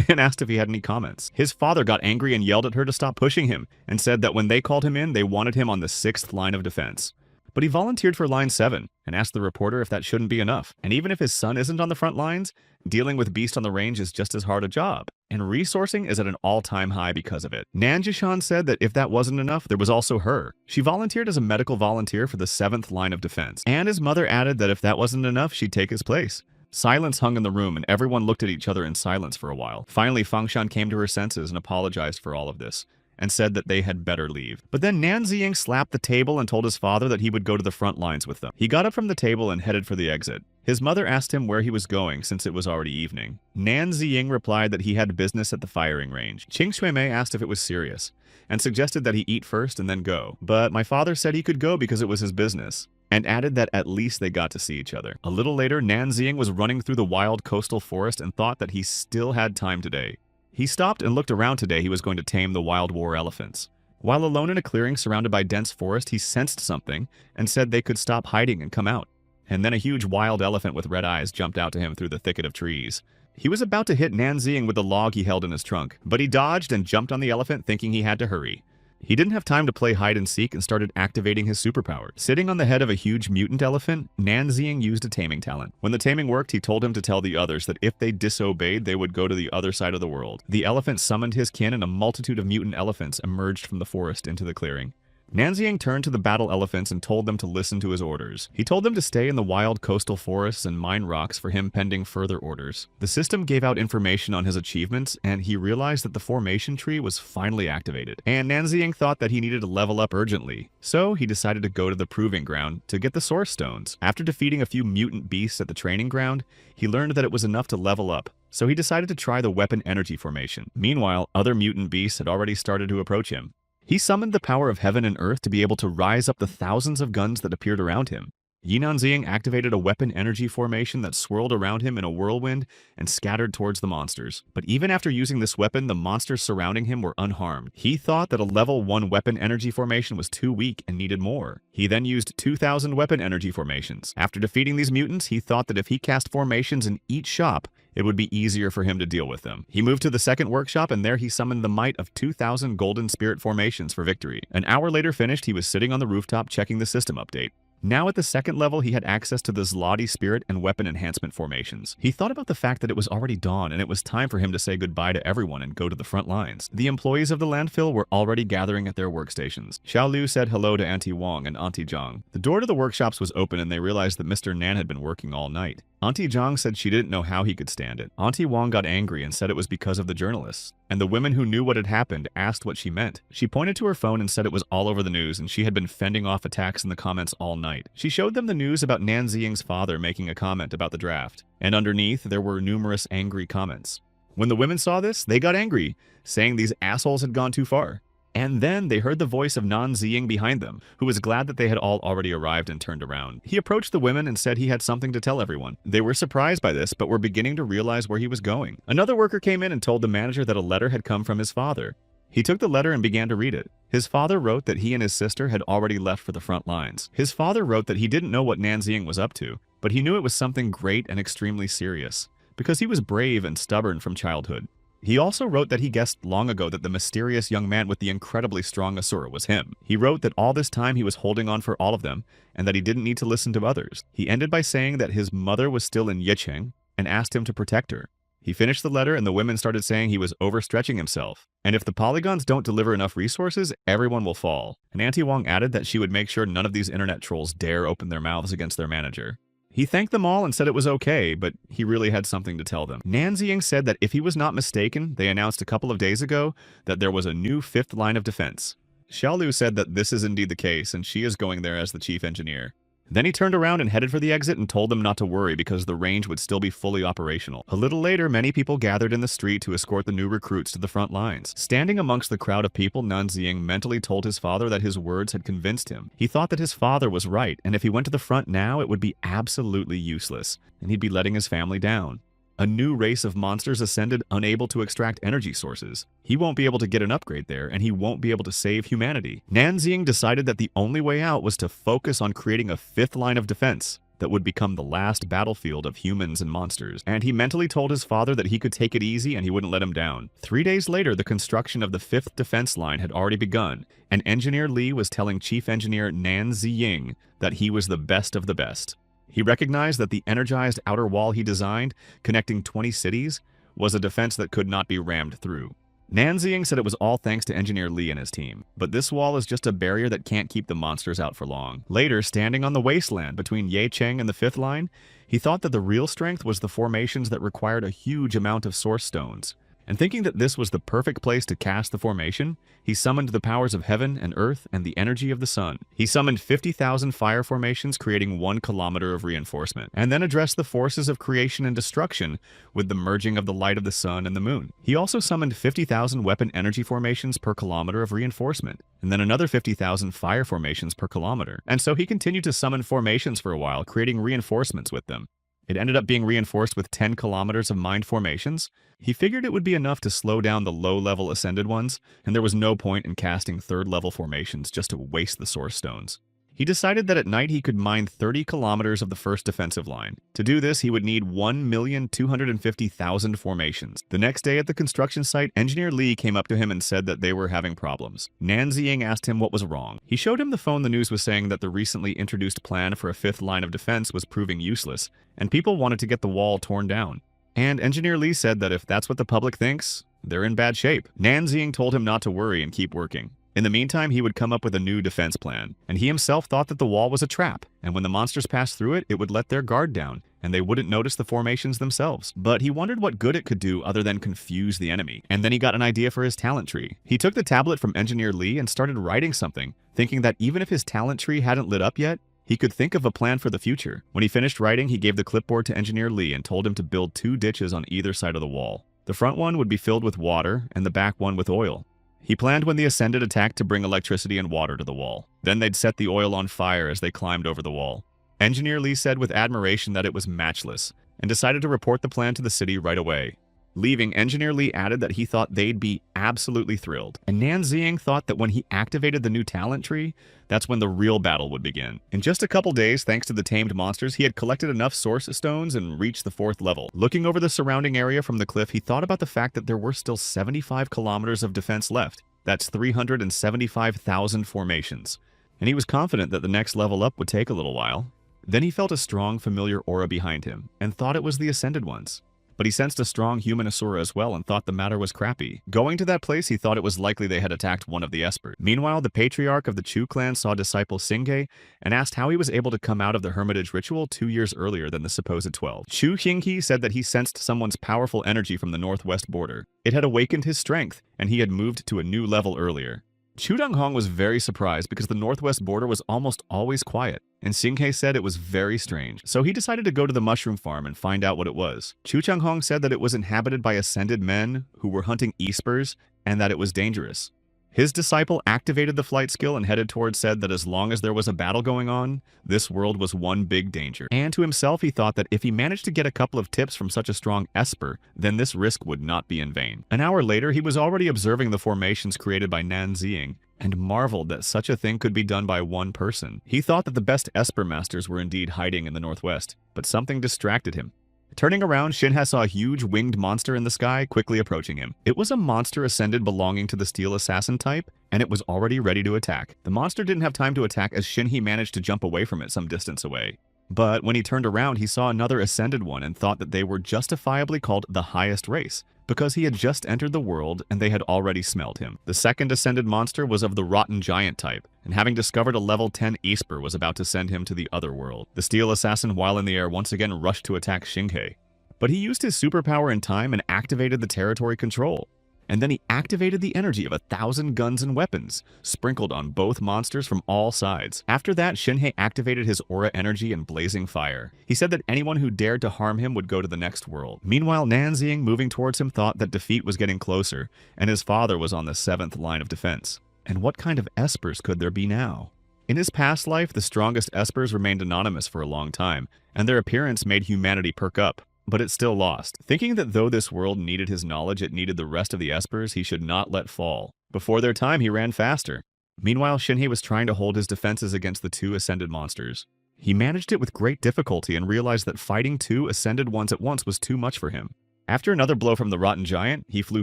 and asked if he had any comments. His father got angry and yelled at her to stop pushing him, and said that when they called him in, they wanted him on the 6th line of defense. But he volunteered for line 7 and asked the reporter if that shouldn't be enough. And even if his son isn't on the front lines, dealing with beast on the range is just as hard a job. And resourcing is at an all-time high because of it. Nan Jishan said that if that wasn't enough, there was also her. She volunteered as a medical volunteer for the 7th line of defense. And his mother added that if that wasn't enough, she'd take his place. Silence hung in the room, and everyone looked at each other in silence for a while. Finally, Fang Shan came to her senses and apologized for all of this, and said that they had better leave. But then Nan Ziying slapped the table and told his father that he would go to the front lines with them. He got up from the table and headed for the exit. His mother asked him where he was going since it was already evening. Nan Ziying replied that he had business at the firing range. Qing Shuimei asked if it was serious, and suggested that he eat first and then go. But my father said he could go because it was his business, and added that at least they got to see each other. A little later, Nan Ziying was running through the wild coastal forest and thought that he still had time today. He stopped and looked around today he was going to tame the wild war elephants. While alone in a clearing surrounded by dense forest, he sensed something and said they could stop hiding and come out. And then a huge wild elephant with red eyes jumped out to him through the thicket of trees. He was about to hit Nan Ziying with the log he held in his trunk, but he dodged and jumped on the elephant thinking he had to hurry. He didn't have time to play hide and seek and started activating his superpower. Sitting on the head of a huge mutant elephant, Nanzing used a taming talent. When the taming worked, he told him to tell the others that if they disobeyed, they would go to the other side of the world. The elephant summoned his kin and a multitude of mutant elephants emerged from the forest into the clearing. Nanzing turned to the battle elephants and told them to listen to his orders. He told them to stay in the wild coastal forests and mine rocks for him pending further orders. The system gave out information on his achievements, and he realized that the formation tree was finally activated. And Nanzing thought that he needed to level up urgently, so he decided to go to the proving ground to get the source stones. After defeating a few mutant beasts at the training ground, he learned that it was enough to level up, so he decided to try the weapon energy formation. Meanwhile, other mutant beasts had already started to approach him. He summoned the power of heaven and earth to be able to rise up the thousands of guns that appeared around him. Yinanzing activated a weapon energy formation that swirled around him in a whirlwind and scattered towards the monsters. But even after using this weapon, the monsters surrounding him were unharmed. He thought that a level 1 weapon energy formation was too weak and needed more. He then used 2,000 weapon energy formations. After defeating these mutants, he thought that if he cast formations in each shop, it would be easier for him to deal with them. He moved to the second workshop, and there he summoned the might of 2,000 golden spirit formations for victory. An hour later finished, he was sitting on the rooftop checking the system update. Now at the second level, he had access to the Zlati spirit and weapon enhancement formations. He thought about the fact that it was already dawn and it was time for him to say goodbye to everyone and go to the front lines. The employees of the landfill were already gathering at their workstations. Xiao Lu said hello to Auntie Wang and Auntie Zhang. The door to the workshops was open and they realized that Mr. Nan had been working all night. Auntie Zhang said she didn't know how he could stand it. Auntie Wang got angry and said it was because of the journalists. And the women who knew what had happened asked what she meant. She pointed to her phone and said it was all over the news and she had been fending off attacks in the comments all night. She showed them the news about Nanzing's father making a comment about the draft. And underneath, there were numerous angry comments. When the women saw this, they got angry, saying these assholes had gone too far. And then they heard the voice of Nanzing behind them, who was glad that they had all already arrived and turned around. He approached the women and said he had something to tell everyone. They were surprised by this, but were beginning to realize where he was going. Another worker came in and told the manager that a letter had come from his father. He took the letter and began to read it. His father wrote that he and his sister had already left for the front lines. His father wrote that he didn't know what Nanzing was up to, but he knew it was something great and extremely serious, because he was brave and stubborn from childhood. He also wrote that he guessed long ago that the mysterious young man with the incredibly strong Asura was him. He wrote that all this time he was holding on for all of them, and that he didn't need to listen to others. He ended by saying that his mother was still in Yicheng, and asked him to protect her. He finished the letter and the women started saying he was overstretching himself. And if the polygons don't deliver enough resources, everyone will fall. And Auntie Wang added that she would make sure none of these internet trolls dare open their mouths against their manager. He thanked them all and said it was okay, but he really had something to tell them. Nanzing said that if he was not mistaken, they announced a couple of days ago that there was a new 5th line of defense. Xiaolu said that this is indeed the case, and she is going there as the chief engineer. Then he turned around and headed for the exit and told them not to worry because the range would still be fully operational. A little later, many people gathered in the street to escort the new recruits to the front lines. Standing amongst the crowd of people, Nanzing mentally told his father that his words had convinced him. He thought that his father was right, and if he went to the front now, it would be absolutely useless, and he'd be letting his family down. A new race of monsters ascended unable to extract energy sources. He won't be able to get an upgrade there, and he won't be able to save humanity. Nanzing decided that the only way out was to focus on creating a 5th line of defense that would become the last battlefield of humans and monsters. And he mentally told his father that he could take it easy and he wouldn't let him down. 3 days later, the construction of the 5th defense line had already begun, and Engineer Li was telling Chief Engineer Nanzing that he was the best of the best. He recognized that the energized outer wall he designed, connecting 20 cities, was a defense that could not be rammed through. Nanzing said it was all thanks to Engineer Li and his team, but this wall is just a barrier that can't keep the monsters out for long. Later, standing on the wasteland between Yicheng and the 5th line, he thought that the real strength was the formations that required a huge amount of source stones. And thinking that this was the perfect place to cast the formation, he summoned the powers of heaven and earth and the energy of the sun. He summoned 50,000 fire formations creating 1 kilometer of reinforcement, and then addressed the forces of creation and destruction with the merging of the light of the sun and the moon. He also summoned 50,000 weapon energy formations per kilometer of reinforcement, and then another 50,000 fire formations per kilometer. And so he continued to summon formations for a while, creating reinforcements with them. It ended up being reinforced with 10 kilometers of mined formations. He figured it would be enough to slow down the low-level ascended ones, and there was no point in casting 3rd-level formations just to waste the source stones. He decided that at night he could mine 30 kilometers of the first defensive line. To do this, he would need 1,250,000 formations. The next day at the construction site, Engineer Lee came up to him and said that they were having problems. Nan Ziying asked him what was wrong. He showed him the phone the news was saying that the recently introduced plan for a fifth line of defense was proving useless, and people wanted to get the wall torn down. And Engineer Lee said that if that's what the public thinks, they're in bad shape. Nan Ziying told him not to worry and keep working. In the meantime, he would come up with a new defense plan, and he himself thought that the wall was a trap, and when the monsters passed through it, it would let their guard down, and they wouldn't notice the formations themselves. But he wondered what good it could do other than confuse the enemy, and then he got an idea for his talent tree. He took the tablet from Engineer Lee and started writing something, thinking that even if his talent tree hadn't lit up yet, he could think of a plan for the future. When he finished writing, he gave the clipboard to Engineer Lee and told him to build 2 ditches on either side of the wall. The front one would be filled with water, and the back one with oil. He planned when the Ascended attacked to bring electricity and water to the wall. Then they'd set the oil on fire as they climbed over the wall. Engineer Lee said with admiration that it was matchless, and decided to report the plan to the city right away. Leaving, Engineer Lee added that he thought they'd be absolutely thrilled. And Nan Ziying thought that when he activated the new talent tree, that's when the real battle would begin. In just a couple days, thanks to the tamed monsters, he had collected enough source stones and reached the 4th level. Looking over the surrounding area from the cliff, he thought about the fact that there were still 75 kilometers of defense left. That's 375,000 formations. And he was confident that the next level up would take a little while. Then he felt a strong, familiar aura behind him, and thought it was the Ascended ones. But he sensed a strong human Asura as well and thought the matter was crappy. Going to that place, he thought it was likely they had attacked one of the Espers. Meanwhile, the patriarch of the Chu clan saw disciple Singe and asked how he was able to come out of the hermitage ritual 2 years earlier than the supposed 12. Chu Xinghe said that he sensed someone's powerful energy from the northwest border. It had awakened his strength, and he had moved to a new level earlier. Chu Donghong was very surprised because the northwest border was almost always quiet, and Xinghe said it was very strange. So he decided to go to the mushroom farm and find out what it was. Chu Donghong said that it was inhabited by ascended men who were hunting espers and that it was dangerous. His disciple activated the flight skill and headed towards said that as long as there was a battle going on, this world was one big danger. And to himself, he thought that if he managed to get a couple of tips from such a strong esper, then this risk would not be in vain. An hour later, he was already observing the formations created by Nan Ziying and marveled that such a thing could be done by one person. He thought that the best esper masters were indeed hiding in the northwest, but something distracted him. Turning around, Shinha saw a huge winged monster in the sky quickly approaching him. It was a monster ascended belonging to the Steel Assassin type, and it was already ready to attack. The monster didn't have time to attack as Shinhe managed to jump away from it some distance away. But when he turned around, he saw another ascended one and thought that they were justifiably called the highest race, because he had just entered the world and they had already smelled him. The second ascended monster was of the rotten giant type, and having discovered a level 10 esper was about to send him to the other world. The Steel Assassin, while in the air, once again rushed to attack Xinghe. But he used his superpower in time and activated the territory control. And then he activated the energy of 1,000 guns and weapons, sprinkled on both monsters from all sides. After that, Shinhe activated his aura energy and blazing fire. He said that anyone who dared to harm him would go to the next world. Meanwhile, Nan Ziying, moving towards him, thought that defeat was getting closer, and his father was on the 7th line of defense. And what kind of espers could there be now? In his past life, the strongest espers remained anonymous for a long time, and their appearance made humanity perk up. But it still lost. Thinking that though this world needed his knowledge, it needed the rest of the espers he should not let fall. Before their time, he ran faster. Meanwhile, Shinhe was trying to hold his defenses against the 2 ascended monsters. He managed it with great difficulty and realized that fighting 2 ascended ones at once was too much for him. After another blow from the rotten giant, he flew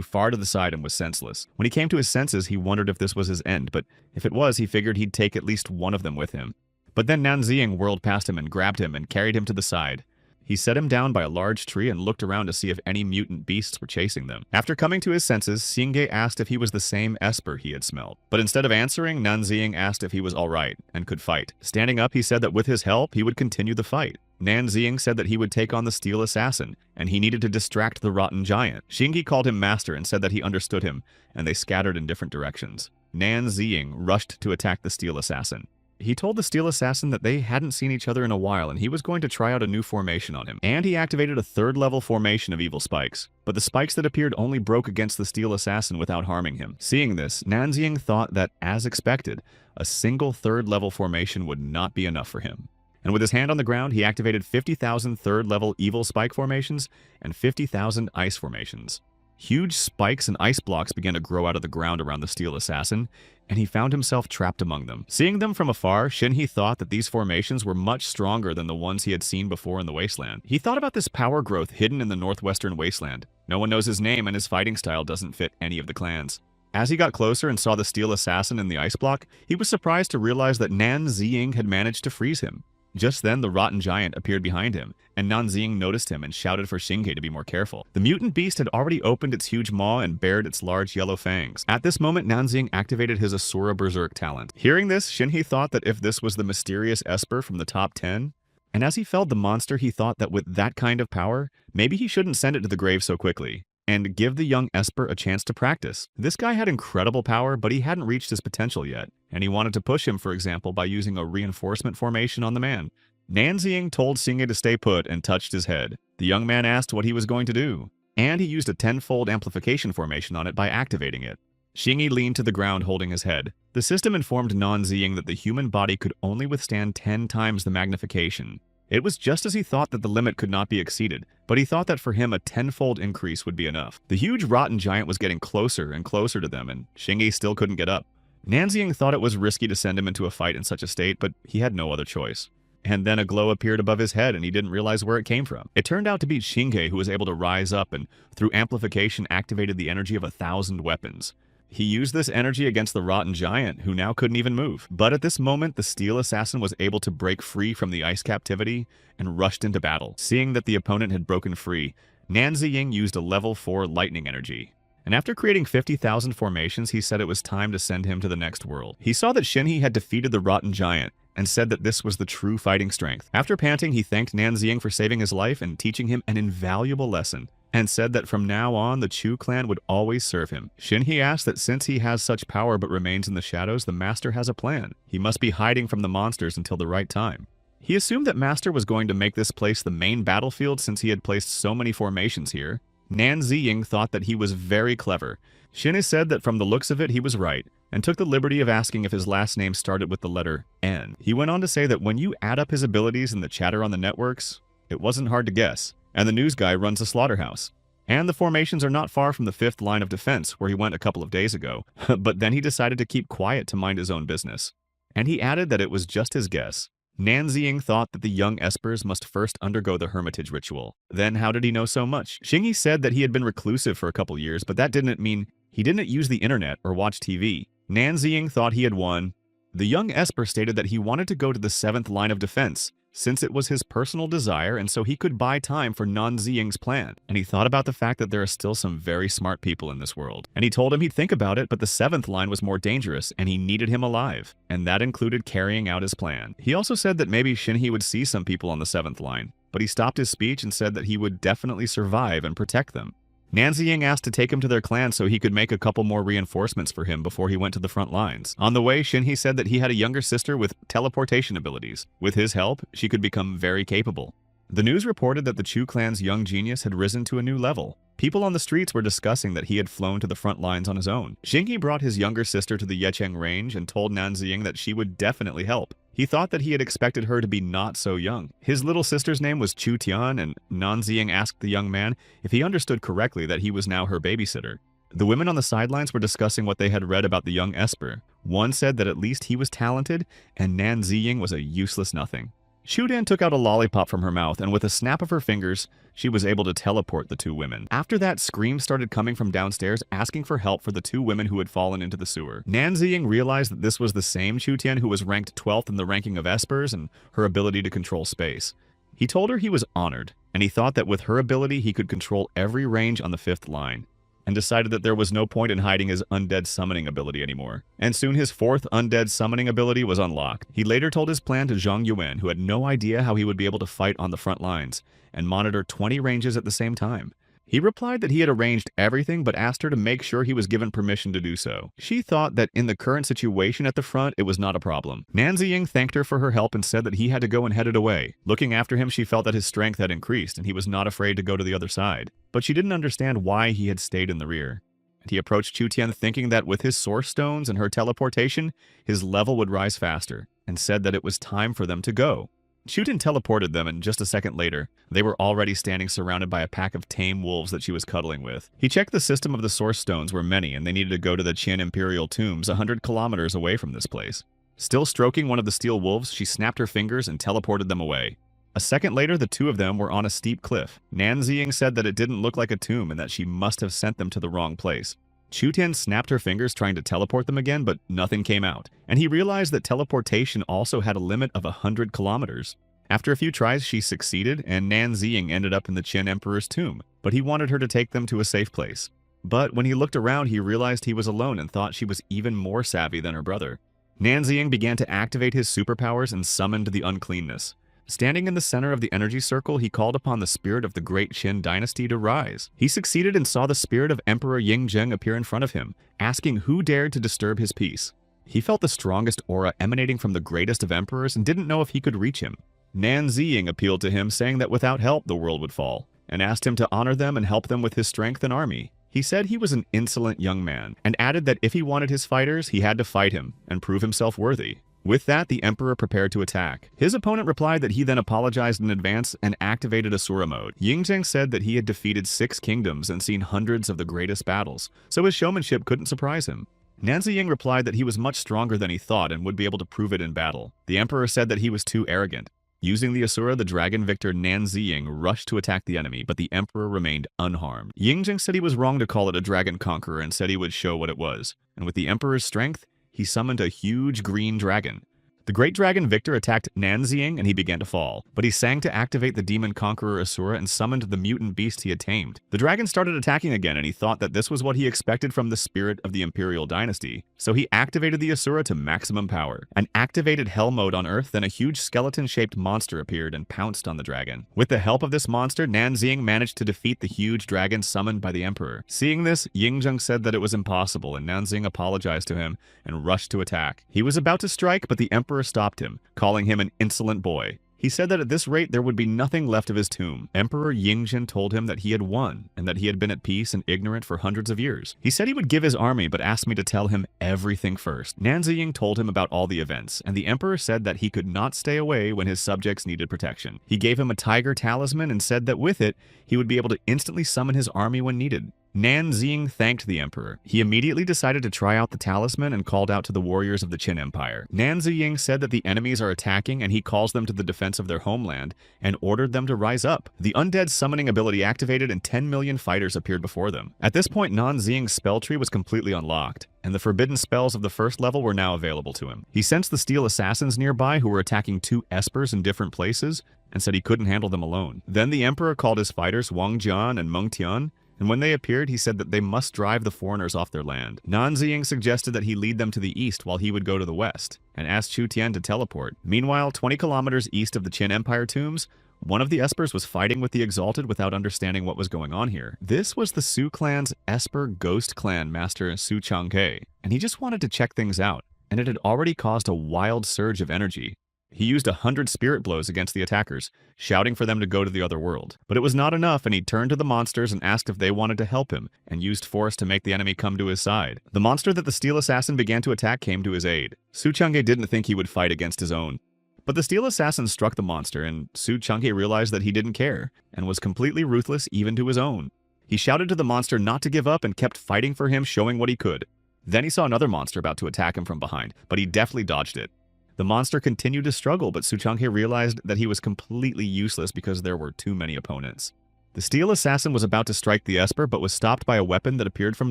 far to the side and was senseless. When he came to his senses, he wondered if this was his end, but if it was, he figured he'd take at least one of them with him. But then Nan Ziying whirled past him and grabbed him and carried him to the side. He set him down by a large tree and looked around to see if any mutant beasts were chasing them. After coming to his senses, Xinghe asked if he was the same esper he had smelled. But instead of answering, Nan Ziying asked if he was alright and could fight. Standing up, he said that with his help, he would continue the fight. Nan Ziying said that he would take on the Steel Assassin, and he needed to distract the rotten giant. Xinghe called him master and said that he understood him, and they scattered in different directions. Nan Ziying rushed to attack the Steel Assassin. He told the Steel Assassin that they hadn't seen each other in a while and he was going to try out a new formation on him. And he activated a 3rd level formation of evil spikes. But the spikes that appeared only broke against the Steel Assassin without harming him. Seeing this, Nan Ziying thought that, as expected, a single 3rd level formation would not be enough for him. And with his hand on the ground, he activated 50,000 3rd level evil spike formations and 50,000 ice formations. Huge spikes and ice blocks began to grow out of the ground around the steel assassin, and he found himself trapped among them. Seeing them from afar, Shinhee thought that these formations were much stronger than the ones he had seen before in the wasteland. He thought about this power growth hidden in the northwestern wasteland. No one knows his name, and his fighting style doesn't fit any of the clans. As he got closer and saw the steel assassin in the ice block, he was surprised to realize that Nan Ziying had managed to freeze him. Just then, the rotten giant appeared behind him, and Nan Ziying noticed him and shouted for Shinhei to be more careful. The mutant beast had already opened its huge maw and bared its large yellow fangs. At this moment, Nan Ziying activated his Asura Berserk talent. Hearing this, Shinhei thought that if this was the mysterious Esper from the top 10, and as he felled the monster, he thought that with that kind of power, maybe he shouldn't send it to the grave so quickly, and give the young Esper a chance to practice. This guy had incredible power, but he hadn't reached his potential yet, and he wanted to push him, for example, by using a reinforcement formation on the man. Nan Ziying told Shinhei to stay put and touched his head. The young man asked what he was going to do, and he used a 10-fold amplification formation on it by activating it. Shinhei leaned to the ground holding his head. The system informed Nan Ziying that the human body could only withstand 10 times the magnification. It was just as he thought, that the limit could not be exceeded, but he thought that for him a 10-fold increase would be enough. The huge rotten giant was getting closer and closer to them, and Shinhei still couldn't get up. Nan Ziying thought it was risky to send him into a fight in such a state, but he had no other choice. And then a glow appeared above his head, and he didn't realize where it came from. It turned out to be Shinhei, who was able to rise up and, through amplification, activated the energy of 1,000 weapons. He used this energy against the rotten giant, who now couldn't even move. But at this moment, the steel assassin was able to break free from the ice captivity and rushed into battle. Seeing that the opponent had broken free, Nan Ziying used a level 4 lightning energy. And after creating 50,000 formations, he said it was time to send him to the next world. He saw that Shinhei had defeated the rotten giant, and said that this was the true fighting strength. After panting, he thanked Nan Ziying for saving his life and teaching him an invaluable lesson, and said that from now on, the Chu clan would always serve him. Shinhei asked that since he has such power but remains in the shadows, the master has a plan. He must be hiding from the monsters until the right time. He assumed that master was going to make this place the main battlefield since he had placed so many formations here. Nan Ziying thought that he was very clever. Shinhei said that from the looks of it, he was right, and took the liberty of asking if his last name started with the letter N. He went on to say that when you add up his abilities and the chatter on the networks, it wasn't hard to guess. And the news guy runs a slaughterhouse. And the formations are not far from the 5th line of defense, where he went a couple of days ago. But then he decided to keep quiet to mind his own business. And he added that it was just his guess. Nan Ziying thought that the young Espers must first undergo the hermitage ritual. Then how did he know so much? Shinhei said that he had been reclusive for a couple years, but that didn't mean he didn't use the internet or watch TV. Nan Ziying thought he had won. The young Esper stated that he wanted to go to the 7th line of defense, since it was his personal desire and so he could buy time for Nan Ziying's plan. And he thought about the fact that there are still some very smart people in this world. And he told him he'd think about it, but the 7th line was more dangerous and he needed him alive. And that included carrying out his plan. He also said that maybe Shinhei would see some people on the 7th line, but he stopped his speech and said that he would definitely survive and protect them. Nan Ziying asked to take him to their clan so he could make a couple more reinforcements for him before he went to the front lines. On the way, Shinhei said that he had a younger sister with teleportation abilities. With his help, she could become very capable. The news reported that the Chu clan's young genius had risen to a new level. People on the streets were discussing that he had flown to the front lines on his own. Shinhei brought his younger sister to the Yecheng range and told Nan Ziying that she would definitely help. He thought that he had expected her to be not so young. His little sister's name was Chu Tian, and Nan Ziying asked the young man if he understood correctly that he was now her babysitter. The women on the sidelines were discussing what they had read about the young Esper. One said that at least he was talented, and Nan Ziying was a useless nothing. Shudan took out a lollipop from her mouth, and with a snap of her fingers, she was able to teleport the two women. After that, screams started coming from downstairs, asking for help for the two women who had fallen into the sewer. Nan Ziying realized that this was the same Chu Tian who was ranked 12th in the ranking of Espers and her ability to control space. He told her he was honored, and he thought that with her ability he could control every range on the 5th line, and decided that there was no point in hiding his undead summoning ability anymore. And soon his 4th undead summoning ability was unlocked. He later told his plan to Zhang Yuan, who had no idea how he would be able to fight on the front lines and monitor 20 ranges at the same time. He replied that he had arranged everything but asked her to make sure he was given permission to do so. She thought that in the current situation at the front, it was not a problem. Nan Ziying thanked her for her help and said that he had to go and headed away. Looking after him, she felt that his strength had increased and he was not afraid to go to the other side. But she didn't understand why he had stayed in the rear. And he approached Chu Tian thinking that with his source stones and her teleportation, his level would rise faster, and said that it was time for them to go. Chutin teleported them, and just a second later, they were already standing surrounded by a pack of tame wolves that she was cuddling with. He checked the system of the source stones were many, and they needed to go to the Qin Imperial tombs 100 kilometers away from this place. Still stroking one of the steel wolves, she snapped her fingers and teleported them away. A second later, the two of them were on a steep cliff. Nan Ziying said that it didn't look like a tomb and that she must have sent them to the wrong place. Chutian snapped her fingers trying to teleport them again, but nothing came out, and he realized that teleportation also had a limit of 100 kilometers. After a few tries, she succeeded, and Nan Ziying ended up in the Qin Emperor's tomb, but he wanted her to take them to a safe place. But when he looked around, he realized he was alone and thought she was even more savvy than her brother. Nan Ziying began to activate his superpowers and summoned the uncleanness. Standing in the center of the energy circle, he called upon the spirit of the great Qin dynasty to rise. He succeeded and saw the spirit of Emperor Yingzheng appear in front of him, asking who dared to disturb his peace. He felt the strongest aura emanating from the greatest of emperors and didn't know if he could reach him. Nan Ziying appealed to him, saying that without help the world would fall, and asked him to honor them and help them with his strength and army. He said he was an insolent young man, and added that if he wanted his fighters, he had to fight him and prove himself worthy. With that, the Emperor prepared to attack. His opponent replied that he then apologized in advance and activated Asura mode. Yingzheng said that he had defeated 6 kingdoms and seen hundreds of the greatest battles, so his showmanship couldn't surprise him. Nan Ziying replied that he was much stronger than he thought and would be able to prove it in battle. The Emperor said that he was too arrogant. Using the Asura, the dragon victor Nan Ziying rushed to attack the enemy, but the Emperor remained unharmed. Yingzheng said he was wrong to call it a dragon conqueror and said he would show what it was. And with the Emperor's strength, he summoned a huge green dragon. The great dragon victor attacked Nan Ziying and he began to fall, but he sang to activate the demon conqueror Asura and summoned the mutant beast he had tamed. The dragon started attacking again and he thought that this was what he expected from the spirit of the imperial dynasty, so he activated the Asura to maximum power. An activated hell mode on Earth, then a huge skeleton-shaped monster appeared and pounced on the dragon. With the help of this monster, Nan Ziying managed to defeat the huge dragon summoned by the Emperor. Seeing this, Yingzheng said that it was impossible and Nan Ziying apologized to him and rushed to attack. He was about to strike, but the Emperor stopped him, calling him an insolent boy. He said that at this rate there would be nothing left of his tomb. Emperor Yingzhen told him that he had won, and that he had been at peace and ignorant for hundreds of years. He said he would give his army, but asked me to tell him everything first. Nan Ziying told him about all the events, and the Emperor said that he could not stay away when his subjects needed protection. He gave him a tiger talisman and said that with it, he would be able to instantly summon his army when needed. Nan Ziying thanked the Emperor. He immediately decided to try out the talisman and called out to the warriors of the Qin Empire. Nan Ziying said that the enemies are attacking and he calls them to the defense of their homeland and ordered them to rise up. The undead summoning ability activated and 10 million fighters appeared before them. At this point, Nan Ziying's spell tree was completely unlocked, and the forbidden spells of the first level were now available to him. He sensed the steel assassins nearby who were attacking 2 espers in different places and said he couldn't handle them alone. Then the Emperor called his fighters Wang Jian and Meng Tian, and when they appeared, he said that they must drive the foreigners off their land. Nan Ziying suggested that he lead them to the east while he would go to the west, and asked Chu Tian to teleport. Meanwhile, 20 kilometers east of the Qin Empire tombs, one of the espers was fighting with the Exalted without understanding what was going on here. This was the Su clan's esper ghost clan master Su Changhe, and he just wanted to check things out, and it had already caused a wild surge of energy. He used 100 spirit blows against the attackers, shouting for them to go to the other world. But it was not enough, and he turned to the monsters and asked if they wanted to help him, and used force to make the enemy come to his side. The monster that the steel assassin began to attack came to his aid. Su Changhe didn't think he would fight against his own. But the steel assassin struck the monster, and Su Changhe realized that he didn't care, and was completely ruthless even to his own. He shouted to the monster not to give up and kept fighting for him, showing what he could. Then he saw another monster about to attack him from behind, but he deftly dodged it. The monster continued to struggle, but Su Changhe realized that he was completely useless because there were too many opponents. The steel assassin was about to strike the esper, but was stopped by a weapon that appeared from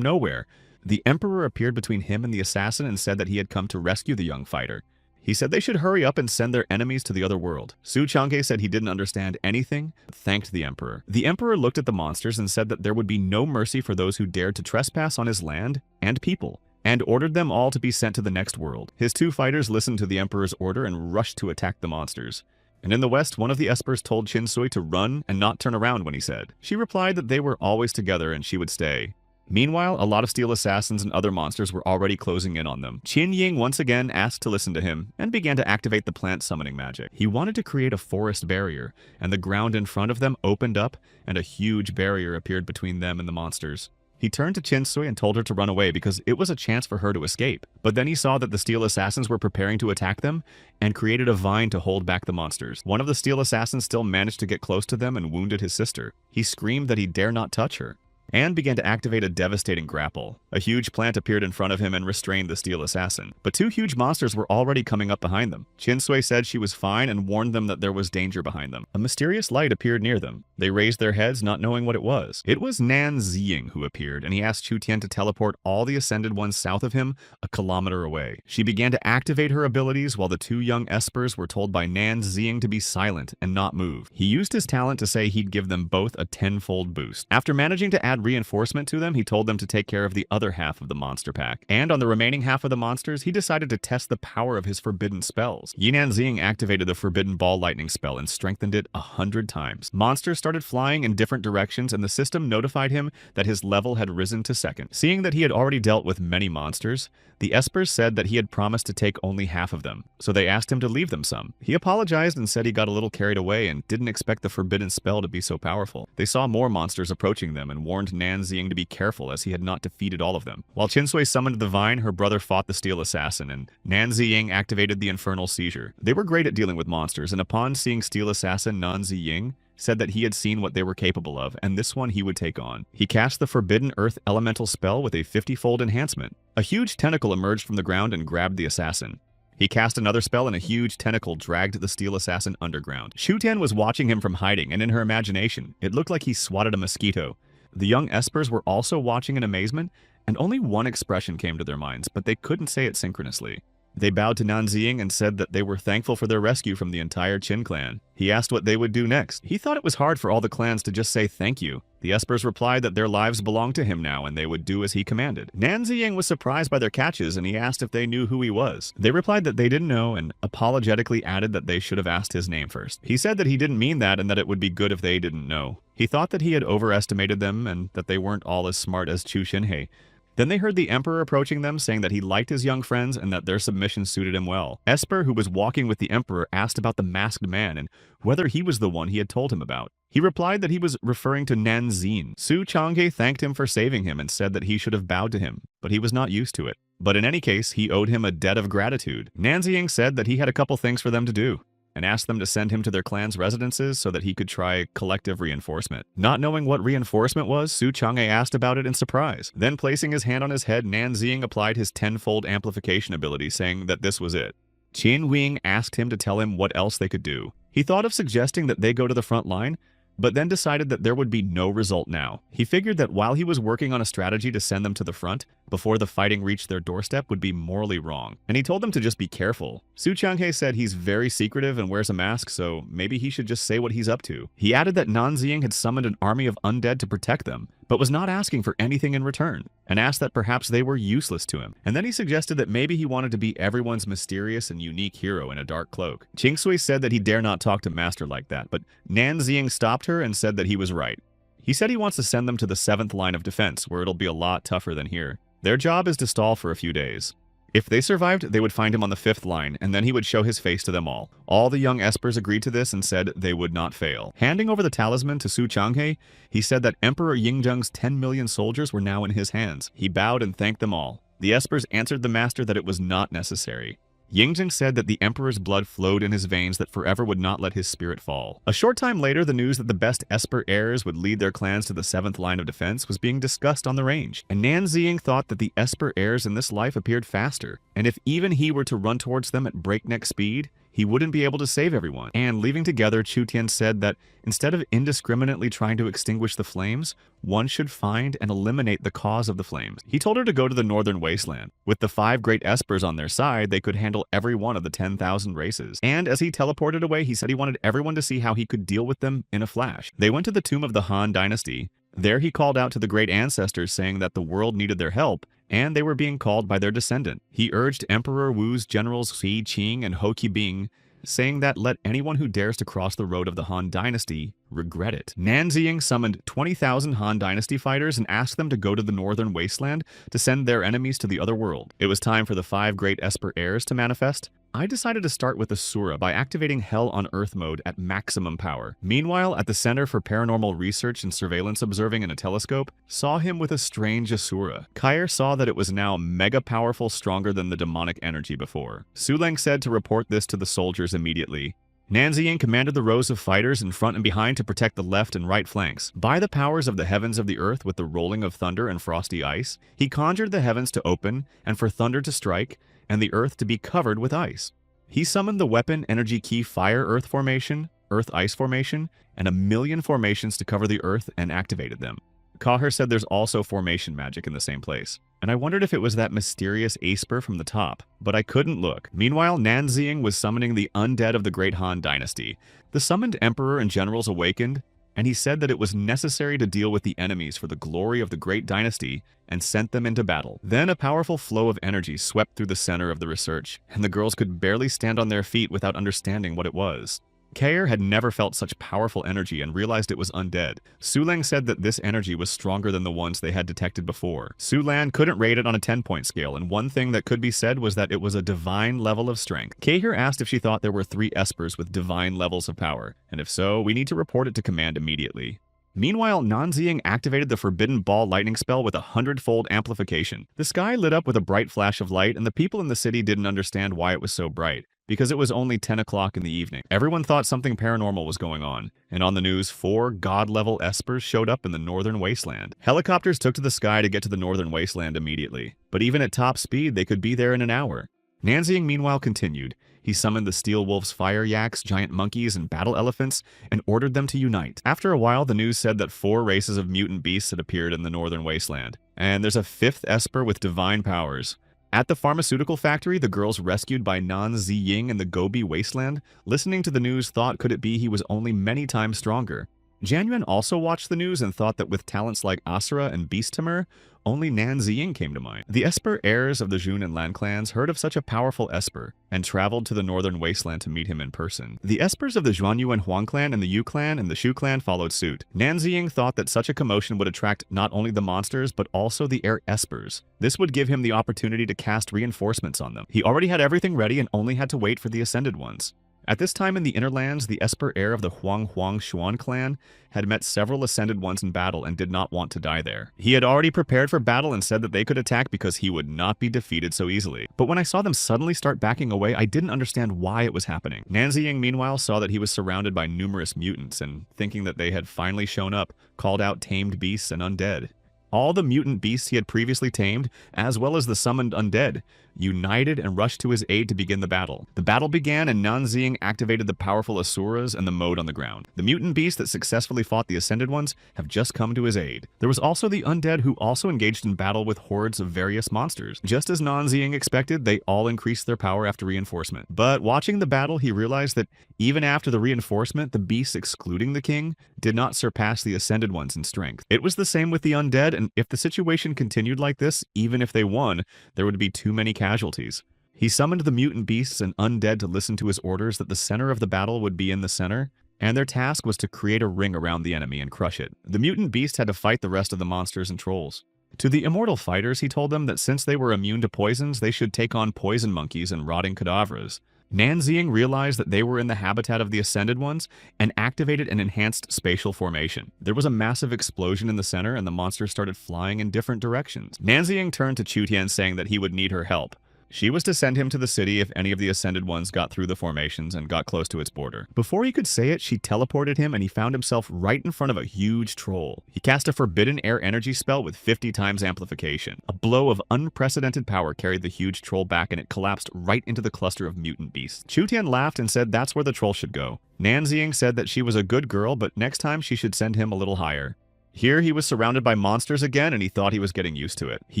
nowhere. The Emperor appeared between him and the assassin and said that he had come to rescue the young fighter. He said they should hurry up and send their enemies to the other world. Su Changhe said he didn't understand anything, but thanked the Emperor. The Emperor looked at the monsters and said that there would be no mercy for those who dared to trespass on his land and people, and ordered them all to be sent to the next world. His 2 fighters listened to the Emperor's order and rushed to attack the monsters. And in the west, one of the espers told Chinsui to run and not turn around when he said. She replied that they were always together and she would stay. Meanwhile, a lot of steel assassins and other monsters were already closing in on them. Qin Ying once again asked to listen to him, and began to activate the plant summoning magic. He wanted to create a forest barrier, and the ground in front of them opened up, and a huge barrier appeared between them and the monsters. He turned to Chinsui and told her to run away because it was a chance for her to escape. But then he saw that the steel assassins were preparing to attack them and created a vine to hold back the monsters. One of the steel assassins still managed to get close to them and wounded his sister. He screamed that he dare not touch her and began to activate a devastating grapple. A huge plant appeared in front of him and restrained the steel assassin. But two huge monsters were already coming up behind them. Chinsui said she was fine and warned them that there was danger behind them. A mysterious light appeared near them. They raised their heads, not knowing what it was. It was Nan Ziying who appeared, and he asked Chu Tian to teleport all the Ascended Ones south of him, a kilometer away. She began to activate her abilities while the two young espers were told by Nan Ziying to be silent and not move. He used his talent to say he'd give them both a 10-fold boost. After managing to add reinforcement to them, he told them to take care of the other half of the monster pack. And on the remaining half of the monsters, he decided to test the power of his forbidden spells. Yinan Ziying activated the forbidden ball lightning spell and strengthened it 100 times. Monsters started flying in different directions, and the system notified him that his level had risen to second. Seeing that he had already dealt with many monsters, the espers said that he had promised to take only half of them, so they asked him to leave them some. He apologized and said he got a little carried away and didn't expect the forbidden spell to be so powerful. They saw more monsters approaching them and warned Nan Ziying to be careful as he had not defeated all of them. While Chinsui summoned the vine, her brother fought the steel assassin, and Nan Ziying activated the infernal seizure. They were great at dealing with monsters, and upon seeing steel assassin Nan Ziying, said that he had seen what they were capable of, and this one he would take on. He cast the Forbidden Earth Elemental spell with a 50-fold enhancement. A huge tentacle emerged from the ground and grabbed the assassin. He cast another spell and a huge tentacle dragged the steel assassin underground. Shu Tian was watching him from hiding, and in her imagination, it looked like he swatted a mosquito. The young espers were also watching in amazement, and only one expression came to their minds, but they couldn't say it synchronously. They bowed to Nan Ziying and said that they were thankful for their rescue from the entire Qin clan. He asked what they would do next. He thought it was hard for all the clans to just say thank you. The espers replied that their lives belonged to him now and they would do as he commanded. Nan Ziying was surprised by their catches and he asked if they knew who he was. They replied that they didn't know and apologetically added that they should have asked his name first. He said that he didn't mean that and that it would be good if they didn't know. He thought that he had overestimated them and that they weren't all as smart as Chu Xinhe. Then they heard the Emperor approaching them, saying that he liked his young friends and that their submission suited him well. Esper, who was walking with the Emperor, asked about the masked man and whether he was the one he had told him about. He replied that he was referring to Nan Zin. Su Changhe thanked him for saving him and said that he should have bowed to him, but he was not used to it. But in any case, he owed him a debt of gratitude. Nan Ziying said that he had a couple things for them to do, and asked them to send him to their clan's residences so that he could try collective reinforcement. Not knowing what reinforcement was, Su Chang'e asked about it in surprise. Then placing his hand on his head, Nan Ziying applied his 10-fold amplification ability, saying that this was it. Qin Wing asked him to tell him what else they could do. He thought of suggesting that they go to the front line, but then decided that there would be no result now. He figured that while he was working on a strategy to send them to the front, before the fighting reached their doorstep would be morally wrong, and he told them to just be careful. Su Changhe said he's very secretive and wears a mask, so maybe he should just say what he's up to. He added that Nan Ziying had summoned an army of undead to protect them, but was not asking for anything in return, and asked that perhaps they were useless to him. And then he suggested that maybe he wanted to be everyone's mysterious and unique hero in a dark cloak. Qingsui said that he dare not talk to Master like that, but Nan Ziying stopped her and said that he was right. He said he wants to send them to the 7th line of defense, where it'll be a lot tougher than here. Their job is to stall for a few days. If they survived, they would find him on the 5th line, and then he would show his face to them all. All the young espers agreed to this and said they would not fail. Handing over the talisman to Su Changhe, he said that Emperor Yingzheng's 10 million soldiers were now in his hands. He bowed and thanked them all. The espers answered the master that it was not necessary. Yingzheng said that the Emperor's blood flowed in his veins that forever would not let his spirit fall. A short time later, the news that the best Esper heirs would lead their clans to the 7th line of defense was being discussed on the range, and Nan Ziying thought that the Esper heirs in this life appeared faster, and if even he were to run towards them at breakneck speed, he wouldn't be able to save everyone. And leaving together, Chu Tian said that instead of indiscriminately trying to extinguish the flames, one should find and eliminate the cause of the flames. He told her to go to the northern wasteland. With the 5 great espers on their side, they could handle every one of the 10,000 races. And as he teleported away, he said he wanted everyone to see how he could deal with them in a flash. They went to the tomb of the Han dynasty. There he called out to the great ancestors, saying that the world needed their help, and they were being called by their descendant. He urged Emperor Wu's generals Xi Qing and Ho Qibing, saying that let anyone who dares to cross the road of the Han dynasty regret it. Nan Ziying summoned 20,000 Han dynasty fighters and asked them to go to the northern wasteland to send their enemies to the other world. It was time for the 5 great Esper heirs to manifest. I decided to start with Asura by activating Hell on Earth mode at maximum power. Meanwhile, at the Center for Paranormal Research and Surveillance observing in a telescope, saw him with a strange Asura. Kair saw that it was now mega powerful, stronger than the demonic energy before. Suleng said to report this to the soldiers immediately. Nanziying commanded the rows of fighters in front and behind to protect the left and right flanks. By the powers of the heavens of the earth with the rolling of thunder and frosty ice, he conjured the heavens to open and for thunder to strike, and the earth to be covered with ice. He summoned the weapon energy key Fire Earth Formation, Earth Ice Formation, and 1,000,000 formations to cover the earth and activated them. Kaher said there's also formation magic in the same place, and I wondered if it was that mysterious Aesper from the top, but I couldn't look. Meanwhile, Nanziying was summoning the undead of the Great Han Dynasty. The summoned emperor and generals awakened, and he said that it was necessary to deal with the enemies for the glory of the Great Dynasty and sent them into battle. Then a powerful flow of energy swept through the center of the research, and the girls could barely stand on their feet without understanding what it was. Kair had never felt such powerful energy and realized it was undead. Suleng said that this energy was stronger than the ones they had detected before. Sulan couldn't rate it on a 10-point scale, and one thing that could be said was that it was a divine level of strength. Kair asked if she thought there were 3 espers with divine levels of power, and if so, we need to report it to command immediately. Meanwhile, Nanziying activated the Forbidden Ball lightning spell with 100-fold amplification. The sky lit up with a bright flash of light, and the people in the city didn't understand why it was so bright, because it was only 10 o'clock in the evening. Everyone thought something paranormal was going on, and on the news, 4 god-level espers showed up in the northern wasteland. Helicopters took to the sky to get to the northern wasteland immediately, but even at top speed, they could be there in an hour. Nanziying meanwhile continued. He summoned the Steel Wolves, Fire Yaks, Giant Monkeys, and Battle Elephants, and ordered them to unite. After a while, the news said that 4 races of mutant beasts had appeared in the northern wasteland, and there's a 5th esper with divine powers. At the pharmaceutical factory, the girls rescued by Nanziying in the Gobi wasteland, listening to the news, thought could it be he was only many times stronger. Jianyuan also watched the news and thought that with talents like Asura and Beast Tamer, only Nanziying came to mind. The Esper heirs of the Jun and Lan clans heard of such a powerful Esper and traveled to the northern wasteland to meet him in person. The Espers of the Xuanyu and Huang clan and the Yu clan and the Shu clan followed suit. Nanziying thought that such a commotion would attract not only the monsters but also the air Espers. This would give him the opportunity to cast reinforcements on them. He already had everything ready and only had to wait for the Ascended Ones. At this time in the Inner Lands, the Esper heir of the Huang Xuan clan had met several Ascended Ones in battle and did not want to die there. He had already prepared for battle and said that they could attack because he would not be defeated so easily. But when I saw them suddenly start backing away, I didn't understand why it was happening. Nanziying meanwhile saw that he was surrounded by numerous mutants and, thinking that they had finally shown up, called out tamed beasts and undead. All the mutant beasts he had previously tamed, as well as the summoned undead, united and rushed to his aid to begin the battle. The battle began and Nanziying activated the powerful Asuras and the mode on the ground. The mutant beasts that successfully fought the Ascended Ones have just come to his aid. There was also the undead who also engaged in battle with hordes of various monsters. Just as Nanziying expected, they all increased their power after reinforcement. But watching the battle, he realized that even after the reinforcement, the beasts excluding the king did not surpass the Ascended Ones in strength. It was the same with the undead, and if the situation continued like this, even if they won, there would be too many casualties. He summoned the mutant beasts and undead to listen to his orders that the center of the battle would be in the center, and their task was to create a ring around the enemy and crush it. The mutant beast had to fight the rest of the monsters and trolls. To the immortal fighters, he told them that since they were immune to poisons, they should take on poison monkeys and rotting cadavers. Nanziying realized that they were in the habitat of the Ascended Ones and activated an enhanced spatial formation. There was a massive explosion in the center and the monsters started flying in different directions. Nanziying turned to Chutian saying that he would need her help. She was to send him to the city if any of the Ascended Ones got through the formations and got close to its border. Before he could say it, she teleported him and he found himself right in front of a huge troll. He cast a Forbidden Air energy spell with 50 times amplification. A blow of unprecedented power carried the huge troll back and it collapsed right into the cluster of mutant beasts. Chutian laughed and said that's where the troll should go. Nanziying said that she was a good girl, but next time she should send him a little higher. Here he was surrounded by monsters again and he thought he was getting used to it. He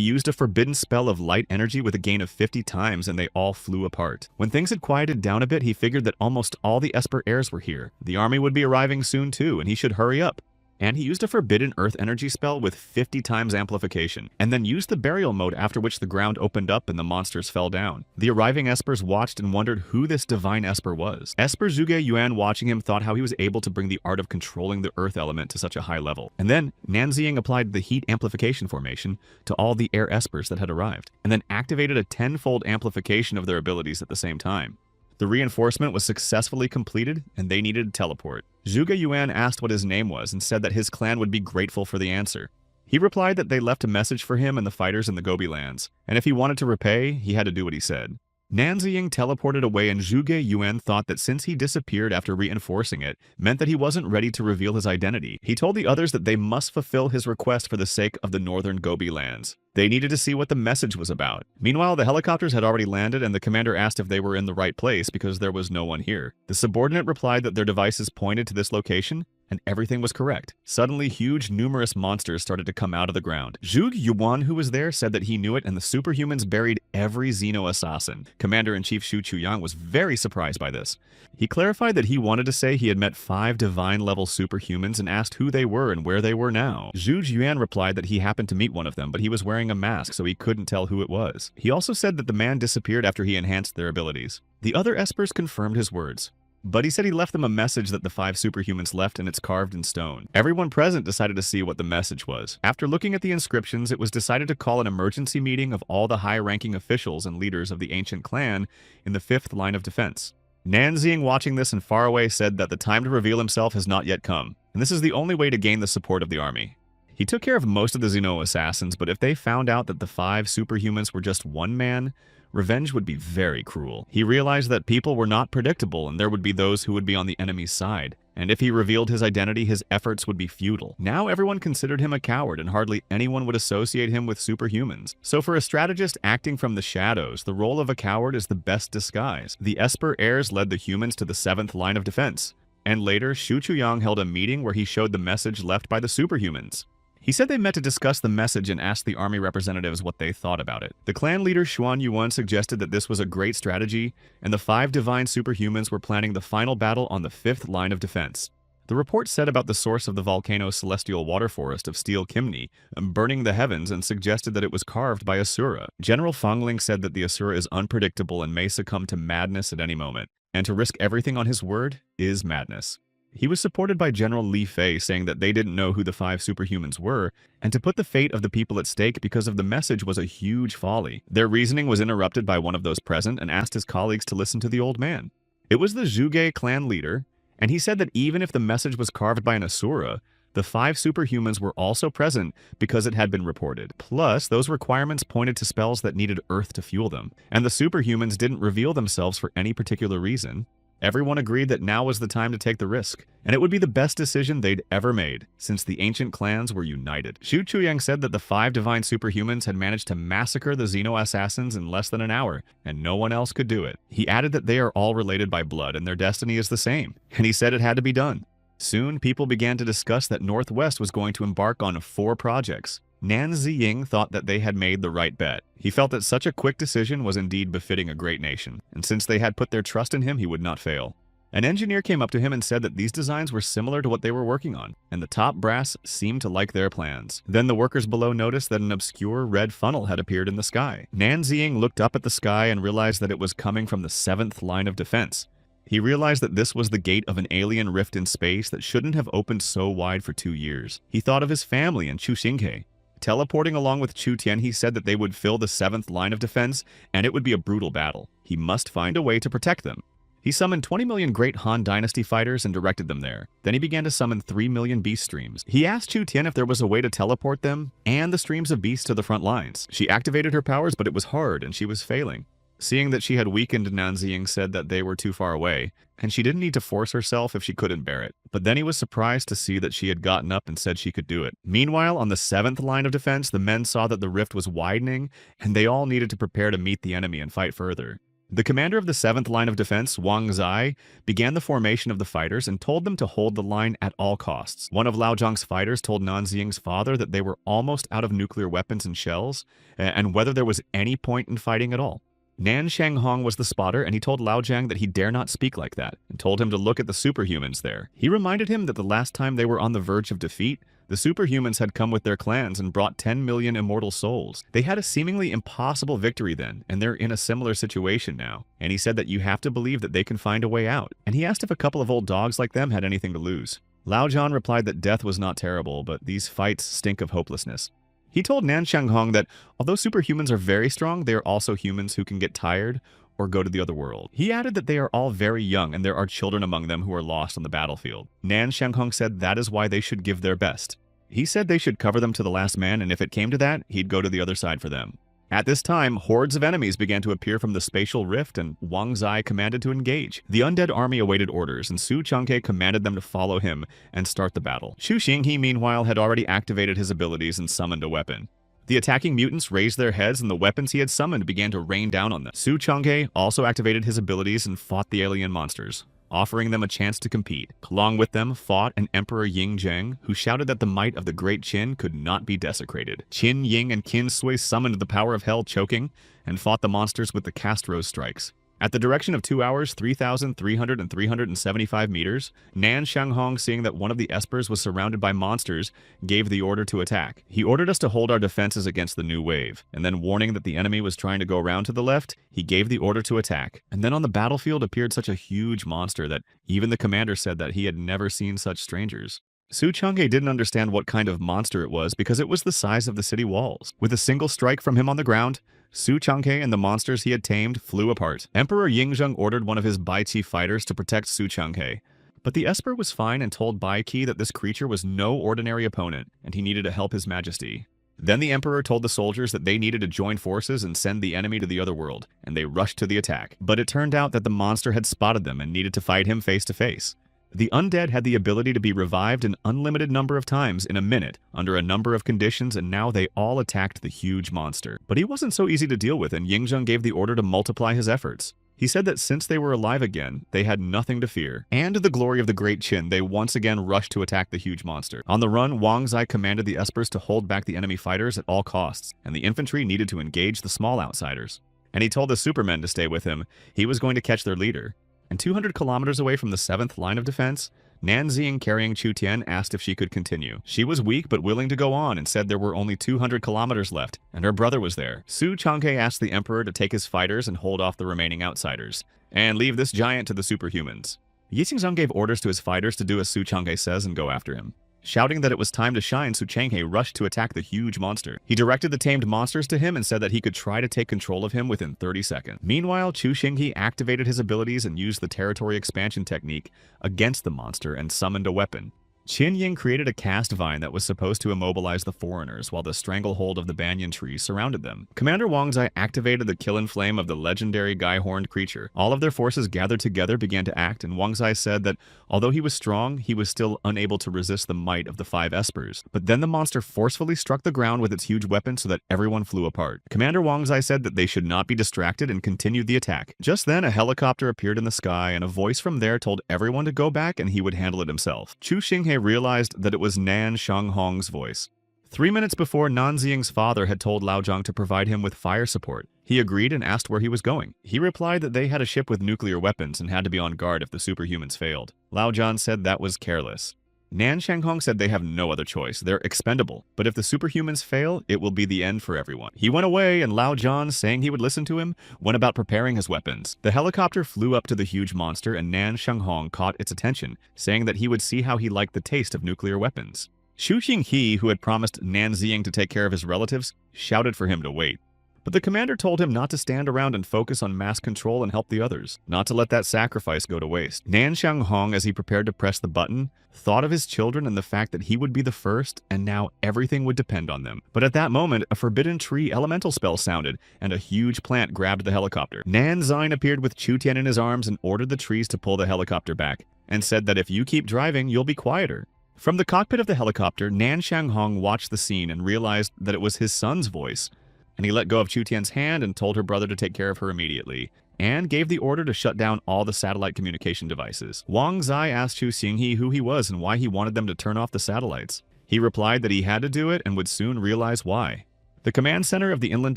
used a forbidden spell of light energy with a gain of 50 times and they all flew apart. When things had quieted down a bit, he figured that almost all the Esper heirs were here. The army would be arriving soon too and he should hurry up. And he used a forbidden earth energy spell with 50 times amplification, and then used the burial mode, after which the ground opened up and the monsters fell down. The arriving espers watched and wondered who this divine esper was. Esper Zhuge Yuan, watching him, thought how he was able to bring the art of controlling the earth element to such a high level. And then Nanziying applied the heat amplification formation to all the air espers that had arrived, and then activated a 10-fold amplification of their abilities at the same time. The reinforcement was successfully completed, and they needed to teleport. Zhuge Yuan asked what his name was and said that his clan would be grateful for the answer. He replied that they left a message for him and the fighters in the Gobi lands, and if he wanted to repay, he had to do what he said. Nanziying teleported away, and Zhuge Yuan thought that since he disappeared after reinforcing it meant that he wasn't ready to reveal his identity. He told the others that they must fulfill his request for the sake of the northern Gobi lands. They needed to see what the message was about. Meanwhile, the helicopters had already landed, and the commander asked if they were in the right place because there was no one here. The subordinate replied that their devices pointed to this location, and everything was correct. Suddenly, huge, numerous monsters started to come out of the ground. Zhuge Yuan, who was there, said that he knew it, and the superhumans buried every Xeno assassin. Commander-in-Chief Xu Chuyang was very surprised by this. He clarified that he wanted to say he had met 5 divine-level superhumans and asked who they were and where they were now. Zhuge Yuan replied that he happened to meet one of them, but he was wearing a mask, so he couldn't tell who it was. He also said that the man disappeared after he enhanced their abilities. The other espers confirmed his words, but he said he left them a message that the 5 superhumans left, and it's carved in stone. Everyone present decided to see what the message was. After looking at the inscriptions, it was decided to call an emergency meeting of all the high-ranking officials and leaders of the ancient clan in the 5th line of defense. Nanziying, watching this and far away, said that the time to reveal himself has not yet come, and this is the only way to gain the support of the army. He took care of most of the Xeno assassins, but if they found out that the 5 superhumans were just one man, revenge would be very cruel. He realized that people were not predictable, and there would be those who would be on the enemy's side. And if he revealed his identity, his efforts would be futile. Now everyone considered him a coward, and hardly anyone would associate him with superhumans. So for a strategist acting from the shadows, the role of a coward is the best disguise. The Esper heirs led the humans to the 7th line of defense. And later, Xu Chuyang held a meeting where he showed the message left by the superhumans. He said they met to discuss the message and asked the army representatives what they thought about it. The clan leader Xuan Yuan suggested that this was a great strategy, and the 5 divine superhumans were planning the final battle on the 5th line of defense. The report said about the source of the volcano's celestial water forest of steel chimney burning the heavens, and suggested that it was carved by Asura. General Fengling said that the Asura is unpredictable and may succumb to madness at any moment, and to risk everything on his word is madness. He was supported by General Li Fei, saying that they didn't know who the 5 superhumans were, and to put the fate of the people at stake because of the message was a huge folly. Their reasoning was interrupted by one of those present and asked his colleagues to listen to the old man. It was the Zhuge clan leader, and he said that even if the message was carved by an Asura, the 5 superhumans were also present because it had been reported. Plus, those requirements pointed to spells that needed Earth to fuel them, and the superhumans didn't reveal themselves for any particular reason. Everyone agreed that now was the time to take the risk, and it would be the best decision they'd ever made, since the ancient clans were united. Xu Chuyang said that the 5 divine superhumans had managed to massacre the Xeno assassins in less than an hour, and no one else could do it. He added that they are all related by blood, and their destiny is the same, and he said it had to be done. Soon, people began to discuss that Northwest was going to embark on 4 projects. Nanziying thought that they had made the right bet. He felt that such a quick decision was indeed befitting a great nation, and since they had put their trust in him, he would not fail. An engineer came up to him and said that these designs were similar to what they were working on, and the top brass seemed to like their plans. Then the workers below noticed that an obscure red funnel had appeared in the sky. Nanziying looked up at the sky and realized that it was coming from the 7th line of defense. He realized that this was the gate of an alien rift in space that shouldn't have opened so wide for 2 years. He thought of his family and Chu Xinghe. Teleporting along with Chu Tian, he said that they would fill the 7th line of defense, and it would be a brutal battle. He must find a way to protect them. He summoned 20 million great Han Dynasty fighters and directed them there. Then he began to summon 3 million beast streams. He asked Chu Tian if there was a way to teleport them and the streams of beasts to the front lines. She activated her powers, but it was hard, and she was failing. Seeing that she had weakened, Nanziying said that they were too far away, and she didn't need to force herself if she couldn't bear it. But then he was surprised to see that she had gotten up and said she could do it. Meanwhile, on the 7th line of defense, the men saw that the rift was widening, and they all needed to prepare to meet the enemy and fight further. The commander of the 7th line of defense, Wang Zai, began the formation of the fighters and told them to hold the line at all costs. One of Lao Zhang's fighters told Nanziying's father that they were almost out of nuclear weapons and shells, and whether there was any point in fighting at all. Nan Shanghong was the spotter, and he told Lao Jiang that he dare not speak like that, and told him to look at the superhumans there. He reminded him that the last time they were on the verge of defeat, the superhumans had come with their clans and brought 10 million immortal souls. They had a seemingly impossible victory then, and they're in a similar situation now. And he said that you have to believe that they can find a way out. And he asked if a couple of old dogs like them had anything to lose. Lao Jiang replied that death was not terrible, but these fights stink of hopelessness. He told Nan Shanghong that although superhumans are very strong, they are also humans who can get tired or go to the other world. He added that they are all very young and there are children among them who are lost on the battlefield. Nan Shanghong said that is why they should give their best. He said they should cover them to the last man, and if it came to that, he'd go to the other side for them. At this time, hordes of enemies began to appear from the spatial rift, and Wang Zai commanded to engage. The undead army awaited orders, and Su Changhe commanded them to follow him and start the battle. Xu Xinghe, meanwhile, had already activated his abilities and summoned a weapon. The attacking mutants raised their heads, and the weapons he had summoned began to rain down on them. Su Changhe also activated his abilities and fought the alien monsters, offering them a chance to compete. Along with them fought an Emperor Ying Zheng, who shouted that the might of the Great Qin could not be desecrated. Qin Ying and Qin Sui summoned the power of hell choking, and fought the monsters with the cast rose strikes. At the direction of 2 hours, 3,300 and 375 meters, Nan Shanghong, seeing that one of the espers was surrounded by monsters, gave the order to attack. He ordered us to hold our defenses against the new wave, and then warning that the enemy was trying to go around to the left, he gave the order to attack. And then on the battlefield appeared such a huge monster that even the commander said that he had never seen such strangers. Su Changhe didn't understand what kind of monster it was because it was the size of the city walls. With a single strike from him on the ground, Su Changhe and the monsters he had tamed flew apart. Emperor Yingzheng ordered one of his Bai Qi fighters to protect Su Changhe. But the Esper was fine and told Bai Qi that this creature was no ordinary opponent, and he needed to help his majesty. Then the Emperor told the soldiers that they needed to join forces and send the enemy to the other world, and they rushed to the attack. But it turned out that the monster had spotted them and needed to fight him face to face. The undead had the ability to be revived an unlimited number of times in a minute, under a number of conditions, and now they all attacked the huge monster. But he wasn't so easy to deal with, and Yingzheng gave the order to multiply his efforts. He said that since they were alive again, they had nothing to fear. And to the glory of the Great Qin, they once again rushed to attack the huge monster. On the run, Wang Zai commanded the espers to hold back the enemy fighters at all costs, and the infantry needed to engage the small outsiders. And he told the supermen to stay with him. He was going to catch their leader. And 200 kilometers away from the 7th line of defense, Nan Xing carrying Chu Tian asked if she could continue. She was weak but willing to go on and said there were only 200 kilometers left, and her brother was there. Su Changhe asked the emperor to take his fighters and hold off the remaining outsiders, and leave this giant to the superhumans. Yi Xingzheng gave orders to his fighters to do as Su Changhe says and go after him. Shouting that it was time to shine, Su Changhe rushed to attack the huge monster. He directed the tamed monsters to him and said that he could try to take control of him within 30 seconds. Meanwhile, Chu Xinghe activated his abilities and used the territory expansion technique against the monster and summoned a weapon. Qin Ying created a cast vine that was supposed to immobilize the foreigners while the stranglehold of the banyan tree surrounded them. Commander Wang Zai activated the kill and flame of the legendary guy-horned creature. All of their forces gathered together began to act, and Wang Zai said that although he was strong, he was still unable to resist the might of the 5 espers. But then the monster forcefully struck the ground with its huge weapon so that everyone flew apart. Commander Wang Zai said that they should not be distracted and continued the attack. Just then, a helicopter appeared in the sky, and a voice from there told everyone to go back and he would handle it himself. Chu Xinghe realized that it was Nan Shanghong's voice. 3 minutes before, Nan Xing's father had told Lao Zhang to provide him with fire support. He agreed and asked where he was going. He replied that they had a ship with nuclear weapons and had to be on guard if the superhumans failed. Lao Zhang said that was careless. Nan Shanghong said they have no other choice. They're expendable. But if the superhumans fail, it will be the end for everyone. He went away, and Lao Zhang, saying he would listen to him, went about preparing his weapons. The helicopter flew up to the huge monster, and Nan Shanghong caught its attention, saying that he would see how he liked the taste of nuclear weapons. Xu Xinghe, who had promised Nan Xing to take care of his relatives, shouted for him to wait. But the commander told him not to stand around and focus on mass control and help the others, not to let that sacrifice go to waste. Nan Shanghong, as he prepared to press the button, thought of his children and the fact that he would be the first, and now everything would depend on them. But at that moment, a forbidden tree elemental spell sounded, and a huge plant grabbed the helicopter. Nan Xing appeared with Chu Tian in his arms and ordered the trees to pull the helicopter back, and said that if you keep driving, you'll be quieter. From the cockpit of the helicopter, Nan Shanghong watched the scene and realized that it was his son's voice. And he let go of Chu Tian's hand and told her brother to take care of her immediately, and gave the order to shut down all the satellite communication devices. Wang Zai asked Chu Xinghe who he was and why he wanted them to turn off the satellites. He replied that he had to do it and would soon realize why. The command center of the inland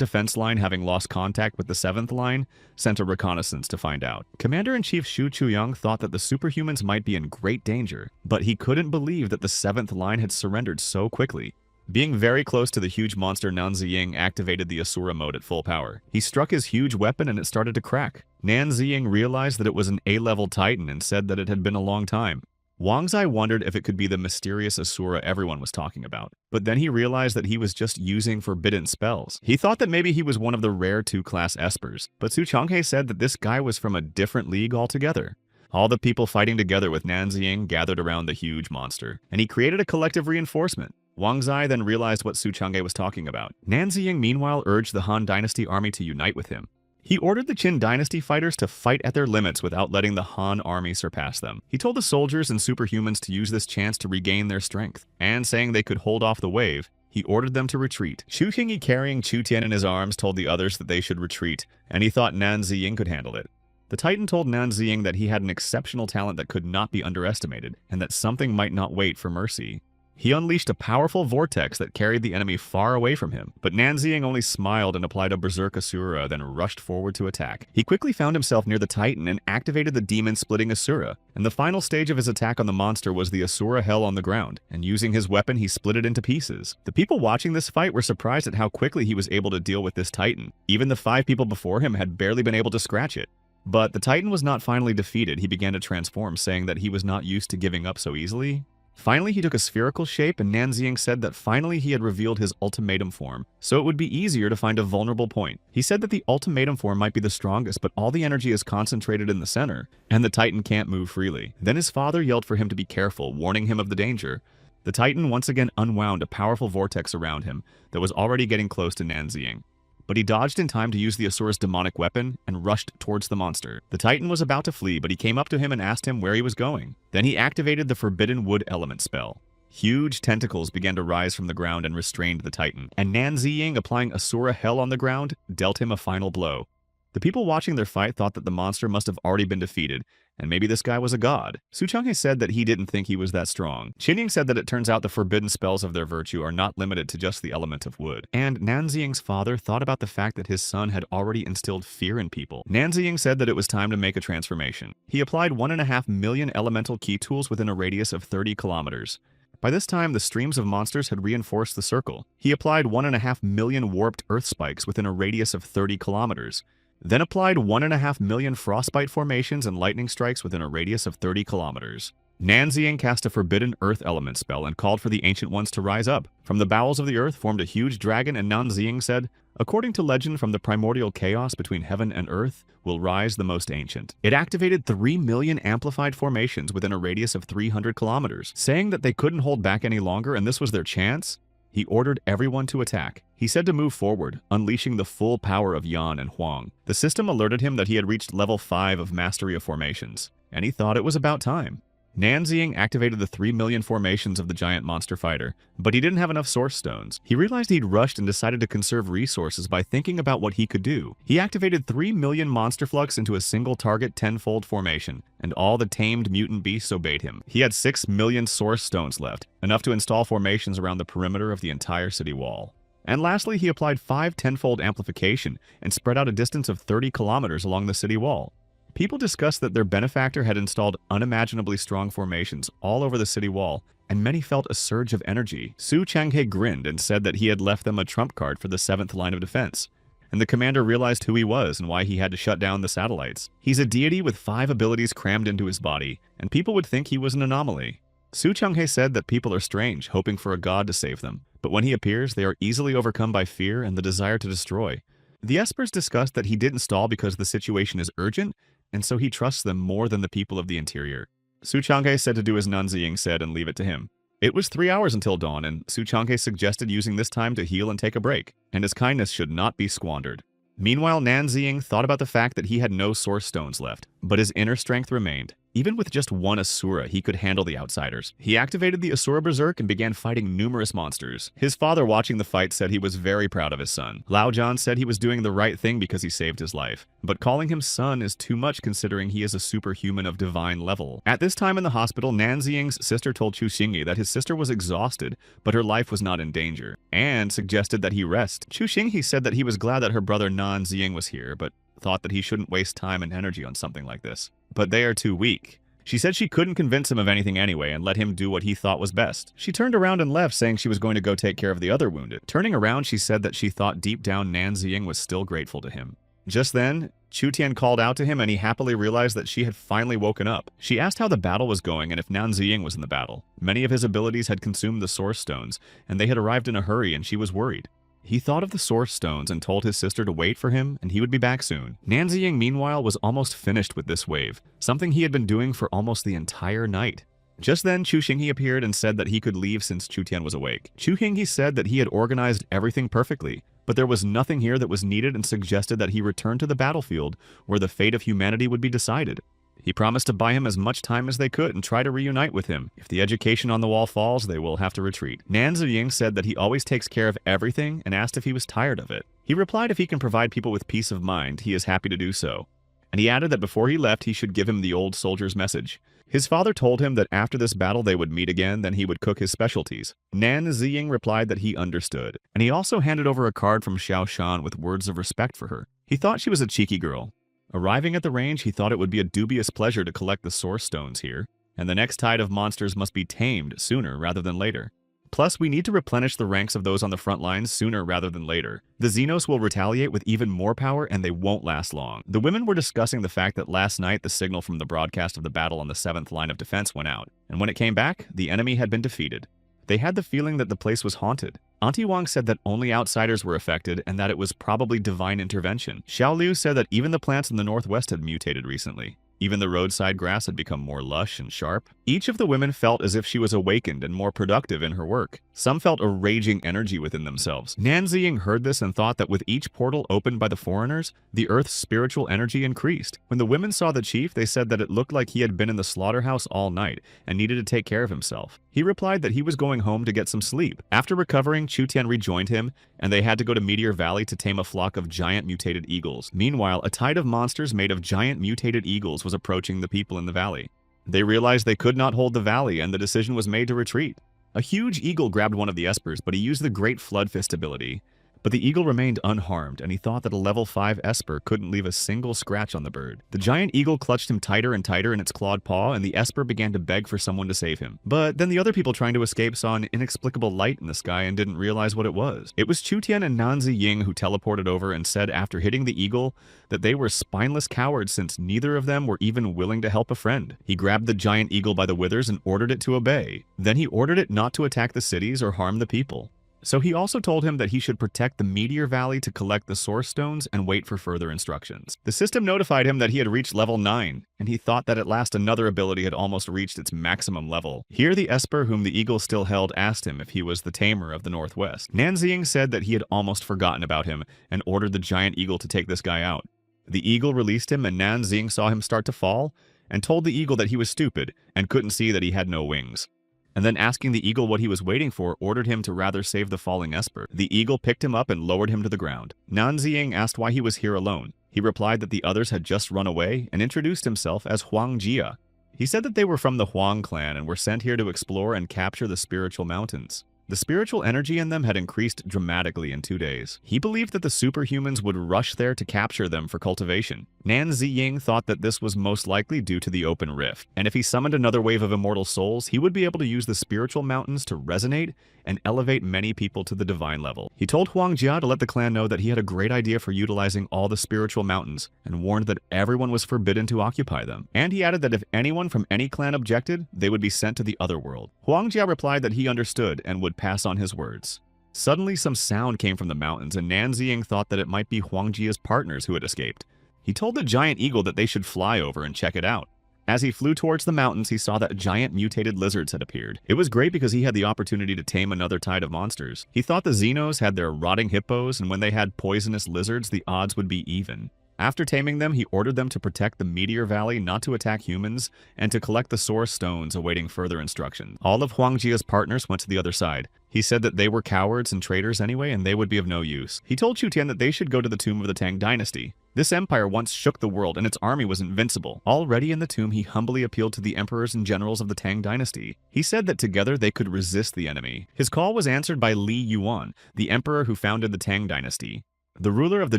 defense line, having lost contact with the 7th line, sent a reconnaissance to find out. Commander-in-Chief Shu Chuyang thought that the superhumans might be in great danger, but he couldn't believe that the 7th line had surrendered so quickly. Being very close to the huge monster, Nan Ziying activated the Asura mode at full power. He struck his huge weapon and it started to crack. Nan Ziying realized that it was an A-level titan and said that it had been a long time. Wang Zai wondered if it could be the mysterious Asura everyone was talking about, but then he realized that he was just using forbidden spells. He thought that maybe he was one of the rare 2-class espers, but Su Changhe said that this guy was from a different league altogether. All the people fighting together with Nan Ziying gathered around the huge monster, and he created a collective reinforcement. Wang Zai then realized what Su Changhe was talking about. Nan Ziying meanwhile urged the Han Dynasty army to unite with him. He ordered the Qin Dynasty fighters to fight at their limits without letting the Han army surpass them. He told the soldiers and superhumans to use this chance to regain their strength, and saying they could hold off the wave, he ordered them to retreat. Shu Qingyi, carrying Chu Tian in his arms, told the others that they should retreat, and he thought Nan Ziying could handle it. The Titan told Nan Ziying that he had an exceptional talent that could not be underestimated, and that something might not wait for mercy. He unleashed a powerful vortex that carried the enemy far away from him, but Nan Ziying only smiled and applied a Berserk Asura, then rushed forward to attack. He quickly found himself near the Titan and activated the demon-splitting Asura, and the final stage of his attack on the monster was the Asura Hell on the ground, and using his weapon he split it into pieces. The people watching this fight were surprised at how quickly he was able to deal with this Titan. Even the 5 people before him had barely been able to scratch it. But the Titan was not finally defeated. He began to transform, saying that he was not used to giving up so easily. Finally, he took a spherical shape, and Nan Ziying said that finally he had revealed his ultimatum form, so it would be easier to find a vulnerable point. He said that the ultimatum form might be the strongest, but all the energy is concentrated in the center, and the Titan can't move freely. Then his father yelled for him to be careful, warning him of the danger. The Titan once again unwound a powerful vortex around him that was already getting close to Nan Ziying. But he dodged in time to use the Asura's demonic weapon and rushed towards the monster. The Titan was about to flee, but he came up to him and asked him where he was going. Then he activated the Forbidden Wood Element spell. Huge tentacles began to rise from the ground and restrained the Titan, and Nan Ziying, applying Asura Hell on the ground, dealt him a final blow. The people watching their fight thought that the monster must have already been defeated, and maybe this guy was a god. Su Changhe said that he didn't think he was that strong. Qinying said that it turns out the forbidden spells of their virtue are not limited to just the element of wood. And Nan Ziying's father thought about the fact that his son had already instilled fear in people. Nan Ziying said that it was time to make a transformation. He applied 1.5 million elemental key tools within a radius of 30 kilometers. By this time, the streams of monsters had reinforced the circle. He applied 1.5 million warped earth spikes within a radius of 30 kilometers. Then applied 1.5 million frostbite formations and lightning strikes within a radius of 30 kilometers. Nan Ziying cast a forbidden earth element spell and called for the Ancient Ones to rise up. From the bowels of the earth formed a huge dragon, and Nan Ziying said, "According to legend, from the primordial chaos between heaven and earth will rise the most ancient." It activated 3 million amplified formations within a radius of 300 kilometers, saying that they couldn't hold back any longer and this was their chance. He ordered everyone to attack. He said to move forward, unleashing the full power of Yan and Huang. The system alerted him that he had reached level 5 of Mastery of Formations, and he thought it was about time. Nan Ziying activated the 3 million formations of the giant monster fighter, but he didn't have enough source stones. He realized he'd rushed and decided to conserve resources by thinking about what he could do. He activated 3 million monster flux into a single target 10-fold formation, and all the tamed mutant beasts obeyed him. He had 6 million source stones left, enough to install formations around the perimeter of the entire city wall. And lastly, he applied 5 10-fold amplification and spread out a distance of 30 kilometers along the city wall. People discussed that their benefactor had installed unimaginably strong formations all over the city wall, and many felt a surge of energy. Su Changhe grinned and said that he had left them a trump card for the 7th line of defense. And the commander realized who he was and why he had to shut down the satellites. He's a deity with 5 abilities crammed into his body, and people would think he was an anomaly. Su Changhe said that people are strange, hoping for a god to save them. But when he appears, they are easily overcome by fear and the desire to destroy. The espers discussed that he didn't stall because the situation is urgent, and so he trusts them more than the people of the interior. Su Changhe said to do as Nan Ziying said and leave it to him. It was 3 hours until dawn, and Su Changhe suggested using this time to heal and take a break, and his kindness should not be squandered. Meanwhile, Nan Ziying thought about the fact that he had no source stones left, but his inner strength remained. Even with just one Asura, he could handle the outsiders. He activated the Asura Berserk and began fighting numerous monsters. His father, watching the fight, said he was very proud of his son. Lao Jan said he was doing the right thing because he saved his life. But calling him son is too much considering he is a superhuman of divine level. At this time in the hospital, Nan Ziying's sister told Chu Xingyi that his sister was exhausted, but her life was not in danger, and suggested that he rest. Chu Xingyi said that he was glad that her brother Nan Ziying was here, but thought that he shouldn't waste time and energy on something like this. But they are too weak. She said she couldn't convince him of anything anyway and let him do what he thought was best. She turned around and left, saying she was going to go take care of the other wounded. Turning around, she said that she thought deep down Nan Ziying was still grateful to him. Just then, Chu Tian called out to him and he happily realized that she had finally woken up. She asked how the battle was going and if Nan Ziying was in the battle. Many of his abilities had consumed the Source Stones, and they had arrived in a hurry, and she was worried. He thought of the Source Stones and told his sister to wait for him and he would be back soon. Nan Ziying, meanwhile, was almost finished with this wave, something he had been doing for almost the entire night. Just then, Chu Xingyi appeared and said that he could leave since Chu Tian was awake. Chu Xingyi said that he had organized everything perfectly, but there was nothing here that was needed and suggested that he return to the battlefield where the fate of humanity would be decided. He promised to buy him as much time as they could and try to reunite with him. If the education on the wall falls, they will have to retreat. Nan Ziying said that he always takes care of everything and asked if he was tired of it. He replied if he can provide people with peace of mind, he is happy to do so. And he added that before he left, he should give him the old soldier's message. His father told him that after this battle they would meet again, then he would cook his specialties. Nan Ziying replied that he understood, and he also handed over a card from Xiao Shan with words of respect for her. He thought she was a cheeky girl. Arriving at the range, he thought it would be a dubious pleasure to collect the Source Stones here, and the next tide of monsters must be tamed sooner rather than later. Plus, we need to replenish the ranks of those on the front lines sooner rather than later. The Xenos will retaliate with even more power and they won't last long. The women were discussing the fact that last night the signal from the broadcast of the battle on the 7th line of defense went out, and when it came back, the enemy had been defeated. They had the feeling that the place was haunted. Auntie Wang said that only outsiders were affected and that it was probably divine intervention. Xiao Liu said that even the plants in the northwest had mutated recently. Even the roadside grass had become more lush and sharp. Each of the women felt as if she was awakened and more productive in her work. Some felt a raging energy within themselves. Nan Ziying heard this and thought that with each portal opened by the foreigners, the earth's spiritual energy increased. When the women saw the chief, they said that it looked like he had been in the slaughterhouse all night and needed to take care of himself. He replied that he was going home to get some sleep. After recovering, Chu Tian rejoined him, and they had to go to Meteor Valley to tame a flock of giant mutated eagles. Meanwhile, a tide of monsters made of giant mutated eagles was approaching the people in the valley. They realized they could not hold the valley, and the decision was made to retreat. A huge eagle grabbed one of the espers, but he used the Great Flood Fist ability. But the eagle remained unharmed, and he thought that a level 5 esper couldn't leave a single scratch on the bird. The giant eagle clutched him tighter and tighter in its clawed paw, and the esper began to beg for someone to save him. But then the other people trying to escape saw an inexplicable light in the sky and didn't realize what it was. It was Chu Tian and Nan Ziying who teleported over and said after hitting the eagle that they were spineless cowards since neither of them were even willing to help a friend. He grabbed the giant eagle by the withers and ordered it to obey. Then he ordered it not to attack the cities or harm the people. So he also told him that he should protect the Meteor Valley to collect the Source Stones and wait for further instructions. The system notified him that he had reached level 9, and he thought that at last another ability had almost reached its maximum level. Here the Esper whom the eagle still held asked him if he was the tamer of the Northwest. Nan Ziying said that he had almost forgotten about him and ordered the giant eagle to take this guy out. The eagle released him and Nan Ziying saw him start to fall and told the eagle that he was stupid and couldn't see that he had no wings. And then asking the eagle what he was waiting for, ordered him to rather save the falling esper. The eagle picked him up and lowered him to the ground. Nan Ziying asked why he was here alone. He replied that the others had just run away and introduced himself as Huang Jia. He said that they were from the Huang clan and were sent here to explore and capture the spiritual mountains. The spiritual energy in them had increased dramatically in 2 days. He believed that the superhumans would rush there to capture them for cultivation. Nan Ziying thought that this was most likely due to the open rift, and if he summoned another wave of immortal souls, he would be able to use the spiritual mountains to resonate and elevate many people to the divine level. He told Huang Jia to let the clan know that he had a great idea for utilizing all the spiritual mountains, and warned that everyone was forbidden to occupy them. And he added that if anyone from any clan objected, they would be sent to the other world. Huang Jia replied that he understood and would pass on his words. Suddenly some sound came from the mountains, and Nan Ziying thought that it might be Huang Jia's partners who had escaped. He told the giant eagle that they should fly over and check it out. As he flew towards the mountains, he saw that giant mutated lizards had appeared. It was great because he had the opportunity to tame another tide of monsters. He thought the Xenos had their rotting hippos, and when they had poisonous lizards, the odds would be even. After taming them, he ordered them to protect the Meteor Valley, not to attack humans, and to collect the Source Stones, awaiting further instructions. All of Huang Jia's partners went to the other side. He said that they were cowards and traitors anyway, and they would be of no use. He told Chu Tian that they should go to the tomb of the Tang dynasty. This empire once shook the world, and its army was invincible. Already in the tomb, he humbly appealed to the emperors and generals of the Tang dynasty. He said that together they could resist the enemy. His call was answered by Li Yuan, the emperor who founded the Tang dynasty. The ruler of the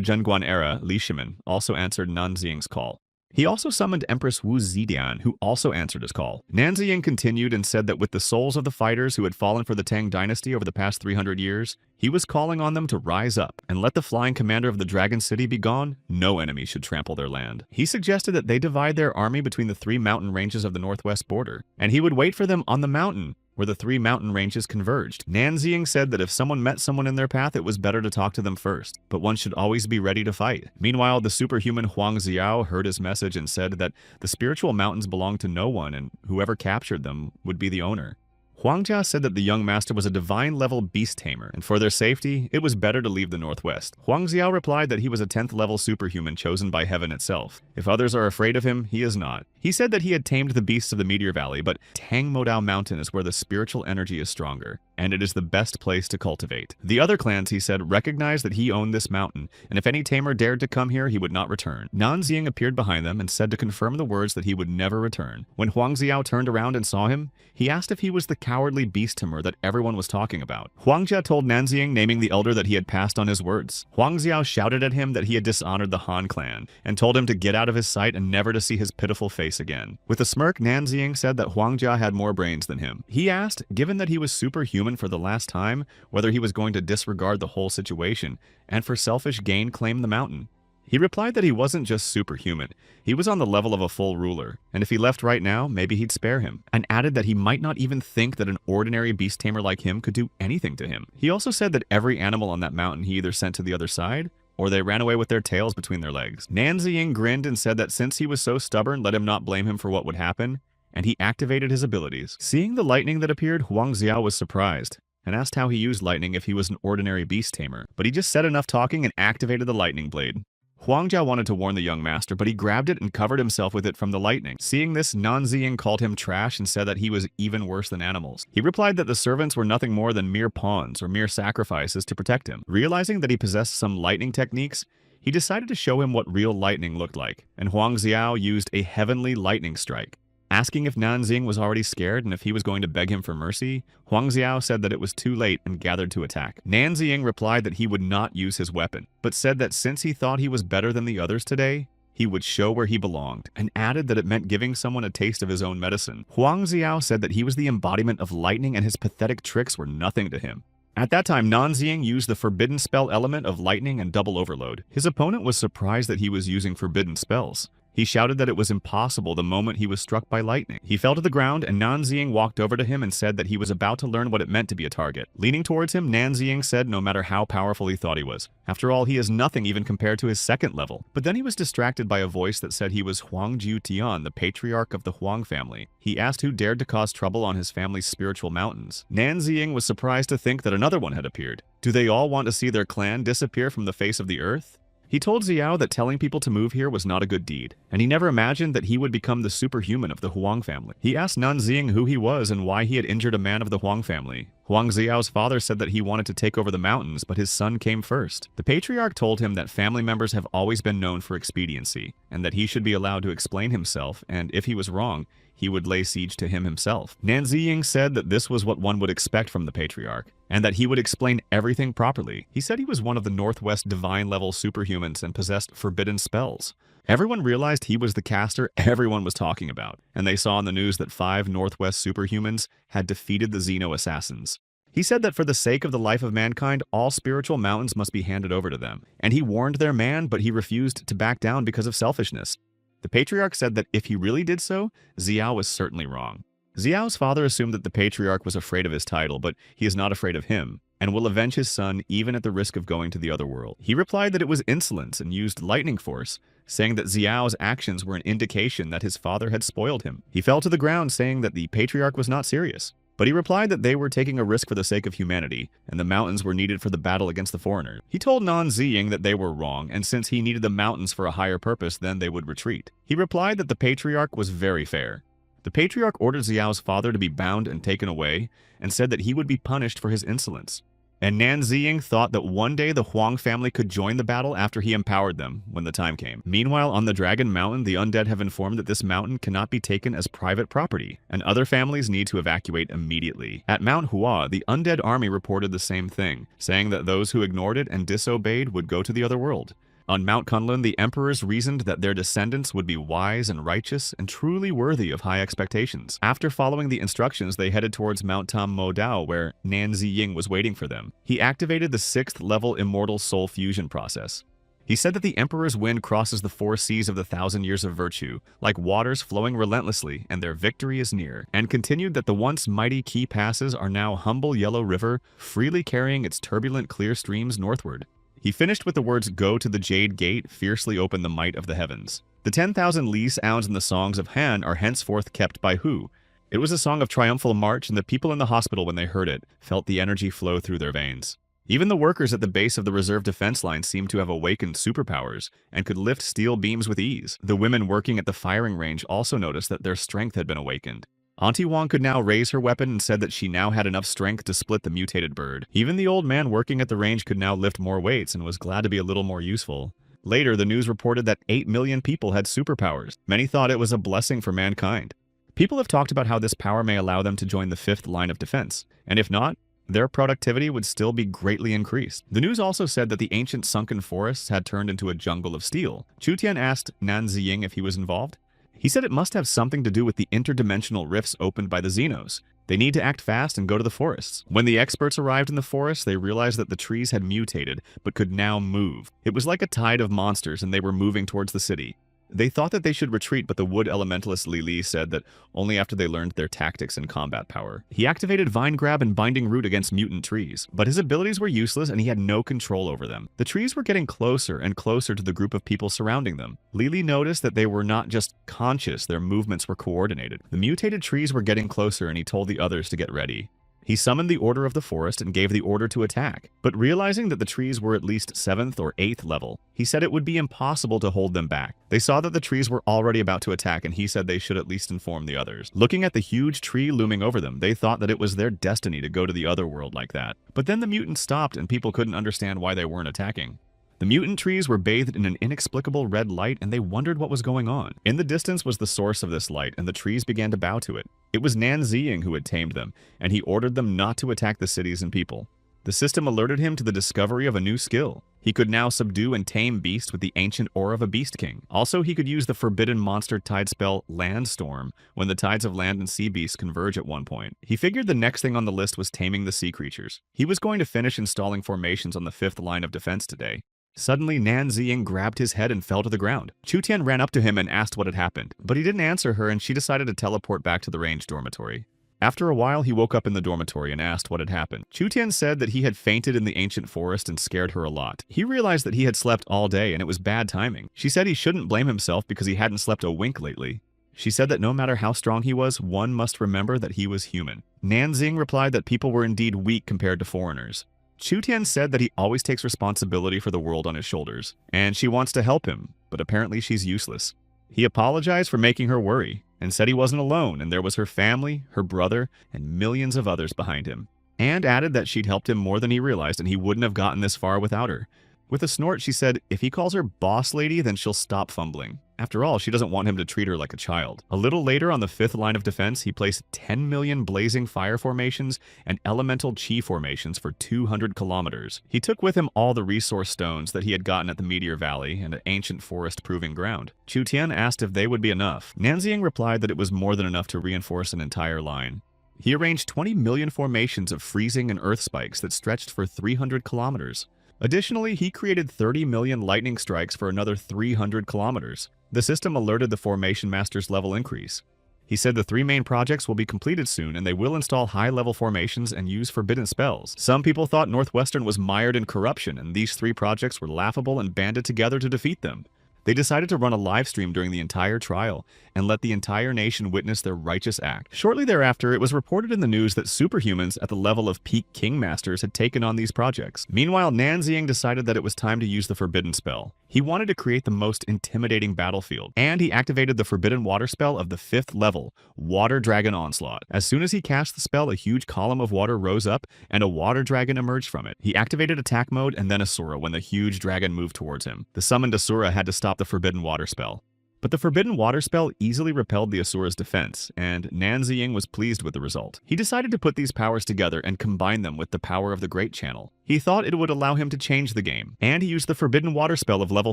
Zhenguan era, Li Shimin, also answered Nanziying's call. He also summoned Empress Wu Zidian, who also answered his call. Nanziying continued and said that with the souls of the fighters who had fallen for the Tang dynasty over the past 300 years, he was calling on them to rise up and let the flying commander of the Dragon City be gone. No enemy should trample their land. He suggested that they divide their army between the 3 mountain ranges of the northwest border, and he would wait for them on the mountain where the 3 mountain ranges converged. Nanziying said that if someone met someone in their path, it was better to talk to them first, but one should always be ready to fight. Meanwhile, the superhuman Huang Xiao heard his message and said that the spiritual mountains belonged to no one, and whoever captured them would be the owner. Huang Jia said that the young master was a divine-level beast tamer, and for their safety, it was better to leave the northwest. Huang Xiao replied that he was a 10th-level superhuman chosen by heaven itself. If others are afraid of him, he is not. He said that he had tamed the beasts of the Meteor Valley, but Tang Modao Mountain is where the spiritual energy is stronger, and it is the best place to cultivate. The other clans, he said, recognized that he owned this mountain, and if any tamer dared to come here, he would not return. Nanziying appeared behind them and said to confirm the words that he would never return. When Huang Xiao turned around and saw him, he asked if he was the cowardly beast tamer that everyone was talking about. Huang Jia told Nanziying, naming the elder, that he had passed on his words. Huang Xiao shouted at him that he had dishonored the Han clan, and told him to get out of his sight and never to see his pitiful face again. With a smirk, Nanziying said that Huang Jia had more brains than him. He asked, given that he was superhuman for the last time, whether he was going to disregard the whole situation, and for selfish gain claim the mountain. He replied that he wasn't just superhuman, he was on the level of a full ruler, and if he left right now, maybe he'd spare him, and added that he might not even think that an ordinary beast tamer like him could do anything to him. He also said that every animal on that mountain he either sent to the other side, or they ran away with their tails between their legs. Nanziying grinned and said that since he was so stubborn, let him not blame him for what would happen, and he activated his abilities. Seeing the lightning that appeared, Huang Xiao was surprised, and asked how he used lightning if he was an ordinary beast tamer, but he just said enough talking and activated the lightning blade. Huang Jia wanted to warn the young master, but he grabbed it and covered himself with it from the lightning. Seeing this, Nanziying called him trash and said that he was even worse than animals. He replied that the servants were nothing more than mere pawns or mere sacrifices to protect him. Realizing that he possessed some lightning techniques, he decided to show him what real lightning looked like, and Huang Xiao used a heavenly lightning strike. Asking if Nanziying was already scared and if he was going to beg him for mercy, Huang Xiao said that it was too late and gathered to attack. Nanziying replied that he would not use his weapon, but said that since he thought he was better than the others today, he would show where he belonged, and added that it meant giving someone a taste of his own medicine. Huang Xiao said that he was the embodiment of lightning and his pathetic tricks were nothing to him. At that time, Nanziying used the forbidden spell element of lightning and double overload. His opponent was surprised that he was using forbidden spells. He shouted that it was impossible the moment he was struck by lightning. He fell to the ground, and Nanziying walked over to him and said that he was about to learn what it meant to be a target. Leaning towards him, Nanziying said no matter how powerful he thought he was. After all, he is nothing even compared to his second level. But then he was distracted by a voice that said he was Huang Jiu Tian, the patriarch of the Huang family. He asked who dared to cause trouble on his family's spiritual mountains. Nanziying was surprised to think that another one had appeared. Do they all want to see their clan disappear from the face of the earth? He told Xiao that telling people to move here was not a good deed, and he never imagined that he would become the superhuman of the Huang family. He asked Nanziying who he was and why he had injured a man of the Huang family. Huang Xiao's father said that he wanted to take over the mountains, but his son came first. The patriarch told him that family members have always been known for expediency, and that he should be allowed to explain himself, and if he was wrong, he would lay siege to him himself. Nanziying said that this was what one would expect from the patriarch, and that he would explain everything properly. He said he was one of the Northwest divine-level superhumans and possessed forbidden spells. Everyone realized he was the caster everyone was talking about, and they saw in the news that 5 Northwest superhumans had defeated the Xeno assassins. He said that for the sake of the life of mankind, all spiritual mountains must be handed over to them, and he warned their man, but he refused to back down because of selfishness. The patriarch said that if he really did so, Xiao was certainly wrong. Xiao's father assumed that the patriarch was afraid of his title, but he is not afraid of him, and will avenge his son even at the risk of going to the other world. He replied that it was insolence and used lightning force, saying that Xiao's actions were an indication that his father had spoiled him. He fell to the ground saying that the patriarch was not serious. But he replied that they were taking a risk for the sake of humanity, and the mountains were needed for the battle against the foreigner. He told Nan Ziying that they were wrong, and since he needed the mountains for a higher purpose, then they would retreat. He replied that the patriarch was very fair. The patriarch ordered Xiao's father to be bound and taken away, and said that he would be punished for his insolence. And Nan Ziying thought that one day the Huang family could join the battle after he empowered them, when the time came. Meanwhile, on the Dragon Mountain, the undead have informed that this mountain cannot be taken as private property, and other families need to evacuate immediately. At Mount Hua, the undead army reported the same thing, saying that those who ignored it and disobeyed would go to the other world. On Mount Kunlun, the emperors reasoned that their descendants would be wise and righteous and truly worthy of high expectations. After following the instructions, they headed towards Mount Tam Mo Dao, where Nan Ziying was waiting for them. He activated the 6th level immortal soul fusion process. He said that the emperor's wind crosses the 4 seas of the 1,000 years of virtue, like waters flowing relentlessly, and their victory is near, and continued that the once mighty Qi passes are now humble yellow river, freely carrying its turbulent clear streams northward. He finished with the words, "Go to the Jade Gate, fiercely open the might of the heavens." The 10,000 Li sounds in the songs of Han are henceforth kept by Hu. It was a song of triumphal march, and the people in the hospital, when they heard it, felt the energy flow through their veins. Even the workers at the base of the reserve defense line seemed to have awakened superpowers, and could lift steel beams with ease. The women working at the firing range also noticed that their strength had been awakened. Auntie Wang could now raise her weapon and said that she now had enough strength to split the mutated bird. Even the old man working at the range could now lift more weights and was glad to be a little more useful. Later, the news reported that 8 million people had superpowers. Many thought it was a blessing for mankind. People have talked about how this power may allow them to join the 5th line of defense, and if not, their productivity would still be greatly increased. The news also said that the ancient sunken forests had turned into a jungle of steel. Chu Tian asked Nan Ziying if he was involved. He said it must have something to do with the interdimensional rifts opened by the Xenos. They need to act fast and go to the forests. When the experts arrived in the forest, they realized that the trees had mutated, but could now move. It was like a tide of monsters, and they were moving towards the city. They thought that they should retreat, but the wood elementalist Li Li said that only after they learned their tactics and combat power. He activated Vine Grab and Binding Root against mutant trees, but his abilities were useless and he had no control over them. The trees were getting closer and closer to the group of people surrounding them. Li Li noticed that they were not just conscious, their movements were coordinated. The mutated trees were getting closer and he told the others to get ready. He summoned the Order of the Forest and gave the order to attack, but realizing that the trees were at least 7th or 8th level, he said it would be impossible to hold them back. They saw that the trees were already about to attack, and he said they should at least inform the others. Looking at the huge tree looming over them, they thought that it was their destiny to go to the other world like that. But then the mutants stopped and people couldn't understand why they weren't attacking. The mutant trees were bathed in an inexplicable red light, and they wondered what was going on. In the distance was the source of this light, and the trees began to bow to it. It was Nan Ziying who had tamed them, and he ordered them not to attack the cities and people. The system alerted him to the discovery of a new skill. He could now subdue and tame beasts with the ancient aura of a beast king. Also, he could use the forbidden monster tide spell Landstorm when the tides of land and sea beasts converge at one point. He figured the next thing on the list was taming the sea creatures. He was going to finish installing formations on the 5th line of defense today. Suddenly, Nan Ziying grabbed his head and fell to the ground. Chu Tian ran up to him and asked what had happened, but he didn't answer her and she decided to teleport back to the range dormitory. After a while, he woke up in the dormitory and asked what had happened. Chu Tian said that he had fainted in the ancient forest and scared her a lot. He realized that he had slept all day and it was bad timing. She said he shouldn't blame himself because he hadn't slept a wink lately. She said that no matter how strong he was, one must remember that he was human. Nan Ziying replied that people were indeed weak compared to foreigners. Chu Tian said that he always takes responsibility for the world on his shoulders, and she wants to help him, but apparently she's useless. He apologized for making her worry, and said he wasn't alone, and there was her family, her brother, and millions of others behind him, and added that she'd helped him more than he realized and he wouldn't have gotten this far without her. With a snort, she said, if he calls her boss lady, then she'll stop fumbling. After all, she doesn't want him to treat her like a child. A little later on the 5th line of defense, he placed 10 million blazing fire formations and elemental chi formations for 200 kilometers. He took with him all the resource stones that he had gotten at the Meteor Valley and at ancient forest proving ground. Chu Tian asked if they would be enough. Nan Ziying replied that it was more than enough to reinforce an entire line. He arranged 20 million formations of freezing and earth spikes that stretched for 300 kilometers. Additionally, he created 30 million lightning strikes for another 300 kilometers. The system alerted the Formation Master's level increase. He said the 3 main projects will be completed soon and they will install high-level formations and use forbidden spells. Some people thought Northwestern was mired in corruption and these 3 projects were laughable and banded together to defeat them. They decided to run a live stream during the entire trial and let the entire nation witness their righteous act. Shortly thereafter, it was reported in the news that superhumans at the level of peak king masters had taken on these projects. Meanwhile, Nanzing decided that it was time to use the forbidden spell. He wanted to create the most intimidating battlefield, and he activated the forbidden water spell of the 5th level, Water Dragon Onslaught. As soon as he cast the spell, a huge column of water rose up and a water dragon emerged from it. He activated attack mode and then Asura when the huge dragon moved towards him. The summoned Asura had to stop the forbidden water spell. But the forbidden water spell easily repelled the Asura's defense, and Nanzing was pleased with the result. He decided to put these powers together and combine them with the power of the Great Channel. He thought it would allow him to change the game, and he used the forbidden water spell of level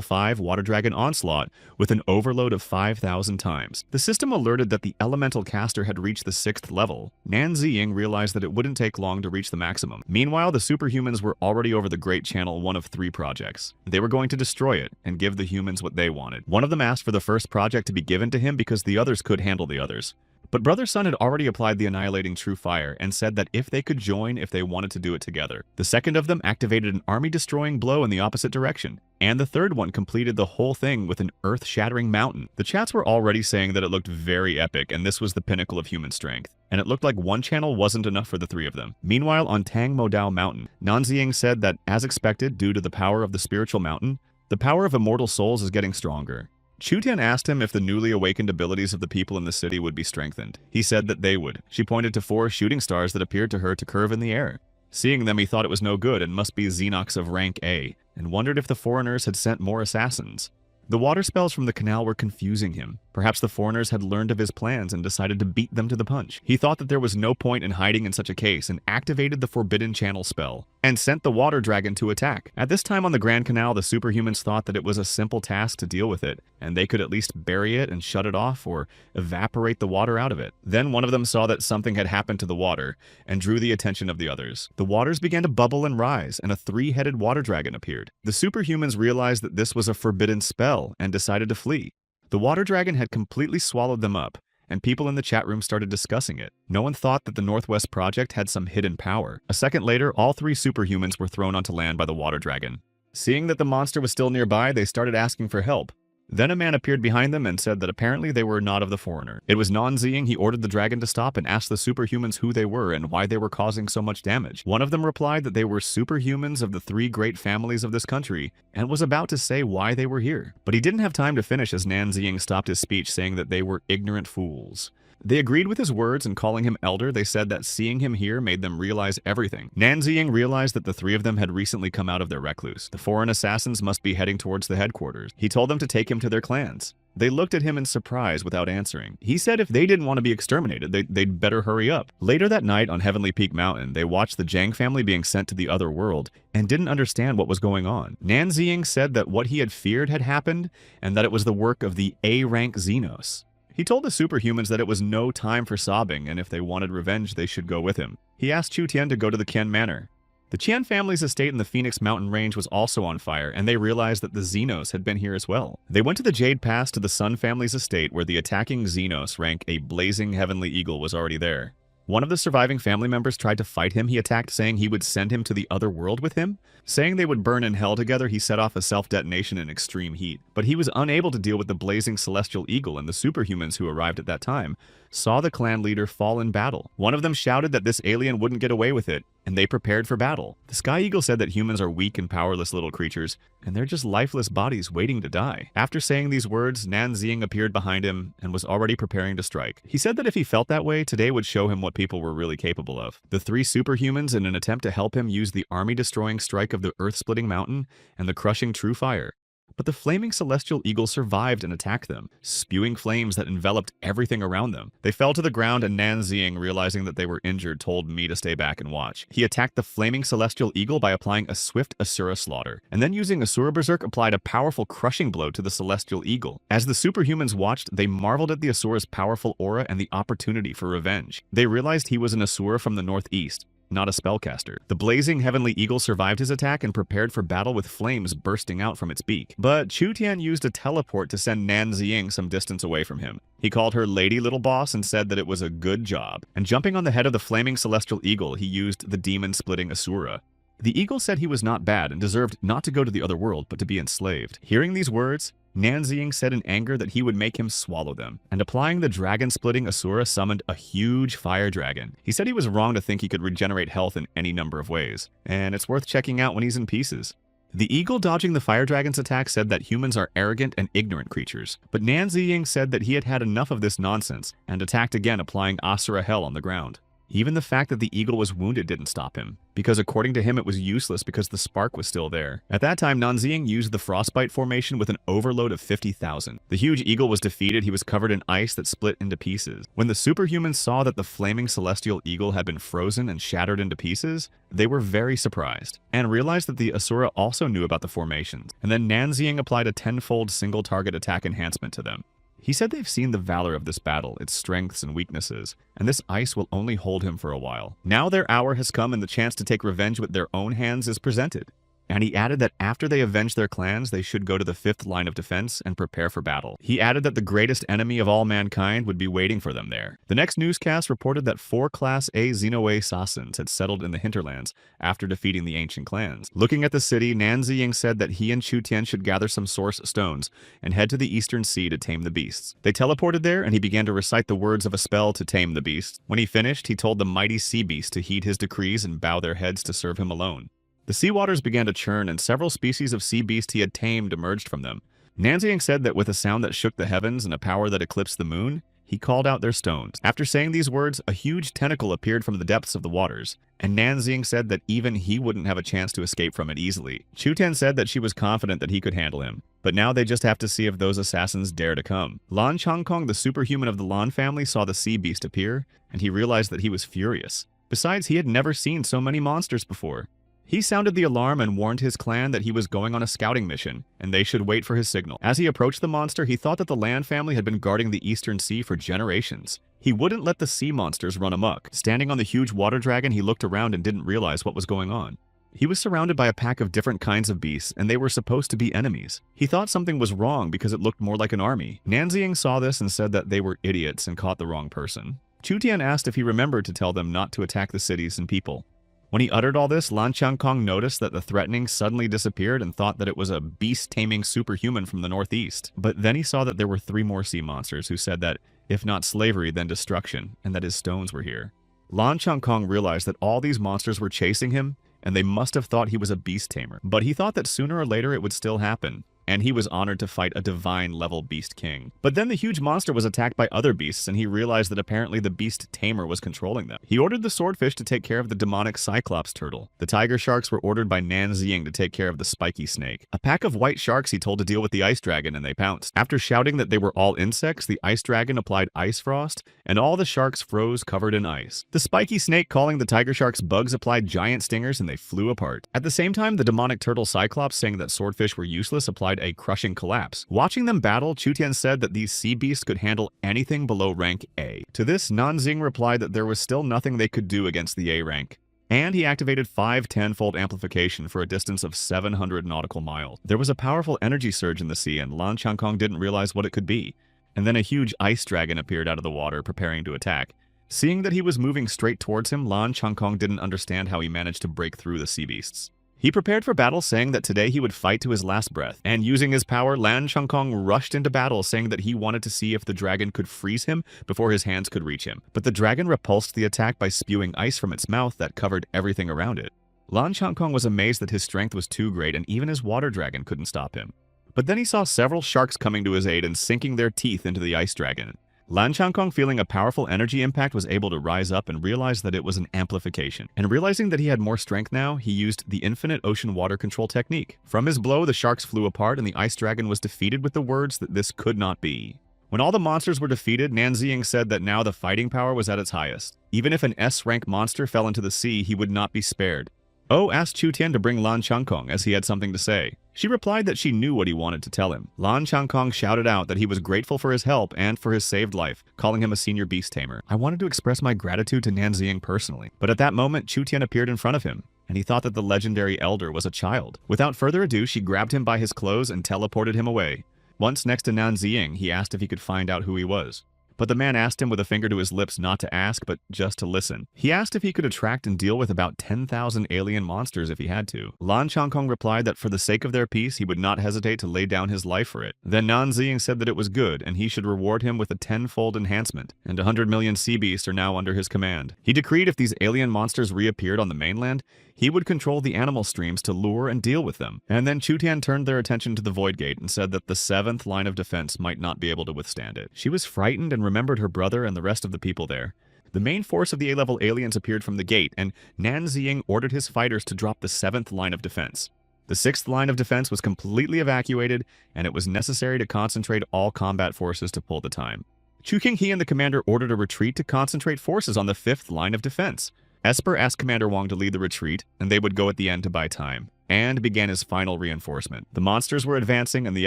5 Water Dragon Onslaught with an overload of 5,000 times. The system alerted that the elemental caster had reached the 6th level. Nanzing realized that it wouldn't take long to reach the maximum. Meanwhile, the superhumans were already over the Great Channel, one of 3 projects. They were going to destroy it and give the humans what they wanted. One of them asked for the first project to be given to him because the others could handle the others. But Brother Sun had already applied the annihilating true fire and said that if they could join if they wanted to do it together. The second of them activated an army-destroying blow in the opposite direction, and the third one completed the whole thing with an earth-shattering mountain. The chats were already saying that it looked very epic, and this was the pinnacle of human strength. And it looked like one channel wasn't enough for the 3 of them. Meanwhile, on Tang Modao Mountain, Nanzing said that, as expected due to the power of the spiritual mountain, the power of immortal souls is getting stronger. Chutian asked him if the newly awakened abilities of the people in the city would be strengthened. He said that they would. She pointed to 4 shooting stars that appeared to her to curve in the air. Seeing them, he thought it was no good and must be Xenox of rank A, and wondered if the foreigners had sent more assassins. The water spells from the canal were confusing him. Perhaps the foreigners had learned of his plans and decided to beat them to the punch. He thought that there was no point in hiding in such a case and activated the Forbidden Channel spell and sent the water dragon to attack. At this time on the Grand Canal, the superhumans thought that it was a simple task to deal with it, and they could at least bury it and shut it off or evaporate the water out of it. Then one of them saw that something had happened to the water and drew the attention of the others. The waters began to bubble and rise, and a 3-headed water dragon appeared. The superhumans realized that this was a forbidden spell and decided to flee. The water dragon had completely swallowed them up, and people in the chat room started discussing it. No one thought that the Northwest Project had some hidden power. A second later, all 3 superhumans were thrown onto land by the water dragon. Seeing that the monster was still nearby, they started asking for help. Then a man appeared behind them and said that apparently they were not of the foreigner. It was Nanzing. He ordered the dragon to stop and asked the superhumans who they were and why they were causing so much damage. One of them replied that they were superhumans of the 3 great families of this country and was about to say why they were here. But he didn't have time to finish as Nanzing stopped his speech, saying that they were ignorant fools. They agreed with his words, and calling him elder, they said that seeing him here made them realize everything. Nanzing realized that the 3 of them had recently come out of their recluse. The foreign assassins must be heading towards the headquarters. He told them to take him to their clans. They looked at him in surprise without answering. He said if they didn't want to be exterminated, they'd better hurry up. Later that night on Heavenly Peak Mountain, they watched the Jang family being sent to the other world and didn't understand what was going on. Nanzing said that what he had feared had happened and that it was the work of the A-rank Xenos. He told the superhumans that it was no time for sobbing, and if they wanted revenge, they should go with him. He asked Chu Tian to go to the Qian Manor. The Qian family's estate in the Phoenix Mountain Range was also on fire, and they realized that the Xenos had been here as well. They went to the Jade Pass to the Sun family's estate, where the attacking Xenos rank, a blazing heavenly eagle, was already there. One of the surviving family members tried to fight him. He attacked, saying he would send him to the other world with him. Saying they would burn in hell together, he set off a self-detonation in extreme heat. But he was unable to deal with the blazing celestial eagle, and the superhumans who arrived at that time saw the clan leader fall in battle. One of them shouted that this alien wouldn't get away with it, and they prepared for battle. The Sky Eagle said that humans are weak and powerless little creatures, and they're just lifeless bodies waiting to die. After saying these words, Nanzing appeared behind him and was already preparing to strike. He said that if he felt that way, today would show him what people were really capable of. The 3 superhumans, in an attempt to help him, used the army-destroying strike of the earth-splitting mountain and the crushing true fire. But the flaming celestial eagle survived and attacked them, spewing flames that enveloped everything around them. They fell to the ground, and Nanzing, realizing that they were injured, told me to stay back and watch. He attacked the flaming celestial eagle by applying a swift Asura slaughter, and then using Asura Berserk applied a powerful crushing blow to the celestial eagle. As the superhumans watched, they marveled at the Asura's powerful aura and the opportunity for revenge. They realized he was an Asura from the northeast, not a spellcaster. The blazing heavenly eagle survived his attack and prepared for battle with flames bursting out from its beak. But Chu Tian used a teleport to send Nanzing some distance away from him. He called her Lady Little Boss and said that it was a good job. And jumping on the head of the flaming celestial eagle, he used the demon-splitting Asura. The eagle said he was not bad and deserved not to go to the other world, but to be enslaved. Hearing these words, Nanziying said in anger that he would make him swallow them, and applying the dragon-splitting Asura summoned a huge fire dragon. He said he was wrong to think he could regenerate health in any number of ways, and it's worth checking out when he's in pieces. The eagle dodging the fire dragon's attack said that humans are arrogant and ignorant creatures, but Nanziying said that he had had enough of this nonsense and attacked again, applying Asura hell on the ground. Even the fact that the eagle was wounded didn't stop him, because according to him it was useless because the spark was still there. At that time, Nanziying used the frostbite formation with an overload of 50,000. The huge eagle was defeated. He was covered in ice that split into pieces. When the superhumans saw that the flaming celestial eagle had been frozen and shattered into pieces, they were very surprised, and realized that the Asura also knew about the formations. And then Nanziying applied a 10-fold single target attack enhancement to them. He said they've seen the valor of this battle, its strengths and weaknesses, and this ice will only hold him for a while. Now their hour has come and the chance to take revenge with their own hands is presented. And he added that after they avenge their clans, they should go to the 5th line of defense and prepare for battle. He added that the greatest enemy of all mankind would be waiting for them there. The next newscast reported that 4 Class A Xenoe Sassans had settled in the hinterlands after defeating the ancient clans. Looking at the city, Nanziying said that he and Chutian should gather some source stones and head to the eastern sea to tame the beasts. They teleported there, and he began to recite the words of a spell to tame the beasts. When he finished, he told the mighty sea beasts to heed his decrees and bow their heads to serve him alone. The sea waters began to churn, and several species of sea beasts he had tamed emerged from them. Nanziying said that with a sound that shook the heavens and a power that eclipsed the moon, he called out their stones. After saying these words, a huge tentacle appeared from the depths of the waters, and Nanziying said that even he wouldn't have a chance to escape from it easily. Chutian said that she was confident that he could handle him, but now they just have to see if those assassins dare to come. Lan Changkong, the superhuman of the Lan family, saw the sea beast appear, and he realized that he was furious. Besides, he had never seen so many monsters before. He sounded the alarm and warned his clan that he was going on a scouting mission, and they should wait for his signal. As he approached the monster, he thought that the Lan family had been guarding the eastern sea for generations. He wouldn't let the sea monsters run amok. Standing on the huge water dragon, he looked around and didn't realize what was going on. He was surrounded by a pack of different kinds of beasts, and they were supposed to be enemies. He thought something was wrong because it looked more like an army. Nanziying saw this and said that they were idiots and caught the wrong person. Chutian asked if he remembered to tell them not to attack the cities and people. When he uttered all this, Lan Changkong noticed that the threatening suddenly disappeared and thought that it was a beast-taming superhuman from the northeast. But then he saw that there were 3 more sea monsters who said that, if not slavery, then destruction, and that his stones were here. Lan Changkong realized that all these monsters were chasing him, and they must have thought he was a beast tamer. But he thought that sooner or later it would still happen, and he was honored to fight a divine-level beast king. But then the huge monster was attacked by other beasts, and he realized that apparently the beast tamer was controlling them. He ordered the swordfish to take care of the demonic cyclops turtle. The tiger sharks were ordered by Nanziying to take care of the spiky snake. A pack of white sharks he told to deal with the ice dragon, and they pounced. After shouting that they were all insects, the ice dragon applied ice frost, and all the sharks froze covered in ice. The spiky snake, calling the tiger sharks bugs, applied giant stingers, and they flew apart. At the same time, the demonic turtle cyclops, saying that swordfish were useless, applied a crushing collapse. Watching them battle, Chutian said that these sea beasts could handle anything below rank A. To this, Nanziying replied that there was still nothing they could do against the A rank, and he activated 5 10-fold amplification for a distance of 700 nautical miles. There was a powerful energy surge in the sea, and Lan Changkong didn't realize what it could be. And then a huge ice dragon appeared out of the water, preparing to attack. Seeing that he was moving straight towards him, Lan Changkong didn't understand how he managed to break through the sea beasts. He prepared for battle, saying that today he would fight to his last breath, and using his power, Lan Changkong rushed into battle, saying that he wanted to see if the dragon could freeze him before his hands could reach him. But the dragon repulsed the attack by spewing ice from its mouth that covered everything around it. Lan Changkong was amazed that his strength was too great, and even his water dragon couldn't stop him. But then he saw several sharks coming to his aid and sinking their teeth into the ice dragon. Lan Changkong, feeling a powerful energy impact, was able to rise up and realize that it was an amplification. And realizing that he had more strength now, he used the infinite ocean water control technique. From his blow, the sharks flew apart and the ice dragon was defeated with the words that this could not be. When all the monsters were defeated, Nanziying said that now the fighting power was at its highest. Even if an S-rank monster fell into the sea, he would not be spared. Oh asked Chutian to bring Lan Changkong, as he had something to say. She replied that she knew what he wanted to tell him. Lan Changkong shouted out that he was grateful for his help and for his saved life, calling him a senior beast tamer. I wanted to express my gratitude to Nanziying personally, but at that moment, Chutian appeared in front of him, and he thought that the legendary elder was a child. Without further ado, she grabbed him by his clothes and teleported him away. Once next to Nanziying, he asked if he could find out who he was. But the man asked him with a finger to his lips not to ask, but just to listen. He asked if he could attract and deal with about 10,000 alien monsters if he had to. Lan Changkong replied that for the sake of their peace, he would not hesitate to lay down his life for it. Then Nan Ziying said that it was good, and he should reward him with a 10-fold enhancement, and 100 million sea beasts are now under his command. He decreed if these alien monsters reappeared on the mainland, he would control the animal streams to lure and deal with them. And then Chu Tian turned their attention to the Void Gate and said that the 7th line of defense might not be able to withstand it. She was frightened and remembered her brother and the rest of the people there. The main force of the A-level aliens appeared from the gate, and Nan Ziying ordered his fighters to drop the 7th line of defense. The 6th line of defense was completely evacuated, and it was necessary to concentrate all combat forces to pull the time. Chu Qinghe and the commander ordered a retreat to concentrate forces on the 5th line of defense. Esper asked Commander Wong to lead the retreat, and they would go at the end to buy time, and began his final reinforcement. The monsters were advancing, and the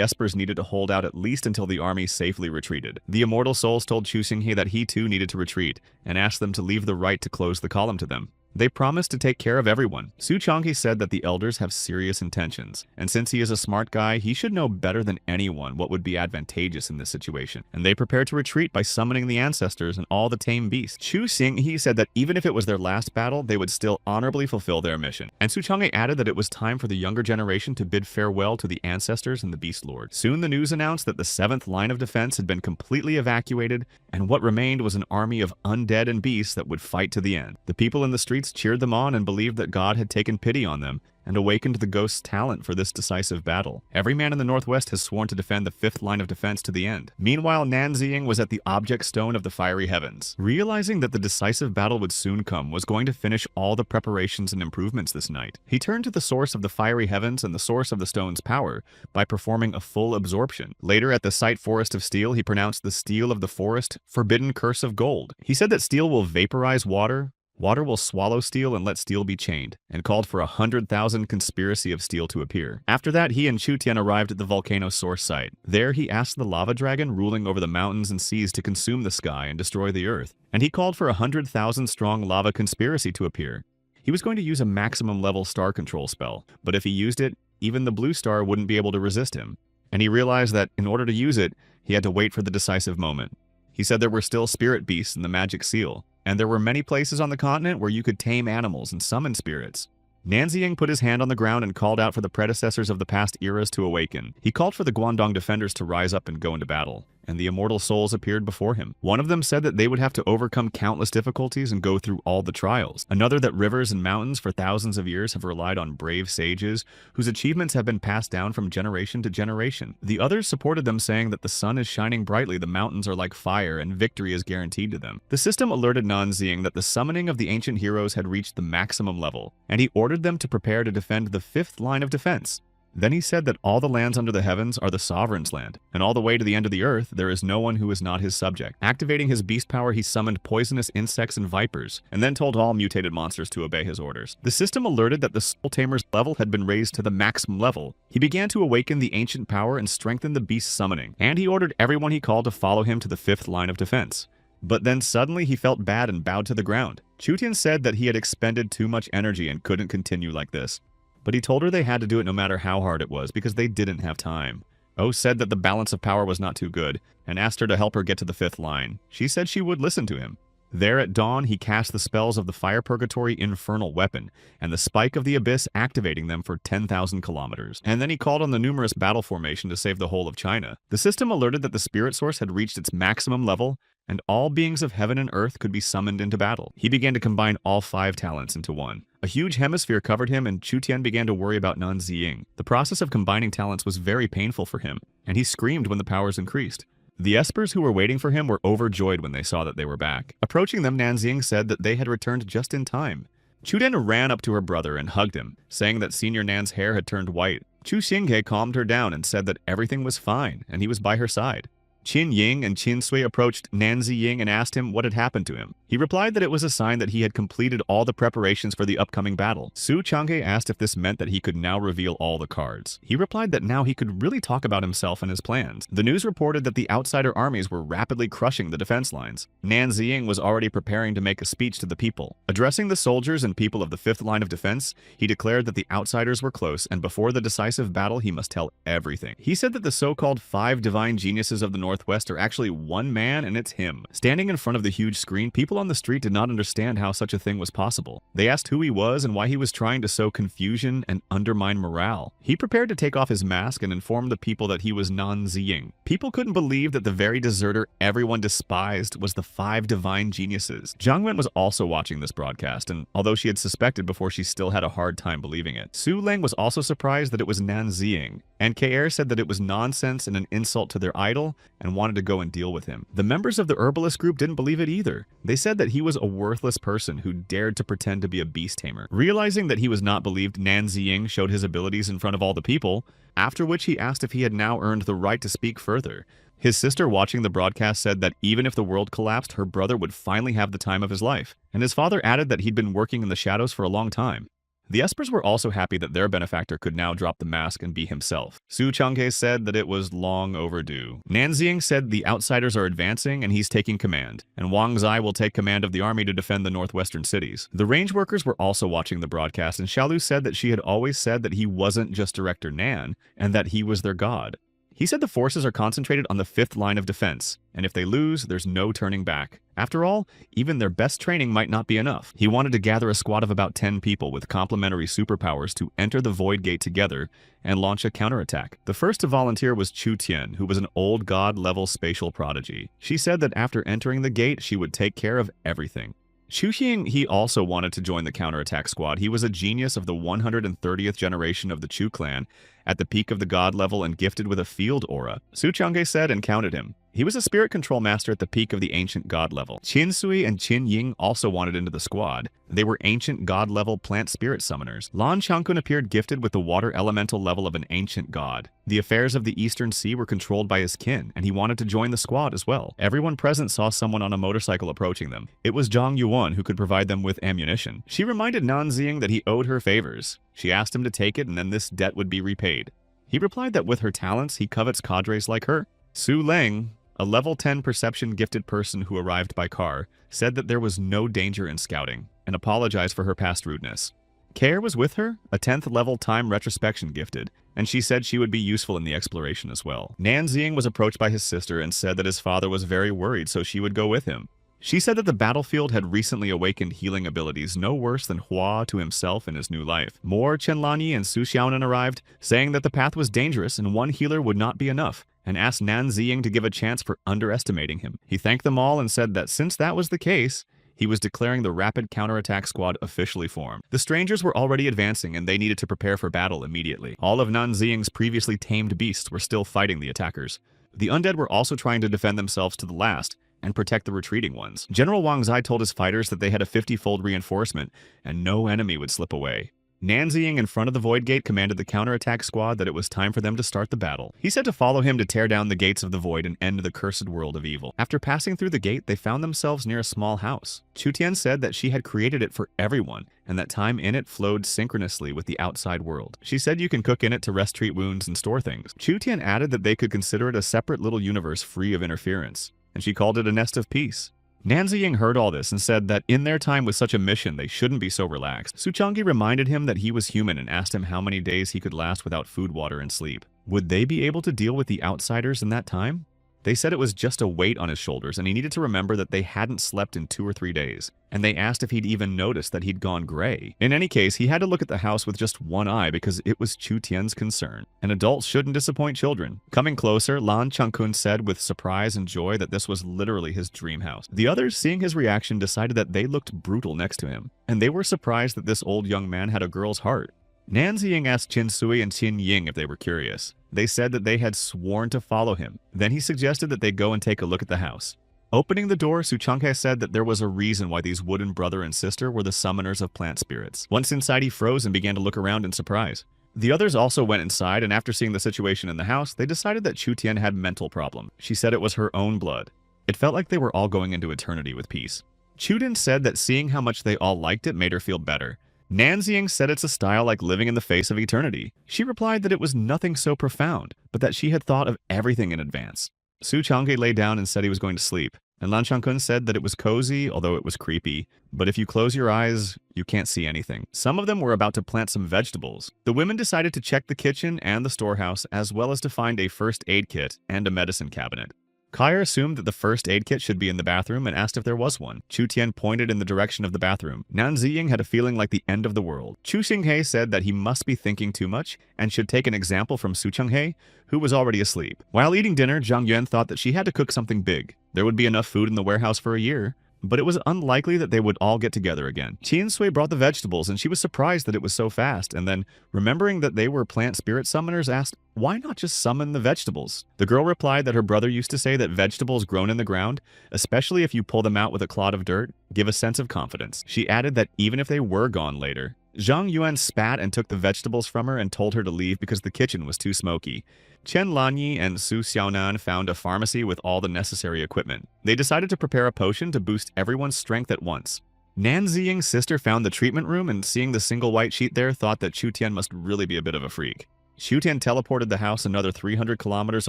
Espers needed to hold out at least until the army safely retreated. The Immortal Souls told Chu Xinghe that he too needed to retreat, and asked them to leave the right to close the column to them. They promised to take care of everyone. Su Changhe said that the elders have serious intentions, and since he is a smart guy, he should know better than anyone what would be advantageous in this situation. And they prepared to retreat by summoning the ancestors and all the tame beasts. Chu Xinghe said that even if it was their last battle, they would still honorably fulfill their mission. And Su Changhe added that it was time for the younger generation to bid farewell to the ancestors and the Beast Lord. Soon the news announced that the 7th line of defense had been completely evacuated, and what remained was an army of undead and beasts that would fight to the end. The people in the streets cheered them on and believed that God had taken pity on them and awakened the ghost's talent for this decisive battle. Every man in the Northwest has sworn to defend the 5th line of defense to the end. Meanwhile, Nan Ziying was at the object stone of the fiery heavens. Realizing that the decisive battle would soon come, was going to finish all the preparations and improvements this night. He turned to the source of the fiery heavens and the source of the stone's power by performing a full absorption. Later, at the site Forest of Steel, he pronounced the steel of the forest, forbidden curse of gold. He said that steel will vaporize water, water will swallow steel and let steel be chained, and called for 100,000 conspiracy of steel to appear. After that, he and Chu Tian arrived at the volcano source site. There, he asked the lava dragon ruling over the mountains and seas to consume the sky and destroy the earth, and he called for 100,000 strong lava conspiracy to appear. He was going to use a maximum level star control spell, but if he used it, even the blue star wouldn't be able to resist him. And he realized that in order to use it, he had to wait for the decisive moment. He said there were still spirit beasts in the magic seal, and there were many places on the continent where you could tame animals and summon spirits. Nan Ziying put his hand on the ground and called out for the predecessors of the past eras to awaken. He called for the Guangdong defenders to rise up and go into battle, and the immortal souls appeared before him. One of them said that they would have to overcome countless difficulties and go through all the trials. Another that rivers and mountains for thousands of years have relied on brave sages whose achievements have been passed down from generation to generation. The others supported them, saying that the sun is shining brightly, the mountains are like fire, and victory is guaranteed to them. The system alerted Nan Ziying that the summoning of the ancient heroes had reached the maximum level, and he ordered them to prepare to defend the 5th line of defense. Then he said that all the lands under the heavens are the sovereign's land, and all the way to the end of the earth there is no one who is not his subject. Activating his beast power, he summoned poisonous insects and vipers, and then told all mutated monsters to obey his orders. The system alerted that the Soul Tamer's level had been raised to the maximum level. He began to awaken the ancient power and strengthen the beast's summoning, and he ordered everyone he called to follow him to the 5th line of defense. But then suddenly he felt bad and bowed to the ground. Chu Tian said that he had expended too much energy and couldn't continue like this. But he told her they had to do it no matter how hard it was, because they didn't have time. Oh said that the balance of power was not too good, and asked her to help her get to the 5th line. She said she would listen to him. There at dawn, he cast the spells of the Fire Purgatory Infernal Weapon, and the Spike of the Abyss, activating them for 10,000 kilometers. And then he called on the numerous battle formation to save the whole of China. The system alerted that the spirit source had reached its maximum level, and all beings of heaven and earth could be summoned into battle. He began to combine all 5 talents into one. A huge hemisphere covered him, and Chu Tian began to worry about Nan Ziying. The process of combining talents was very painful for him, and he screamed when the powers increased. The Espers who were waiting for him were overjoyed when they saw that they were back. Approaching them, Nan Ziying said that they had returned just in time. Chu Tian ran up to her brother and hugged him, saying that Senior Nan's hair had turned white. Chu Xinghe calmed her down and said that everything was fine, and he was by her side. Qin Ying and Qin Sui approached Nan Ziying and asked him what had happened to him. He replied that it was a sign that he had completed all the preparations for the upcoming battle. Su Changhe asked if this meant that he could now reveal all the cards. He replied that now he could really talk about himself and his plans. The news reported that the outsider armies were rapidly crushing the defense lines. Nan Ziying was already preparing to make a speech to the people. Addressing the soldiers and people of the 5th line of defense, he declared that the outsiders were close, and before the decisive battle he must tell everything. He said that the so-called 5 divine geniuses of the North Northwest are actually one man, and it's him. Standing in front of the huge screen, people on the street did not understand how such a thing was possible. They asked who he was and why he was trying to sow confusion and undermine morale. He prepared to take off his mask and inform the people that he was Nanziying. People couldn't believe that the very deserter everyone despised was the 5 divine geniuses. Zhangwen was also watching this broadcast, and although she had suspected before, she still had a hard time believing it. Su Leng was also surprised that it was Nanziying, and KR said that it was nonsense and an insult to their idol and wanted to go and deal with him. The members of the herbalist group didn't believe it either. They said that he was a worthless person who dared to pretend to be a beast tamer. Realizing that he was not believed, Nanziying showed his abilities in front of all the people, after which he asked if he had now earned the right to speak further. His sister watching the broadcast said that even if the world collapsed, her brother would finally have the time of his life, and his father added that he'd been working in the shadows for a long time. The Espers were also happy that their benefactor could now drop the mask and be himself. Su Changhe said that it was long overdue. Nanziying said the outsiders are advancing and he's taking command, and Wang Zai will take command of the army to defend the northwestern cities. The range workers were also watching the broadcast, and Xiaolu said that she had always said that he wasn't just Director Nan, and that he was their god. He said the forces are concentrated on the 5th line of defense, and if they lose, there's no turning back. After all, even their best training might not be enough. He wanted to gather a squad of about 10 people with complementary superpowers to enter the Void Gate together and launch a counterattack. The first to volunteer was Chu Tian, who was an old god-level spatial prodigy. She said that after entering the gate, she would take care of everything. Xu Xing, he also wanted to join the counterattack squad. He was a genius of the 130th generation of the Chu clan, at the peak of the god level and gifted with a field aura. Su Changhe said and counted him. He was a spirit control master at the peak of the ancient god level. Qin Sui and Qin Ying also wanted into the squad. They were ancient god level plant spirit summoners. Lan Changkun appeared gifted with the water elemental level of an ancient god. The affairs of the Eastern Sea were controlled by his kin, and he wanted to join the squad as well. Everyone present saw someone on a motorcycle approaching them. It was Zhang Yuan who could provide them with ammunition. She reminded Nanziying that he owed her favors. She asked him to take it, and then this debt would be repaid. He replied that with her talents, he covets cadres like her. Su Leng, a level 10 perception gifted person who arrived by car, said that there was no danger in scouting, and apologized for her past rudeness. Care was with her, a 10th level time retrospection gifted, and she said she would be useful in the exploration as well. Nanziying was approached by his sister and said that his father was very worried, so she would go with him. She said that the battlefield had recently awakened healing abilities no worse than Hua to himself in his new life. More Chenlanyi and Su Xiaonan arrived, saying that the path was dangerous and one healer would not be enough, and asked Nanziying to give a chance for underestimating him. He thanked them all and said that since that was the case, he was declaring the Rapid Counterattack Squad officially formed. The strangers were already advancing and they needed to prepare for battle immediately. All of Nanziying's previously tamed beasts were still fighting the attackers. The undead were also trying to defend themselves to the last and protect the retreating ones. General Wang Zai told his fighters that they had a 50-fold reinforcement and no enemy would slip away. Nanziying in front of the Void Gate commanded the counterattack squad that it was time for them to start the battle. He said to follow him to tear down the gates of the Void and end the cursed world of evil. After passing through the gate, they found themselves near a small house. Chu Tian said that she had created it for everyone, and that time in it flowed synchronously with the outside world. She said you can cook in it to rest, treat wounds, and store things. Chu Tian added that they could consider it a separate little universe free of interference, and she called it a nest of peace. Nanziying heard all this and said that in their time with such a mission, they shouldn't be so relaxed. Su Changhe reminded him that he was human and asked him how many days he could last without food, water, and sleep. Would they be able to deal with the outsiders in that time? They said it was just a weight on his shoulders and he needed to remember that they hadn't slept in 2 or 3 days. And they asked if he'd even noticed that he'd gone gray. In any case, he had to look at the house with just one eye because it was Chu Tian's concern. And adults shouldn't disappoint children. Coming closer, Lan Changkun said with surprise and joy that this was literally his dream house. The others, seeing his reaction, decided that they looked brutal next to him. And they were surprised that this old young man had a girl's heart. Nanziying asked Qin Sui and Qin Ying if they were curious. They said that they had sworn to follow him. Then he suggested that they go and take a look at the house. Opening the door, Su Changhe said that there was a reason why these wooden brother and sister were the summoners of plant spirits. Once inside, he froze and began to look around in surprise. The others also went inside, and after seeing the situation in the house, they decided that Chu Tian had mental problem. She said it was her own blood. It felt like they were all going into eternity with peace. Chuden said that seeing how much they all liked it made her feel better. Nanziying said it's a style like living in the face of eternity. She replied that it was nothing so profound, but that she had thought of everything in advance. Su Changhe lay down and said he was going to sleep, and Lan Changkun said that it was cozy, although it was creepy, but if you close your eyes, you can't see anything. Some of them were about to plant some vegetables. The women decided to check the kitchen and the storehouse, as well as to find a first aid kit and a medicine cabinet. Kaya assumed that the first aid kit should be in the bathroom and asked if there was one. Chu Tian pointed in the direction of the bathroom. Nan Ziying had a feeling like the end of the world. Chu Xinghe said that he must be thinking too much and should take an example from Su Chenghe, who was already asleep. While eating dinner, Zhang Yuan thought that she had to cook something big. There would be enough food in the warehouse for a year, but it was unlikely that they would all get together again. Qin Sui brought the vegetables, and she was surprised that it was so fast, and then, remembering that they were plant spirit summoners, asked, why not just summon the vegetables? The girl replied that her brother used to say that vegetables grown in the ground, especially if you pull them out with a clod of dirt, give a sense of confidence. She added that even if they were gone later, Zhang Yuan spat and took the vegetables from her and told her to leave because the kitchen was too smoky. Chen Lanyi and Su Xiaonan found a pharmacy with all the necessary equipment. They decided to prepare a potion to boost everyone's strength at once. Nan Ziying's sister found the treatment room and seeing the single white sheet there thought that Chu Tian must really be a bit of a freak. Chu Tian teleported the house another 300 kilometers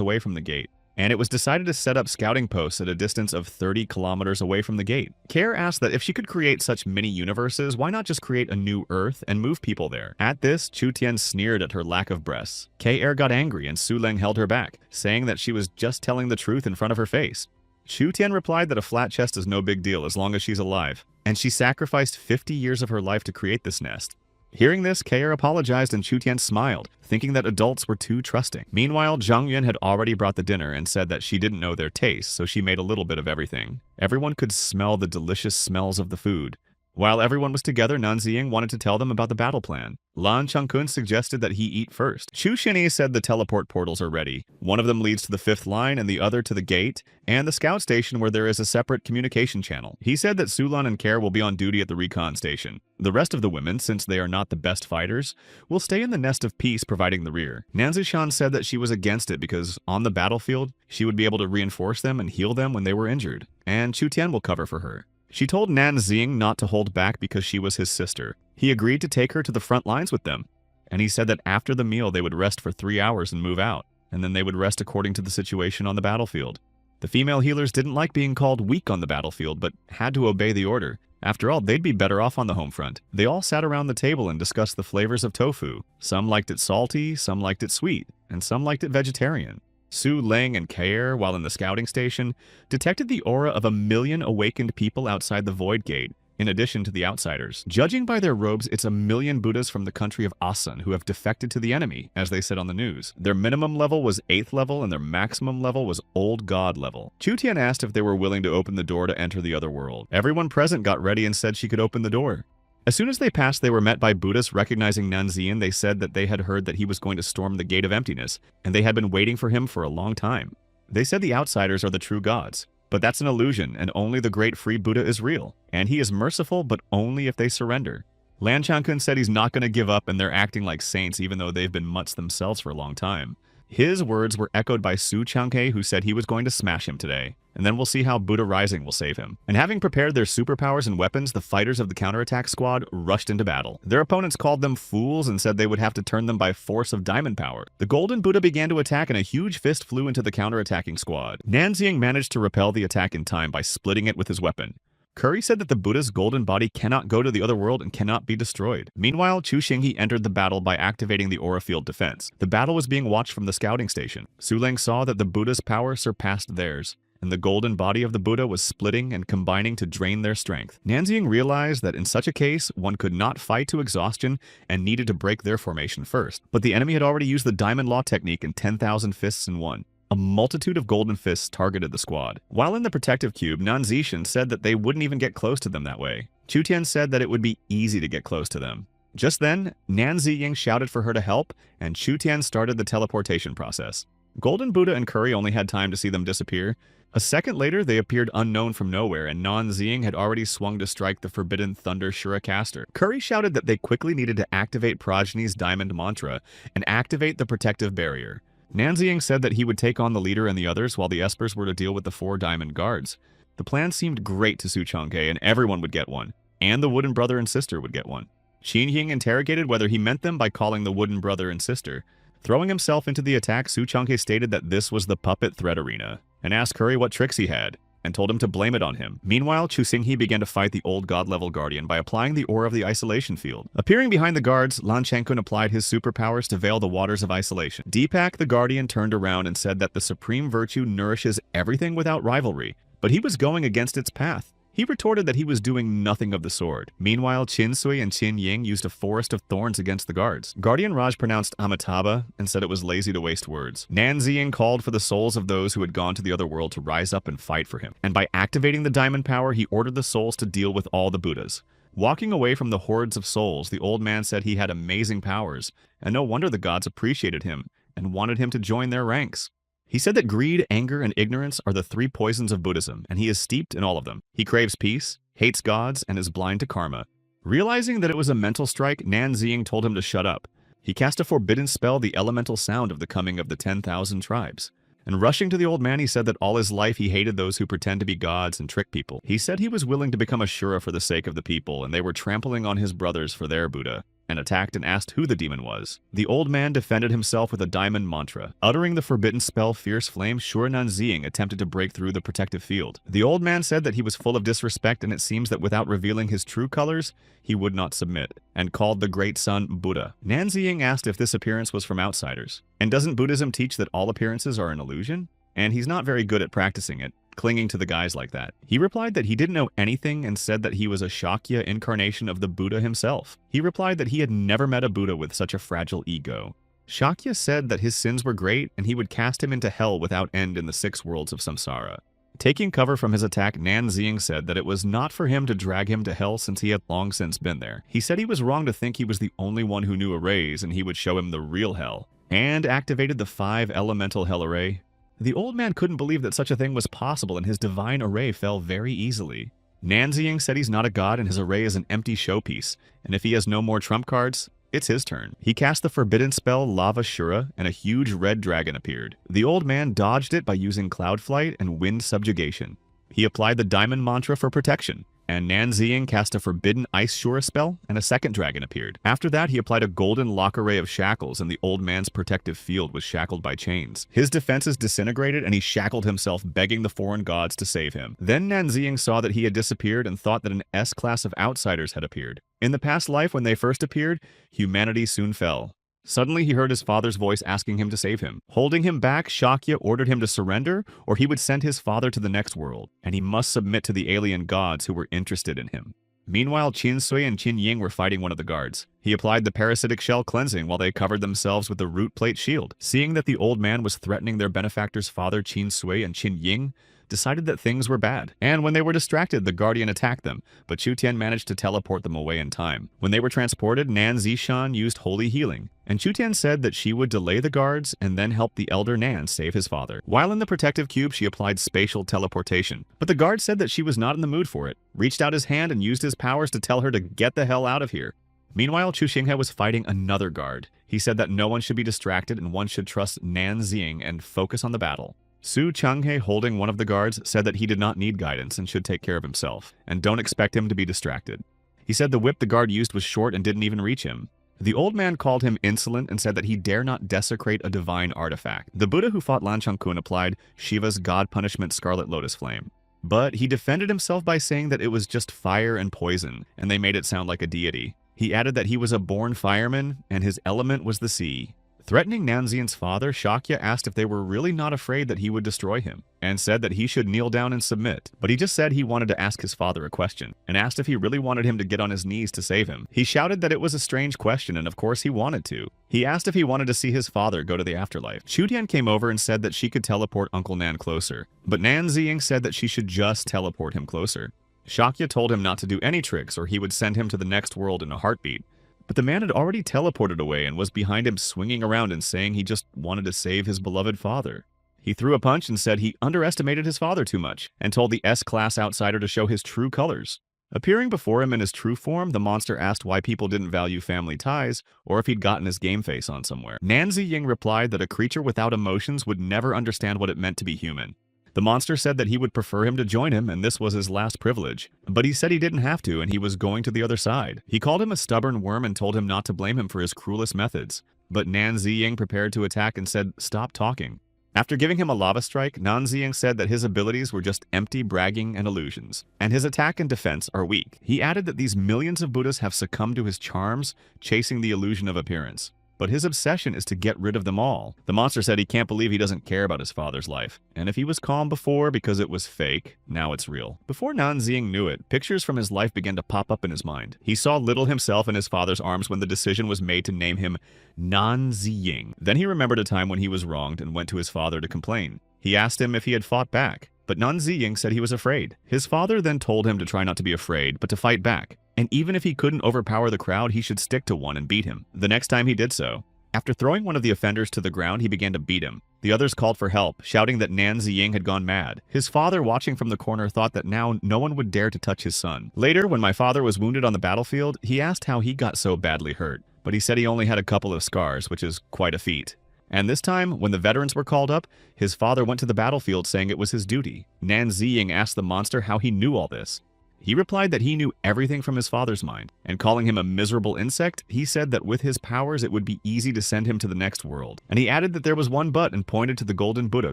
away from the gate, and it was decided to set up scouting posts at a distance of 30 kilometers away from the gate. Care asked that if she could create such mini-universes, why not just create a new Earth and move people there? At this, Chu Tian sneered at her lack of breasts. K-Er got angry and Su Leng held her back, saying that she was just telling the truth in front of her face. Chu Tian replied that a flat chest is no big deal as long as she's alive, and she sacrificed 50 years of her life to create this nest. Hearing this, K-Er apologized and Chu Tian smiled, thinking that adults were too trusting. Meanwhile, Zhang Yuan had already brought the dinner and said that she didn't know their taste, so she made a little bit of everything. Everyone could smell the delicious smells of the food. While everyone was together, Nan Ziying wanted to tell them about the battle plan. Lan Changkun suggested that he eat first. Chu Xinyi said the teleport portals are ready. One of them leads to the 5th line and the other to the gate, and the scout station where there is a separate communication channel. He said that Sulan and Care will be on duty at the recon station. The rest of the women, since they are not the best fighters, will stay in the nest of peace providing the rear. Nan Zishan said that she was against it because, on the battlefield, she would be able to reinforce them and heal them when they were injured, and Chu Tian will cover for her. She told Nan Ziying not to hold back because she was his sister. He agreed to take her to the front lines with them, and he said that after the meal they would rest for 3 hours and move out, and then they would rest according to the situation on the battlefield. The female healers didn't like being called weak on the battlefield, but had to obey the order. After all, they'd be better off on the home front. They all sat around the table and discussed the flavors of tofu. Some liked it salty, some liked it sweet, and some liked it vegetarian. Su Leng and Kair, while in the scouting station, detected the aura of 1 million awakened people outside the Void Gate, in addition to the outsiders. Judging by their robes, it's 1 million Buddhas from the country of Asan who have defected to the enemy, as they said on the news. Their minimum level was 8th level and their maximum level was Old God level. Chu Tian asked if they were willing to open the door to enter the other world. Everyone present got ready and said she could open the door. As soon as they passed, they were met by Buddhists recognizing Nanzian. They said that they had heard that he was going to storm the Gate of Emptiness, and they had been waiting for him for a long time. They said the outsiders are the true gods, but that's an illusion, and only the great free Buddha is real, and he is merciful, but only if they surrender. Lan Changkun said he's not going to give up, and they're acting like saints even though they've been mutts themselves for a long time. His words were echoed by Su Changke, who said he was going to smash him today, and then we'll see how Buddha Rising will save him. And having prepared their superpowers and weapons, the fighters of the counterattack squad rushed into battle. Their opponents called them fools and said they would have to turn them by force of diamond power. The Golden Buddha began to attack and a huge fist flew into the counterattacking squad. Nanxiang managed to repel the attack in time by splitting it with his weapon. Curry said that the Buddha's golden body cannot go to the other world and cannot be destroyed. Meanwhile, Chu Xinghe entered the battle by activating the aura field defense. The battle was being watched from the scouting station. Su Leng saw that the Buddha's power surpassed theirs, and the golden body of the Buddha was splitting and combining to drain their strength. Nanxiang realized that in such a case, one could not fight to exhaustion and needed to break their formation first. But the enemy had already used the Diamond Law technique in 10,000 fists in one. A multitude of golden fists targeted the squad. While in the protective cube, Nan Zishan said that they wouldn't even get close to them that way. Chu Tian said that it would be easy to get close to them. Just then, Nan Ziying shouted for her to help, and Chu Tian started the teleportation process. Golden Buddha and Curry only had time to see them disappear. A second later, they appeared unknown from nowhere, and Nan Ziying had already swung to strike the Forbidden Thunder Shuracaster. Curry shouted that they quickly needed to activate Progony's Diamond Mantra and activate the protective barrier. Nanxiang said that he would take on the leader and the others while the Espers were to deal with the 4 diamond guards. The plan seemed great to Su Changke and everyone would get one, and the wooden brother and sister would get one. Qin Ying interrogated whether he meant them by calling the wooden brother and sister. Throwing himself into the attack, Su Changke stated that this was the puppet threat arena, and asked Curry what tricks he had. and told him to blame it on him. Meanwhile, Chu Xinghe began to fight the old god-level guardian by applying the aura of the isolation field. Appearing behind the guards, Lan Chankun applied his superpowers to veil the waters of isolation. Deepak, the guardian, turned around and said that the supreme virtue nourishes everything without rivalry, but he was going against its path. He retorted that he was doing nothing of the sort. Meanwhile, Qin Sui and Qin Ying used a forest of thorns against the guards. Guardian Raj pronounced Amitabha and said it was lazy to waste words. Nan Ziying called for the souls of those who had gone to the other world to rise up and fight for him. And by activating the diamond power, he ordered the souls to deal with all the Buddhas. Walking away from the hordes of souls, the old man said he had amazing powers, and no wonder the gods appreciated him and wanted him to join their ranks. He said that greed, anger, and ignorance are the three poisons of Buddhism, and he is steeped in all of them. He craves peace, hates gods, and is blind to karma. Realizing that it was a mental strike, Nan Ziying told him to shut up. He cast a forbidden spell, the elemental sound of the coming of the 10,000 tribes. And rushing to the old man, he said that all his life he hated those who pretend to be gods and trick people. He said he was willing to become Asura for the sake of the people, and they were trampling on his brothers for their Buddha, and attacked and asked who the demon was. The old man defended himself with a diamond mantra. Uttering the forbidden spell Fierce Flame, Nan Ziying attempted to break through the protective field. The old man said that he was full of disrespect, and it seems that without revealing his true colors, he would not submit, and called the great sun Buddha. Nan Ziying asked if this appearance was from outsiders. And doesn't Buddhism teach that all appearances are an illusion? And he's not very good at practicing it, clinging to the guys like that. He replied that he didn't know anything and said that he was a Shakya incarnation of the Buddha himself. He replied that he had never met a Buddha with such a fragile ego. Shakya said that his sins were great and he would cast him into hell without end in the 6 worlds of samsara. Taking cover from his attack, Nan Ziying said that it was not for him to drag him to hell since he had long since been there. He said he was wrong to think he was the only one who knew arrays and he would show him the real hell, and activated the 5 elemental hell array. The old man couldn't believe that such a thing was possible, and his divine array fell very easily. Nan Ziying said he's not a god and his array is an empty showpiece, and if he has no more trump cards, it's his turn. He cast the forbidden spell Lava Shura, and a huge red dragon appeared. The old man dodged it by using cloud flight and wind subjugation. He applied the diamond mantra for protection, and Nan Ziying cast a forbidden Ice Shura spell, and a second dragon appeared. After that, he applied a golden lock array of shackles, and the old man's protective field was shackled by chains. His defenses disintegrated, and he shackled himself, begging the foreign gods to save him. Then Nan Ziying saw that he had disappeared and thought that an S-class of outsiders had appeared. In the past life, when they first appeared, humanity soon fell. Suddenly, he heard his father's voice asking him to save him. Holding him back, Shakya ordered him to surrender, or he would send his father to the next world, and he must submit to the alien gods who were interested in him. Meanwhile, Qin Sui and Qin Ying were fighting one of the guards. He applied the parasitic shell cleansing while they covered themselves with the root plate shield. Seeing that the old man was threatening their benefactor's father, Qin Sui and Qin Ying, decided that things were bad. And when they were distracted, the guardian attacked them, but Chu Tian managed to teleport them away in time. When they were transported, Nan Zishan used holy healing, and Chu Tian said that she would delay the guards and then help the elder Nan save his father. While in the protective cube, she applied spatial teleportation, but the guard said that she was not in the mood for it, reached out his hand and used his powers to tell her to get the hell out of here. Meanwhile, Chu Xinghe was fighting another guard. He said that no one should be distracted and one should trust Nan Ziying and focus on the battle. Su Changhe, holding one of the guards, said that he did not need guidance and should take care of himself, and don't expect him to be distracted. He said the whip the guard used was short and didn't even reach him. The old man called him insolent and said that he dare not desecrate a divine artifact. The Buddha who fought Lan Changkun applied Shiva's god punishment Scarlet Lotus Flame. But he defended himself by saying that it was just fire and poison, and they made it sound like a deity. He added that he was a born fireman, and his element was the sea. Threatening Nan Ziying's father, Shakya asked if they were really not afraid that he would destroy him, and said that he should kneel down and submit. But he just said he wanted to ask his father a question, and asked if he really wanted him to get on his knees to save him. He shouted that it was a strange question, and of course he wanted to. He asked if he wanted to see his father go to the afterlife. Chu Tian came over and said that she could teleport Uncle Nan closer, but Nan Ziying said that she should just teleport him closer. Shakya told him not to do any tricks or he would send him to the next world in a heartbeat. But the man had already teleported away and was behind him swinging around and saying he just wanted to save his beloved father. He threw a punch and said he underestimated his father too much, and told the S-class outsider to show his true colors. Appearing before him in his true form, the monster asked why people didn't value family ties, or if he'd gotten his game face on somewhere. Nan Ziying replied that a creature without emotions would never understand what it meant to be human. The monster said that he would prefer him to join him, and this was his last privilege. But he said he didn't have to, and he was going to the other side. He called him a stubborn worm and told him not to blame him for his cruelest methods. But Nan Ziying prepared to attack and said, "Stop talking." After giving him a lava strike, Nanziying said that his abilities were just empty bragging and illusions, and his attack and defense are weak. He added that these millions of Buddhas have succumbed to his charms, chasing the illusion of appearance. But his obsession is to get rid of them all. The monster said he can't believe he doesn't care about his father's life. And if he was calm before because it was fake, now it's real. Before Nanziying knew it, pictures from his life began to pop up in his mind. He saw little himself in his father's arms when the decision was made to name him Nanziying. Then he remembered a time when he was wronged and went to his father to complain. He asked him if he had fought back, but Nanziying said he was afraid. His father then told him to try not to be afraid, but to fight back. And even if he couldn't overpower the crowd, he should stick to one and beat him. The next time he did so, after throwing one of the offenders to the ground, he began to beat him. The others called for help, shouting that Nanziying had gone mad. His father, watching from the corner, thought that now no one would dare to touch his son. Later, when my father was wounded on the battlefield, he asked how he got so badly hurt, but he said he only had a couple of scars, which is quite a feat. And this time, when the veterans were called up, his father went to the battlefield saying it was his duty. Nanziying asked the monster how he knew all this. He replied that he knew everything from his father's mind, and calling him a miserable insect, he said that with his powers it would be easy to send him to the next world. And he added that there was one but and pointed to the golden Buddha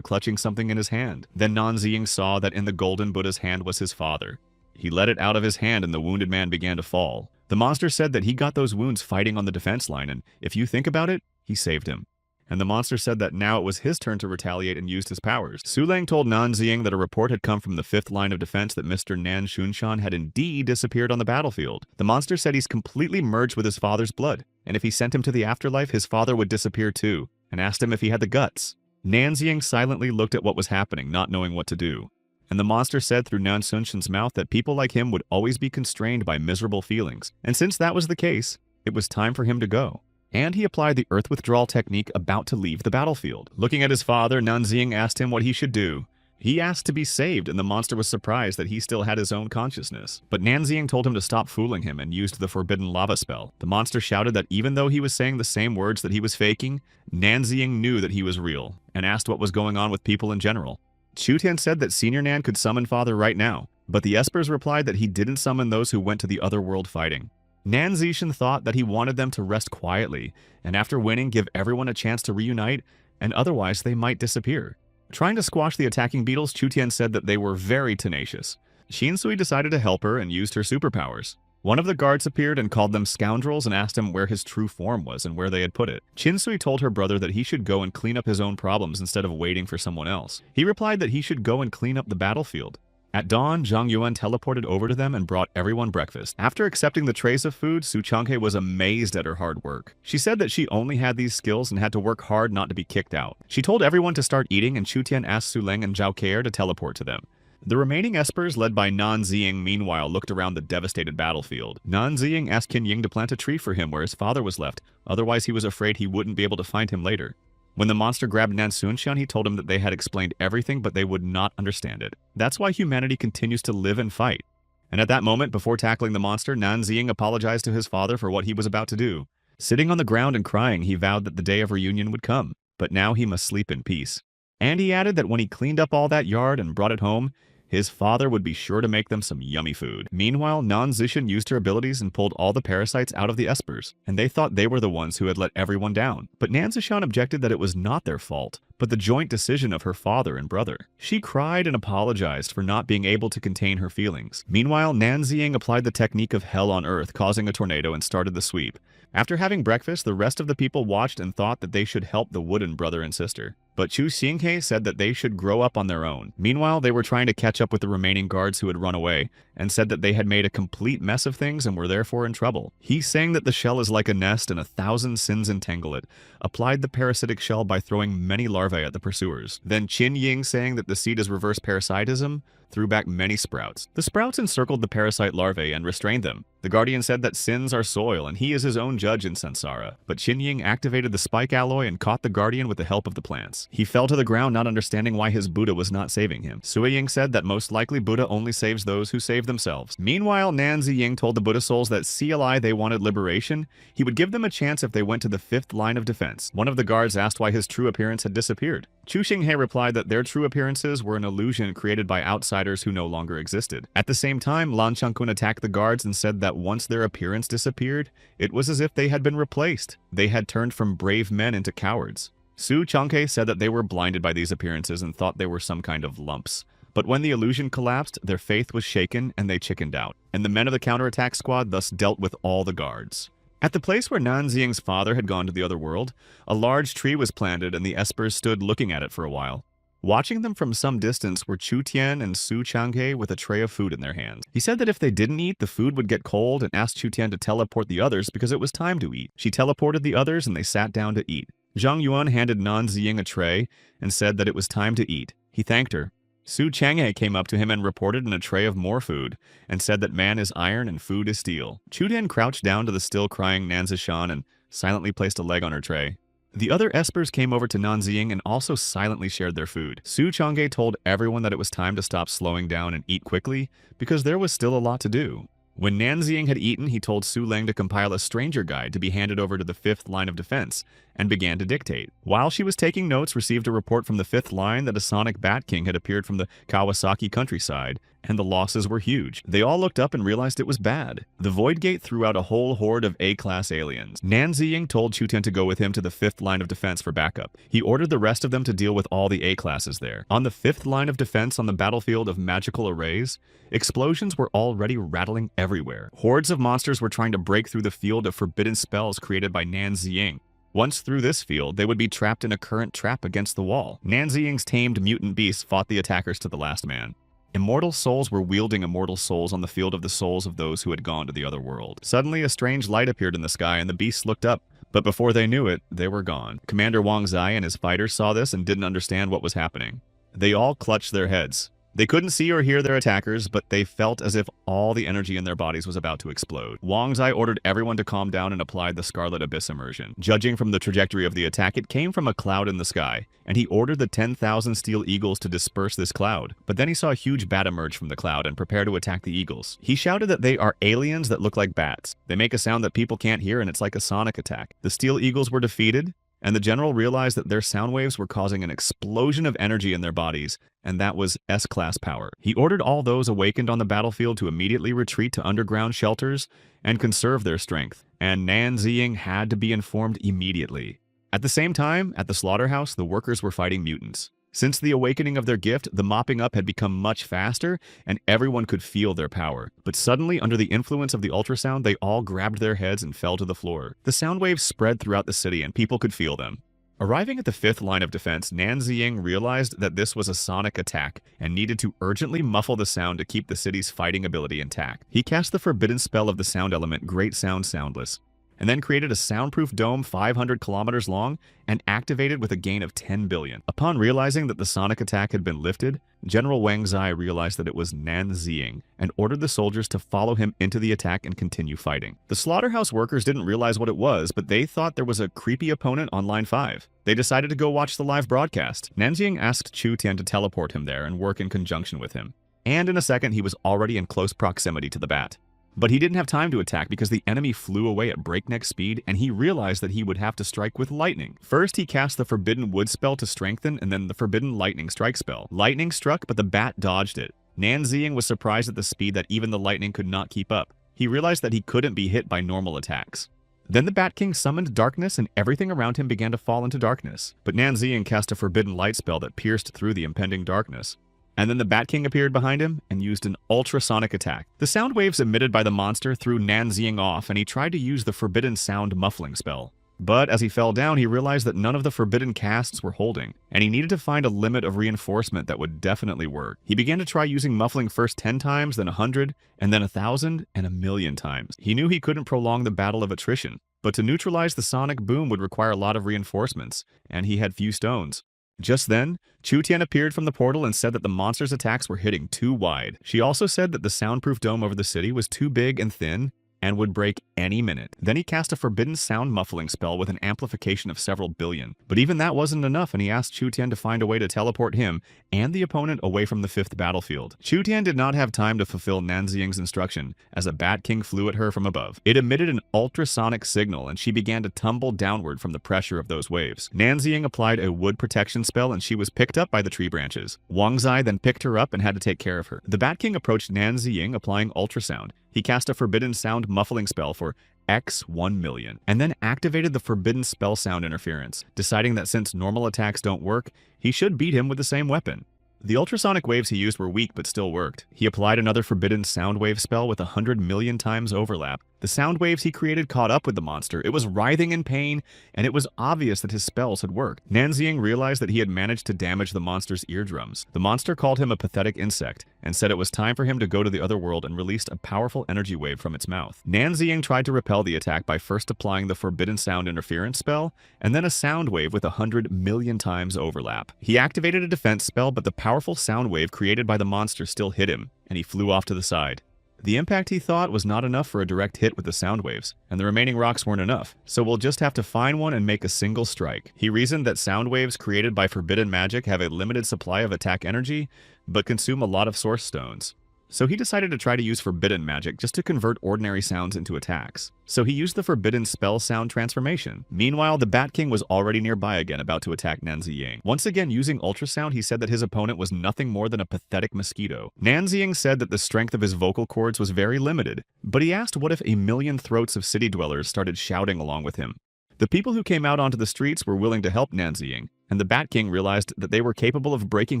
clutching something in his hand. Then Nanziying saw that in the golden Buddha's hand was his father. He let it out of his hand and the wounded man began to fall. The monster said that he got those wounds fighting on the defense line, and if you think about it, he saved him. And the monster said that now it was his turn to retaliate and used his powers. Sulang told Nanziying that a report had come from the 5th line of defense that Mr. Nan Shunshan had indeed disappeared on the battlefield. The monster said he's completely merged with his father's blood, and if he sent him to the afterlife, his father would disappear too, and asked him if he had the guts. Nanziying silently looked at what was happening, not knowing what to do. And the monster said through Nan Shunshan's mouth that people like him would always be constrained by miserable feelings, and since that was the case, it was time for him to go. And he applied the earth withdrawal technique about to leave the battlefield. Looking at his father, Nanziying asked him what he should do. He asked to be saved, and the monster was surprised that he still had his own consciousness. But Nanziying told him to stop fooling him and used the forbidden lava spell. The monster shouted that even though he was saying the same words that he was faking, Nanziying knew that he was real, and asked what was going on with people in general. Chutian said that Senior Nan could summon Father right now, but the Espers replied that he didn't summon those who went to the other world fighting. Nanzishan thought that he wanted them to rest quietly, and after winning, give everyone a chance to reunite, and otherwise they might disappear. Trying to squash the attacking beetles, Chutian said that they were very tenacious. Shinsui decided to help her and used her superpowers. One of the guards appeared and called them scoundrels and asked him where his true form was and where they had put it. Chinsui told her brother that he should go and clean up his own problems instead of waiting for someone else. He replied that he should go and clean up the battlefield. At dawn, Zhang Yuan teleported over to them and brought everyone breakfast. After accepting the trays of food, Su Changhe was amazed at her hard work. She said that she only had these skills and had to work hard not to be kicked out. She told everyone to start eating, and Chutian asked Su Leng and Zhao Keir to teleport to them. The remaining Espers, led by Nanziying, meanwhile looked around the devastated battlefield. Nanziying asked Qin Ying to plant a tree for him where his father was left, otherwise he was afraid he wouldn't be able to find him later. When the monster grabbed Nan Sunshan, he told him that they had explained everything, but they would not understand it. That's why humanity continues to live and fight. And at that moment, before tackling the monster, Nanziying apologized to his father for what he was about to do. Sitting on the ground and crying, he vowed that the day of reunion would come, but now he must sleep in peace. And he added that when he cleaned up all that yard and brought it home, his father would be sure to make them some yummy food. Meanwhile, Nanzishan used her abilities and pulled all the parasites out of the Espers, and they thought they were the ones who had let everyone down. But Nanzishan objected that it was not their fault, but the joint decision of her father and brother. She cried and apologized for not being able to contain her feelings. Meanwhile, Nanziying applied the technique of hell on earth, causing a tornado, and started the sweep. After having breakfast, the rest of the people watched and thought that they should help the wooden brother and sister. But Chu Xinghe said that they should grow up on their own. Meanwhile, they were trying to catch up with the remaining guards who had run away, and said that they had made a complete mess of things and were therefore in trouble. He sang that the shell is like a nest and 1,000 sins entangle it, applied the parasitic shell by throwing many larvae at the pursuers. Then Qin Ying, saying that the seed is reverse parasitism, threw back many sprouts. The sprouts encircled the parasite larvae and restrained them. The guardian said that sins are soil and he is his own judge in Sansara. But Qin Ying activated the spike alloy and caught the guardian with the help of the plants. He fell to the ground, not understanding why his Buddha was not saving him. Sui Ying said that most likely Buddha only saves those who save themselves. Meanwhile, Nanzi Ying told the Buddha souls that CLI they wanted liberation. He would give them a chance if they went to the 5th line of defense. One of the guards asked why his true appearance had disappeared. Chu Xinghe replied that their true appearances were an illusion created by outsiders who no longer existed. At the same time, Lan Changkun attacked the guards and said that once their appearance disappeared, it was as if they had been replaced. They had turned from brave men into cowards. Su Changhe said that they were blinded by these appearances and thought they were some kind of lumps. But when the illusion collapsed, their faith was shaken and they chickened out, and the men of the counterattack squad thus dealt with all the guards. At the place where Nanxing's father had gone to the other world, a large tree was planted and the espers stood looking at it for a while. Watching them from some distance were Chu Tian and Su Changhe with a tray of food in their hands. He said that if they didn't eat, the food would get cold and asked Chu Tian to teleport the others because it was time to eat. She teleported the others and they sat down to eat. Zhang Yuan handed Nanxing a tray and said that it was time to eat. He thanked her. Su Changhe came up to him and reported in a tray of more food, and said that man is iron and food is steel. Chu Tian crouched down to the still crying Nanzishan and silently placed a leg on her tray. The other espers came over to Nanxing and also silently shared their food. Su Changhe told everyone that it was time to stop slowing down and eat quickly, because there was still a lot to do. When Nanxing had eaten, he told Su Leng to compile a stranger guide to be handed over to the 5th line of defense, and began to dictate. While she was taking notes, received a report from the 5th line that a sonic bat king had appeared from the Kawasaki countryside, and the losses were huge. They all looked up and realized it was bad. The Void Gate threw out a whole horde of A-class aliens. Nanxing told Chu Tian to go with him to the 5th line of defense for backup. He ordered the rest of them to deal with all the A-classes there. On the 5th line of defense on the battlefield of magical arrays, explosions were already rattling everywhere. Hordes of monsters were trying to break through the field of forbidden spells created by Nanxing. Once through this field, they would be trapped in a current trap against the wall. Nanxing's tamed mutant beasts fought the attackers to the last man. Immortal souls were wielding immortal souls on the field of the souls of those who had gone to the other world. Suddenly, a strange light appeared in the sky, and the beasts looked up. But before they knew it, they were gone. Commander Wang Zai and his fighters saw this and didn't understand what was happening. They all clutched their heads. They couldn't see or hear their attackers, but they felt as if all the energy in their bodies was about to explode. Wang Zai ordered everyone to calm down and applied the Scarlet Abyss immersion. Judging from the trajectory of the attack, it came from a cloud in the sky, and he ordered the 10,000 steel eagles to disperse this cloud. But then he saw a huge bat emerge from the cloud and prepare to attack the eagles. He shouted that they are aliens that look like bats. They make a sound that people can't hear, and it's like a sonic attack. The steel eagles were defeated, and the general realized that their sound waves were causing an explosion of energy in their bodies, and that was S-class power. He ordered all those awakened on the battlefield to immediately retreat to underground shelters and conserve their strength, and Nanxing had to be informed immediately. At the same time, at the slaughterhouse, the workers were fighting mutants. Since the awakening of their gift, the mopping up had become much faster, and everyone could feel their power. But suddenly, under the influence of the ultrasound, they all grabbed their heads and fell to the floor. The sound waves spread throughout the city, and people could feel them. Arriving at the 5th line of defense, Nanxing realized that this was a sonic attack and needed to urgently muffle the sound to keep the city's fighting ability intact. He cast the forbidden spell of the sound element, Great Sound Soundless, and then created a soundproof dome 500 kilometers long and activated with a gain of 10 billion. Upon realizing that the sonic attack had been lifted, General Wang Zai realized that it was Nanxing and ordered the soldiers to follow him into the attack and continue fighting. The slaughterhouse workers didn't realize what it was, but they thought there was a creepy opponent on line 5. They decided to go watch the live broadcast. Nanxing asked Chu Tian to teleport him there and work in conjunction with him. And in a second, he was already in close proximity to the bat. But he didn't have time to attack because the enemy flew away at breakneck speed, and he realized that he would have to strike with lightning. First, he cast the Forbidden Wood spell to strengthen, and then the Forbidden Lightning Strike spell. Lightning struck, but the bat dodged it. Nanxing was surprised at the speed that even the lightning could not keep up. He realized that he couldn't be hit by normal attacks. Then the Bat King summoned darkness, and everything around him began to fall into darkness. But Nanxing cast a Forbidden Light spell that pierced through the impending darkness. And then the Bat King appeared behind him and used an ultrasonic attack. The sound waves emitted by the monster threw Nanxing off, and he tried to use the Forbidden Sound Muffling spell. But as he fell down, he realized that none of the forbidden casts were holding, and he needed to find a limit of reinforcement that would definitely work. He began to try using muffling first 10 times, then 100, and then 1,000, and 1,000,000 times. He knew he couldn't prolong the battle of attrition, but to neutralize the sonic boom would require a lot of reinforcements, and he had few stones. Just then, Chu Tian appeared from the portal and said that the monster's attacks were hitting too wide. She also said that the soundproof dome over the city was too big and thin and would break any minute. Then he cast a forbidden sound muffling spell with an amplification of several billion. But even that wasn't enough, and he asked Chu Tian to find a way to teleport him and the opponent away from the 5th battlefield. Chu Tian did not have time to fulfill Nanxing's instruction, as a Bat King flew at her from above. It emitted an ultrasonic signal, and she began to tumble downward from the pressure of those waves. Nanxing applied a wood protection spell, and she was picked up by the tree branches. Wang Zai then picked her up and had to take care of her. The Bat King approached Nanxing, applying ultrasound. He cast a forbidden sound muffling spell for X 1 million, and then activated the forbidden spell sound interference, deciding that since normal attacks don't work, he should beat him with the same weapon. The ultrasonic waves he used were weak but still worked. He applied another forbidden sound wave spell with 100 million times overlap. The sound waves he created caught up with the monster. It was writhing in pain, and it was obvious that his spells had worked. Nanzing realized that he had managed to damage the monster's eardrums. The monster called him a pathetic insect, and said it was time for him to go to the other world, and released a powerful energy wave from its mouth. Nanzing tried to repel the attack by first applying the forbidden sound interference spell, and then a sound wave with 100 million times overlap. He activated a defense spell, but the powerful sound wave created by the monster still hit him, and he flew off to the side. The impact, he thought, was not enough for a direct hit with the sound waves, and the remaining rocks weren't enough, so we'll just have to find one and make a single strike. He reasoned that sound waves created by forbidden magic have a limited supply of attack energy, but consume a lot of source stones. So he decided to try to use forbidden magic just to convert ordinary sounds into attacks. So he used the forbidden spell sound transformation. Meanwhile, the Bat King was already nearby again, about to attack Nanziying. Once again, using ultrasound, he said that his opponent was nothing more than a pathetic mosquito. Nanziying said that the strength of his vocal cords was very limited, but he asked what if a million throats of city dwellers started shouting along with him. The people who came out onto the streets were willing to help Nanziying, and the Bat King realized that they were capable of breaking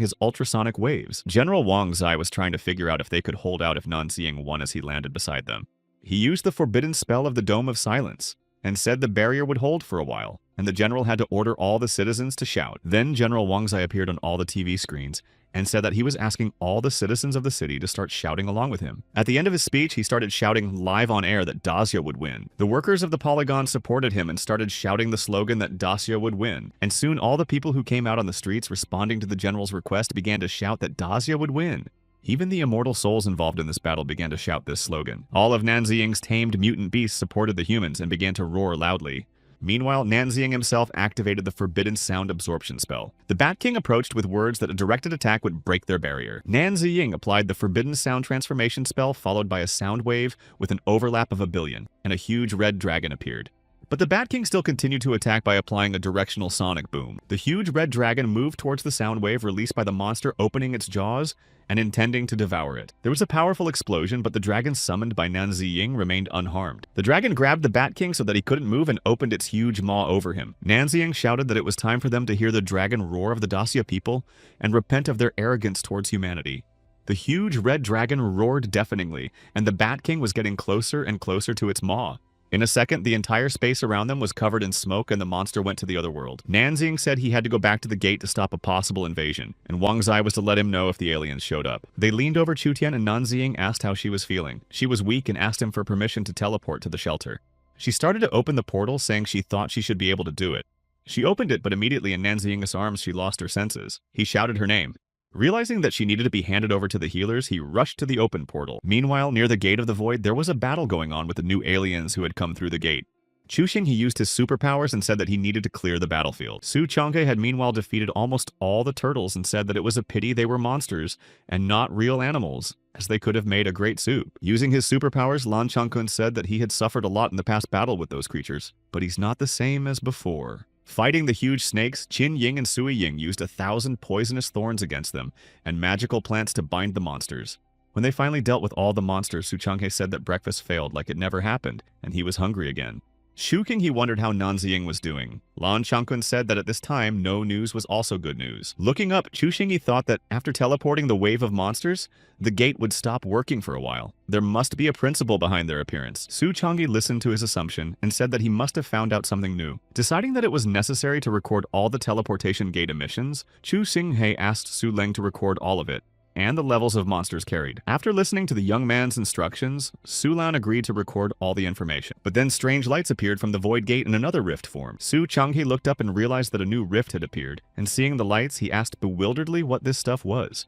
his ultrasonic waves. General Wang Zai was trying to figure out if they could hold out if Nanziying won as he landed beside them. He used the forbidden spell of the Dome of Silence, and said the barrier would hold for a while, and the general had to order all the citizens to shout. Then General Wang Zai appeared on all the TV screens, and said that he was asking all the citizens of the city to start shouting along with him. At the end of his speech, he started shouting live on air that Dacia would win. The workers of the polygon supported him and started shouting the slogan that Dacia would win, and soon all the people who came out on the streets responding to the general's request began to shout that Dacia would win. Even the immortal souls involved in this battle began to shout this slogan. All of Nanziying's tamed mutant beasts supported the humans and began to roar loudly. Meanwhile, Nanziying himself activated the forbidden sound absorption spell. The Bat King approached with words that a directed attack would break their barrier. Nanziying applied the forbidden sound transformation spell, followed by a sound wave with an overlap of 1 billion, and a huge red dragon appeared. But the Bat King still continued to attack by applying a directional sonic boom. The huge red dragon moved towards the sound wave released by the monster, opening its jaws and intending to devour it. There was a powerful explosion, but the dragon summoned by Nanziying remained unharmed. The dragon grabbed the Bat King so that he couldn't move and opened its huge maw over him. Nanziying shouted that it was time for them to hear the dragon roar of the Dacia people and repent of their arrogance towards humanity. The huge red dragon roared deafeningly, and the Bat King was getting closer and closer to its maw. In a second, the entire space around them was covered in smoke and the monster went to the other world. Nanzing said he had to go back to the gate to stop a possible invasion, and Wang Zai was to let him know if the aliens showed up. They leaned over Chutian and Nanziying asked how she was feeling. She was weak and asked him for permission to teleport to the shelter. She started to open the portal, saying she thought she should be able to do it. She opened it, but immediately in Nanziying's arms she lost her senses. He shouted her name. Realizing that she needed to be handed over to the healers, he rushed to the open portal. Meanwhile, near the Gate of the Void, there was a battle going on with the new aliens who had come through the gate. Chuxing, he used his superpowers and said that he needed to clear the battlefield. Su Changhe had meanwhile defeated almost all the turtles and said that it was a pity they were monsters and not real animals, as they could have made a great soup. Using his superpowers, Lan Changkun said that he had suffered a lot in the past battle with those creatures, but he's not the same as before. Fighting the huge snakes, Qin Ying and Sui Ying used 1,000 poisonous thorns against them and magical plants to bind the monsters. When they finally dealt with all the monsters, Su Changhe said that breakfast failed like it never happened, and he was hungry again. Shuking, he wondered how Nanziying was doing. Lan Changkun said that at this time, no news was also good news. Looking up, Chuxing thought that after teleporting the wave of monsters, the gate would stop working for a while. There must be a principle behind their appearance. Su Changhe listened to his assumption and said that he must have found out something new. Deciding that it was necessary to record all the teleportation gate emissions, Chu Xinghe asked Su Leng to record all of it, and the levels of monsters carried. After listening to the young man's instructions, Su Lan agreed to record all the information. But then strange lights appeared from the void gate and another rift formed. Su Changhe looked up and realized that a new rift had appeared, and seeing the lights, he asked bewilderedly what this stuff was.